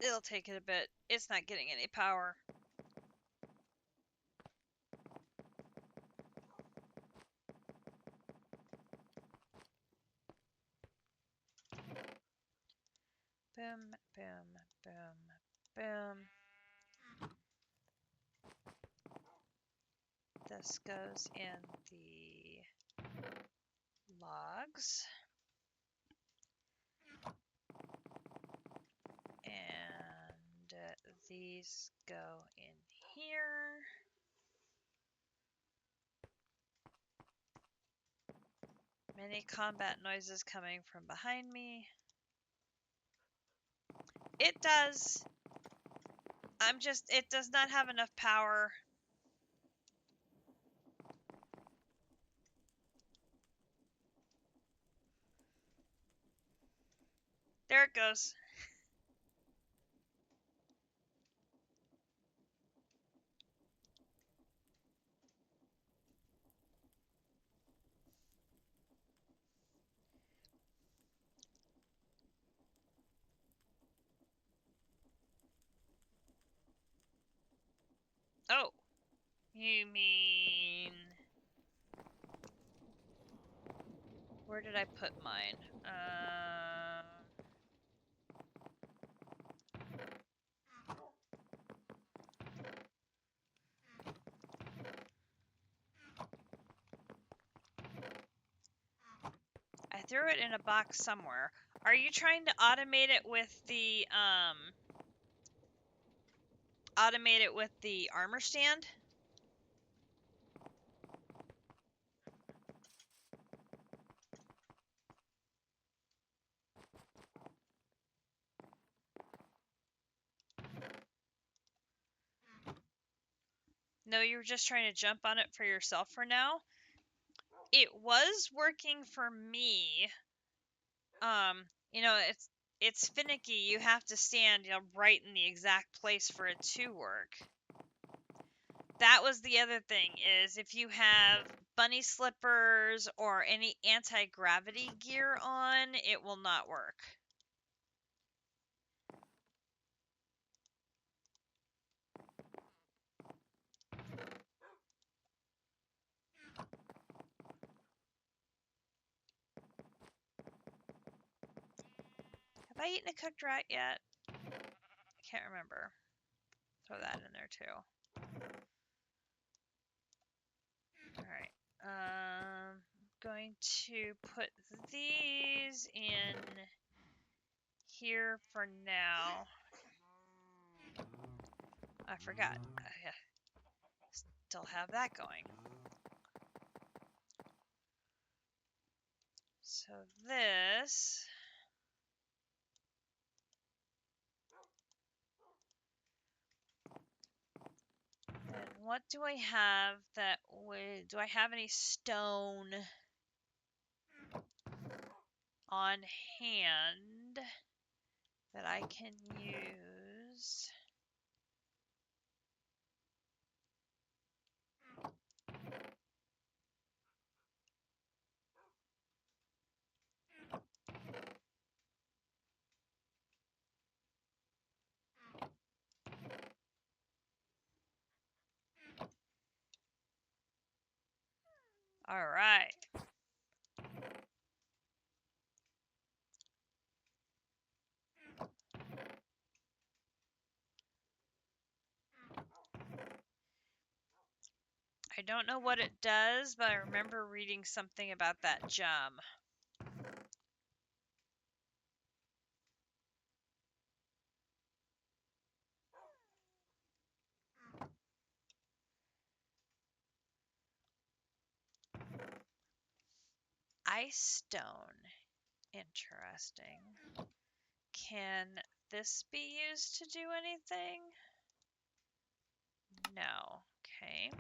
It'll take it a bit. It's not getting any power. Boom, boom, boom, boom. This goes in the logs. And these go in here. Any combat noises coming from behind me? It does. It does not have enough power. There it goes. Oh, you mean... Where did I put mine? I threw it in a box somewhere. Are you trying to automate it with the armor stand? No, you were just trying to jump on it for yourself for now. It was working for me. You know, it's finicky. You have to stand, you know, right in the exact place for it to work. That was the other thing, is if you have bunny slippers or any anti-gravity gear on, it will not work. Have I eaten a cooked rat yet? I can't remember. Throw that in there too. Alright. I'm going to put these in here for now. I forgot. I still have that going. So this... And what do I have that would... Do I have any stone on hand that I can use? All right. I don't know what it does, but I remember reading something about that gem. Ice stone. Interesting. Can this be used to do anything? No. Okay.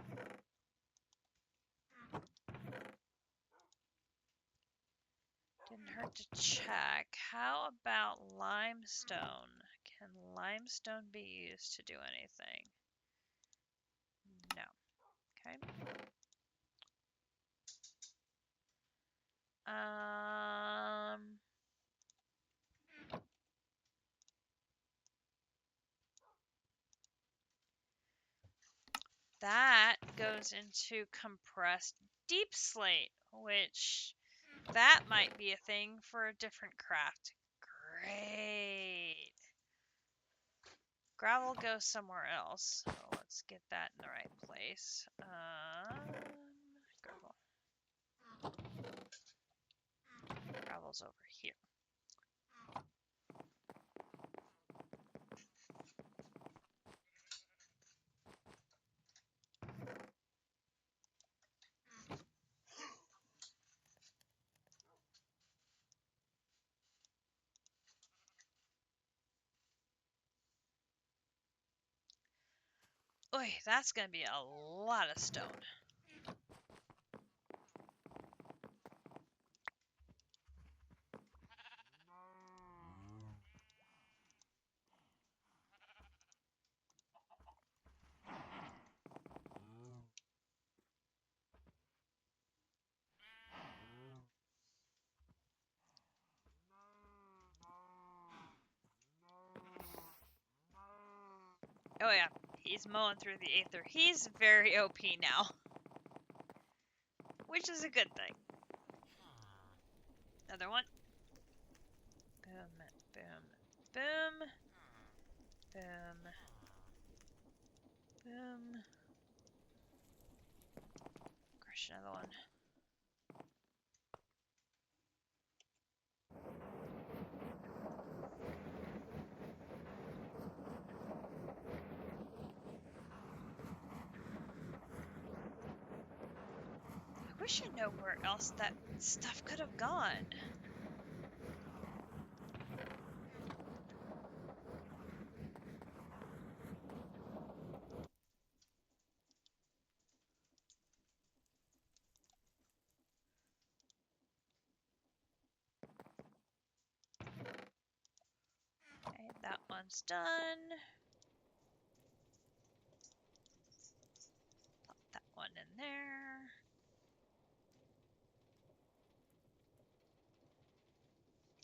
Didn't hurt to check. How about limestone? Can limestone be used to do anything? No. Okay. That goes into compressed deep slate, which that might be a thing for a different craft. Great. Gravel goes somewhere else, so let's get that in the right place. Gravel. Gravel's over here. Oy, that's gonna be a lot of stone. Oh yeah, he's mowing through the Aether. He's very OP now, which is a good thing. Another one. Boom, boom, boom, boom, boom. Crush another one. I wish I know where else that stuff could have gone. Okay, that one's done. Pop that one in there.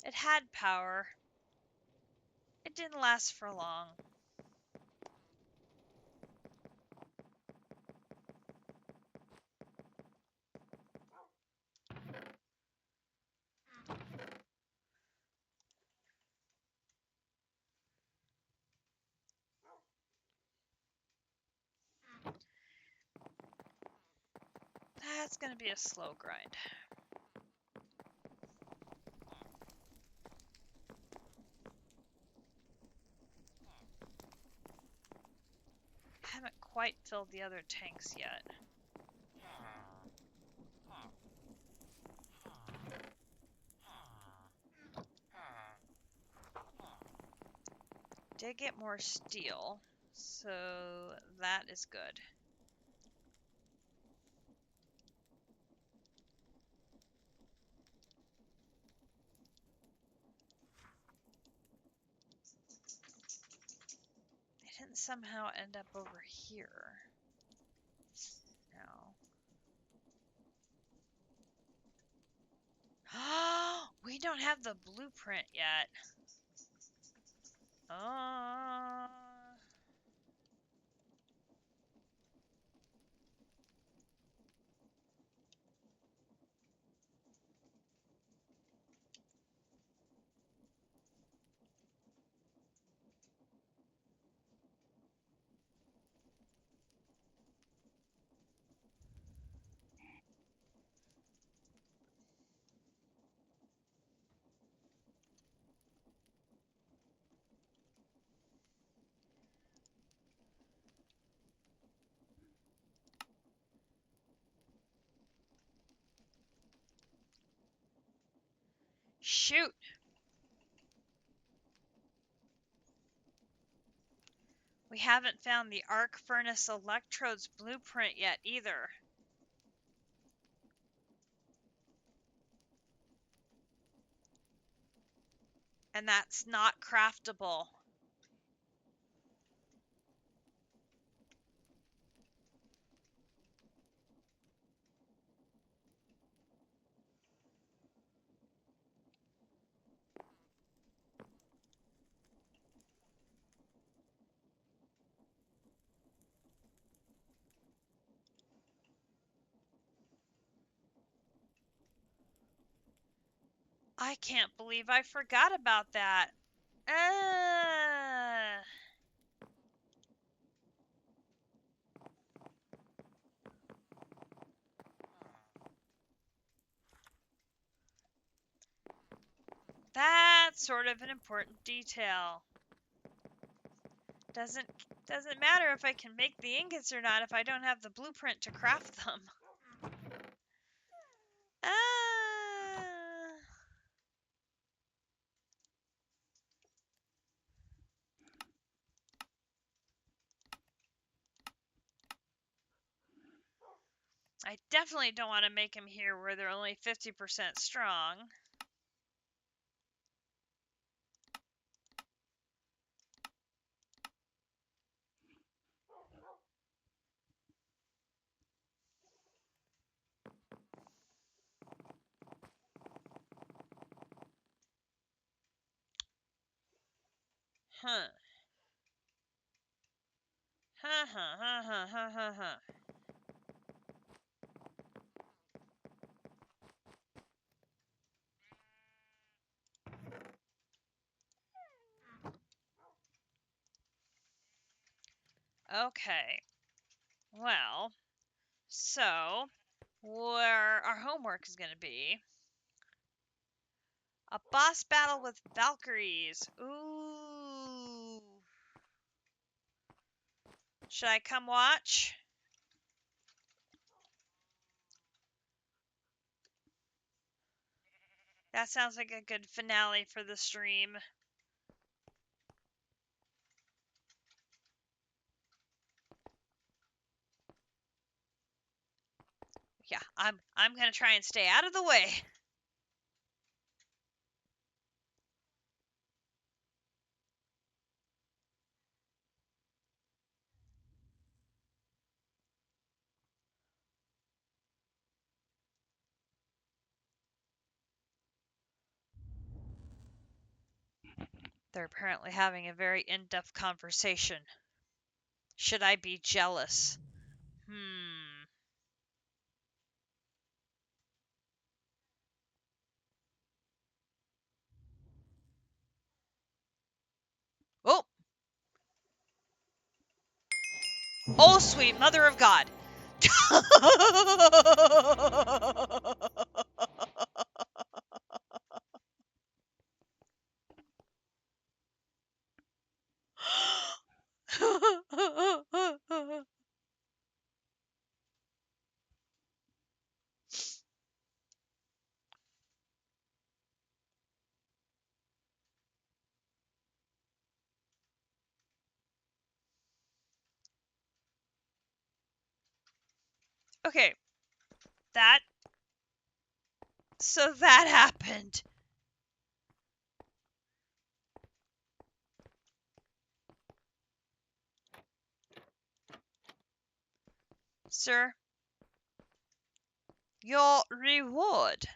It had power. It didn't last for long. That's gonna be a slow grind. Haven't quite filled the other tanks yet. Did get more steel, so that is good. It didn't somehow end up over here. No. We don't have the blueprint yet. Shoot! We haven't found the arc furnace electrodes blueprint yet either. And that's not craftable. I can't believe I forgot about that. That's sort of an important detail. Doesn't matter if I can make the ingots or not if I don't have the blueprint to craft them. I definitely don't want to make them here where they're only 50% strong. Huh. Huh, huh, huh, huh, huh, huh, huh. Okay. Well, so where our homework is going to be a boss battle with Valkyries. Ooh. Should I come watch? That sounds like a good finale for the stream. Yeah, I'm going to try and stay out of the way. They're apparently having a very in-depth conversation. Should I be jealous? Oh! Oh, sweet mother of God! Okay. So that happened. Sir, your reward.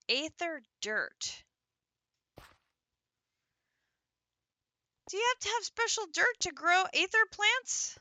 Aether dirt. Do you have to have special dirt to grow aether plants?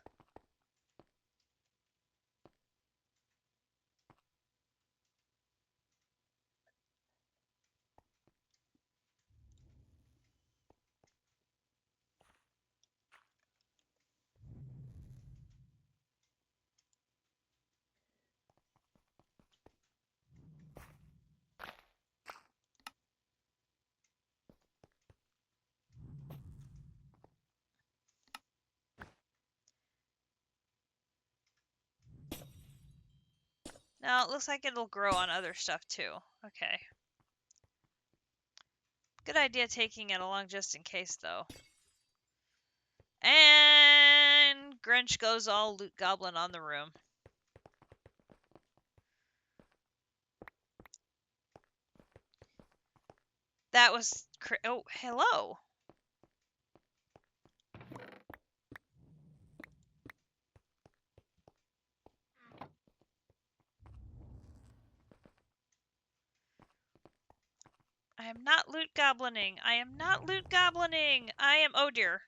No, it looks like it'll grow on other stuff too. Okay. Good idea taking it along just in case, though. And Grench goes all loot goblin on the room. That was... Oh, hello. I am not loot goblining. I am not loot goblining. I am... Oh, dear.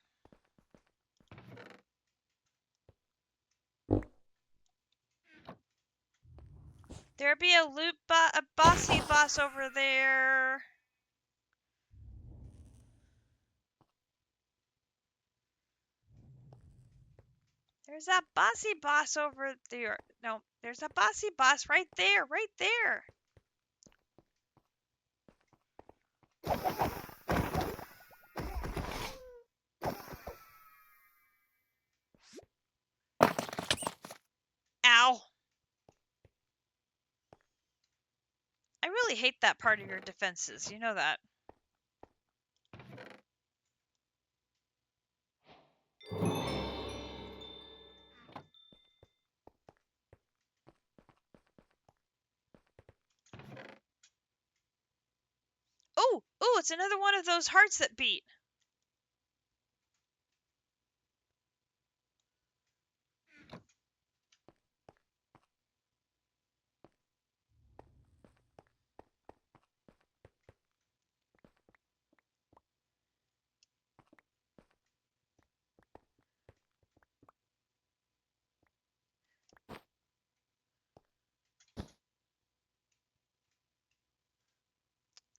There be a bossy boss over there. There's that bossy boss over there. No, there's a bossy boss right there, right there. Ow. I really hate that part of your defenses. You know that. Oh, oh, it's another one of those hearts that beat.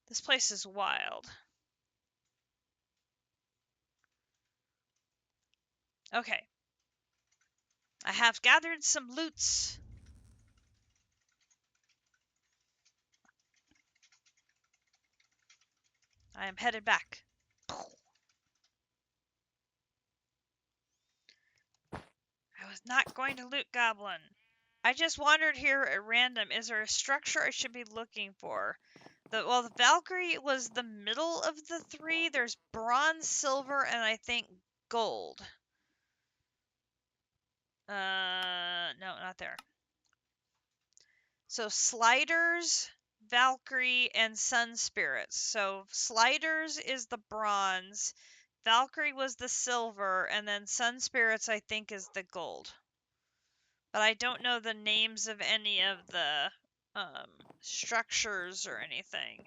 This place is wild. Okay. I have gathered some loots. I am headed back. I was not going to loot Goblin. I just wandered here at random. Is there a structure I should be looking for? Well, the Valkyrie was the middle of the three. There's bronze, silver, and I think gold. No, not there. So Sliders, Valkyrie, and Sun Spirits. So Sliders is the bronze, Valkyrie was the silver, and then Sun Spirits I think is the gold. But I don't know the names of any of the structures or anything.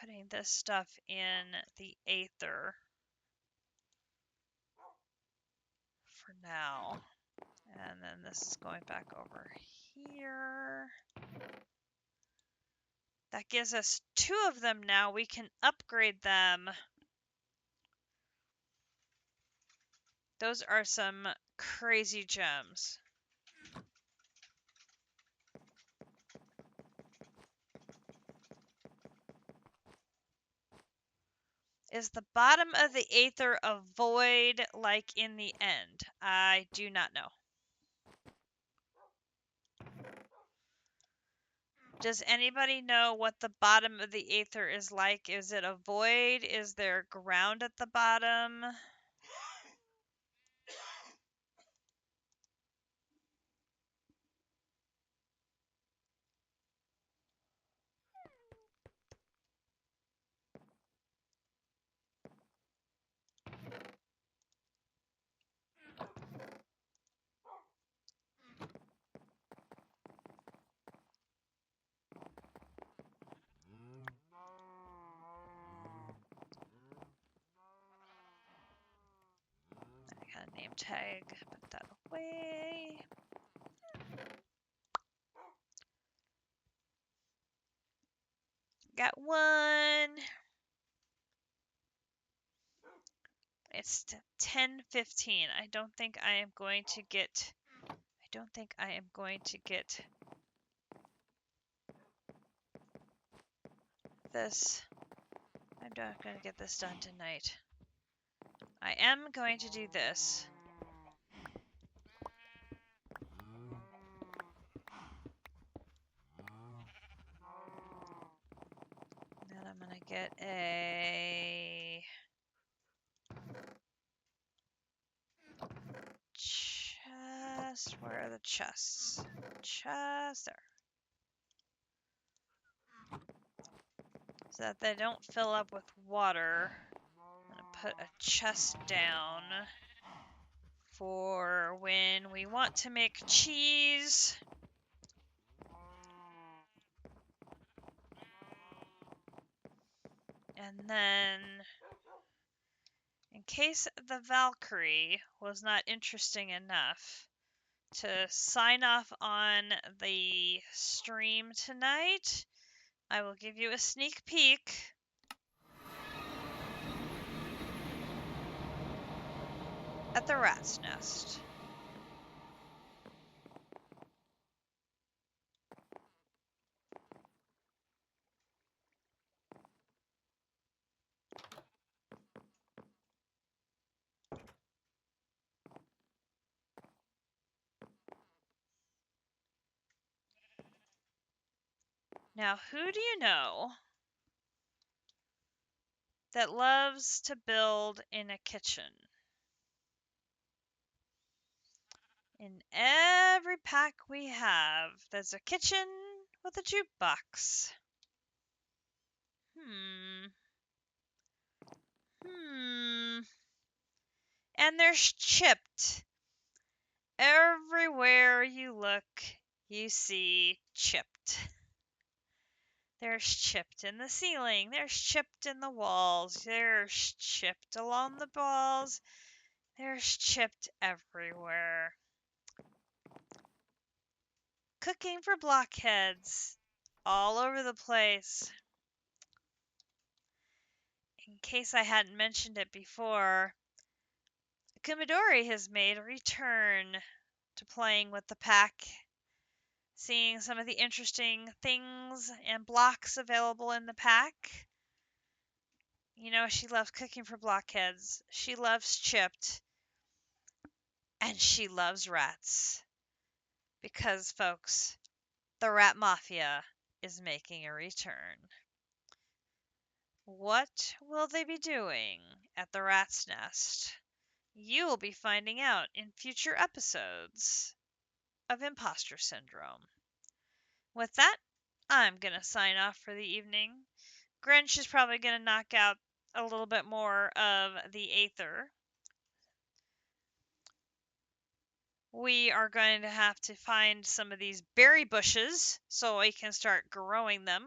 Putting this stuff in the Aether for now. And then this is going back over here. That gives us 2 of them now. We can upgrade them. Those are some crazy gems. Is the bottom of the Aether a void like in the end? I do not know. Does anybody know what the bottom of the Aether is like? Is it a void? Is there ground at the bottom? I got a name tag. Put that away. Got one. It's 10:15. I don't think I am going to get this. I'm not going to get this done tonight. I am going to do this. Then I'm going to get a chest. Where are the chests? Chest there. So that they don't fill up with water. I'm going to put a chest down for when we want to make cheese. And then, in case the Valkyrie was not interesting enough, to sign off on the stream tonight, I will give you a sneak peek at the rat's nest. Now, who do you know that loves to build in a kitchen? In every pack we have, there's a kitchen with a jukebox. And there's chipped. Everywhere you look, you see chipped. There's chipped in the ceiling. There's chipped in the walls. There's chipped along the walls. There's chipped everywhere. Cooking for blockheads all over the place. In case I hadn't mentioned it before, Kumadori has made a return to playing with the pack, seeing some of the interesting things and blocks available in the pack. You know, she loves cooking for blockheads. She loves chipped. And she loves rats. Because, folks, the Rat Mafia is making a return. What will they be doing at the Rat's Nest? You will be finding out in future episodes of Impostor Syndrome. With that, I'm going to sign off for the evening. Grench is probably going to knock out a little bit more of the Aether. We are going to have to find some of these berry bushes so we can start growing them,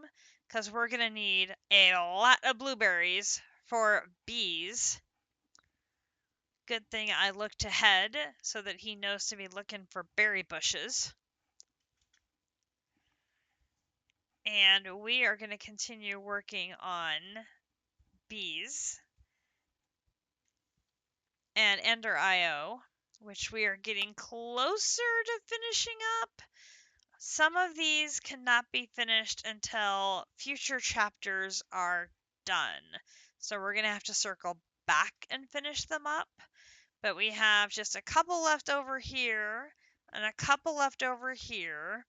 because we're going to need a lot of blueberries for bees. Good thing I looked ahead so that he knows to be looking for berry bushes. And we are going to continue working on bees and Ender IO, which we are getting closer to finishing up. Some of these cannot be finished until future chapters are done. So we're going to have to circle back and finish them up. But we have just a couple left over here and a couple left over here.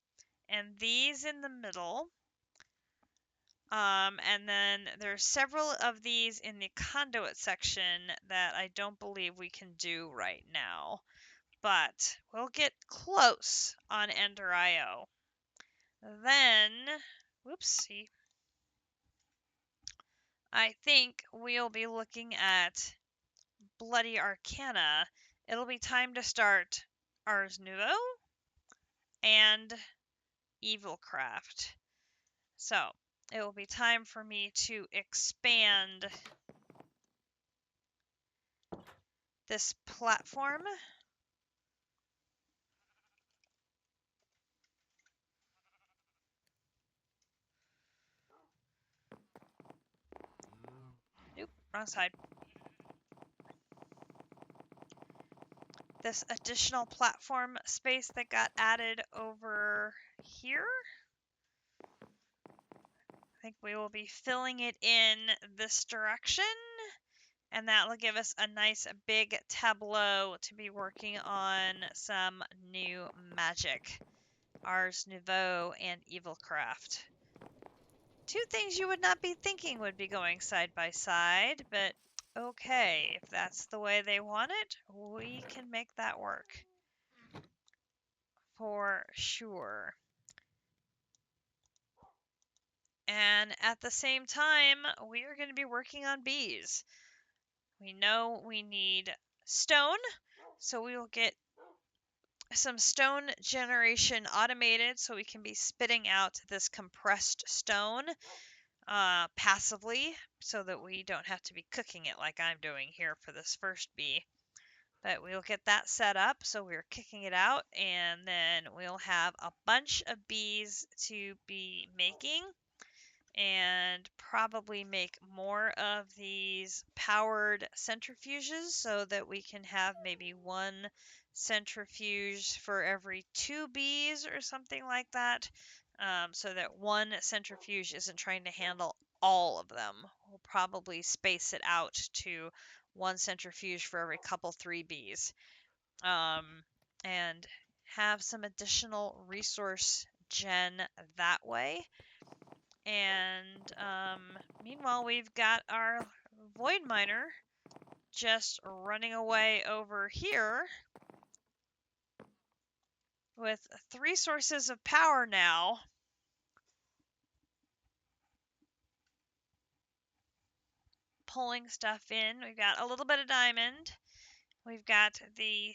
And these in the middle. And then there's several of these in the conduit section that I don't believe we can do right now. But we'll get close on Ender IO. Then, whoopsie, I think we'll be looking at Bloody Arcana. It'll be time to start Ars Nouveau and Evilcraft. So, it will be time for me to expand this platform. Nope, wrong side. This additional platform space that got added over here. I think we will be filling it in this direction, and that will give us a nice big tableau to be working on some new magic. Ars Nouveau and Evilcraft. Two things you would not be thinking would be going side by side, but okay, if that's the way they want it, we can make that work. For sure. And at the same time, we are going to be working on bees. We know we need stone, so we will get some stone generation automated so we can be spitting out this compressed stone passively so that we don't have to be cooking it like I'm doing here for this first bee. But we'll get that set up. So we're kicking it out, and then we'll have a bunch of bees to be making, and probably make more of these powered centrifuges so that we can have maybe one centrifuge for every 2 bees or something like that, so that one centrifuge isn't trying to handle all of them. We'll probably space it out to one centrifuge for every couple 3 bees, and have some additional resource gen that way. And meanwhile, we've got our void miner just running away over here with 3 sources of power now. Pulling stuff in. We've got a little bit of diamond. We've got the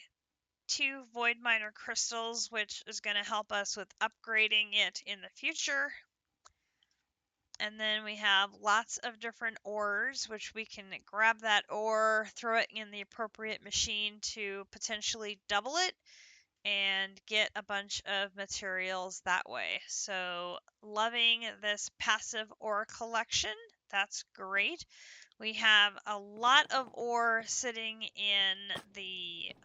2 void miner crystals, which is going to help us with upgrading it in the future. And then we have lots of different ores, which we can grab that ore, throw it in the appropriate machine to potentially double it, and get a bunch of materials that way. So loving this passive ore collection. That's great. We have a lot of ore sitting in the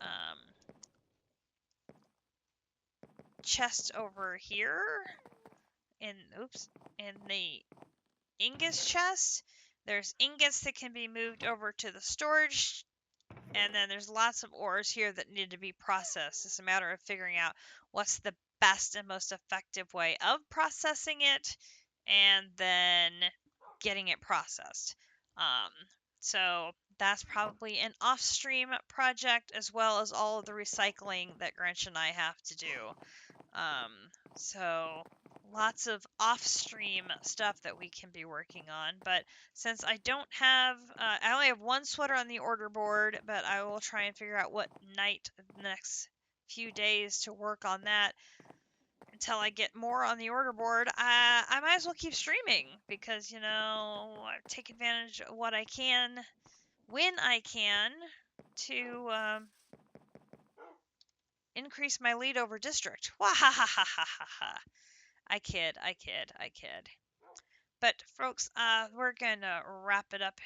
chest over here. In the ingots chest. There's ingots that can be moved over to the storage, and then there's lots of ores here that need to be processed. It's a matter of figuring out what's the best and most effective way of processing it, and then getting it processed. So that's probably an off-stream project, as well as all of the recycling that Grench and I have to do. So lots of off-stream stuff that we can be working on. But since I don't have, I only have 1 sweater on the order board, but I will try and figure out what night the next few days to work on that until I get more on the order board. I might as well keep streaming because, I take advantage of what I can when I can to increase my lead over district. Wahahahaha. I kid. But folks, we're gonna wrap it up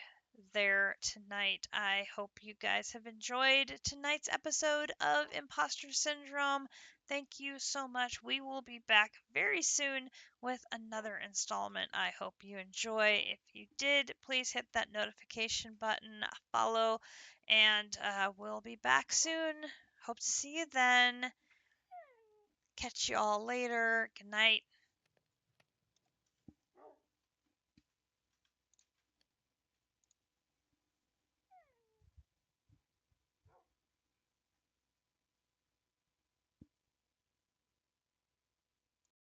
there tonight. I hope you guys have enjoyed tonight's episode of Imposter Syndrome. Thank you so much. We will be back very soon with another installment. I hope you enjoy. If you did, please hit that notification button, follow, and we'll be back soon. Hope to see you then. Catch you all later. Good night.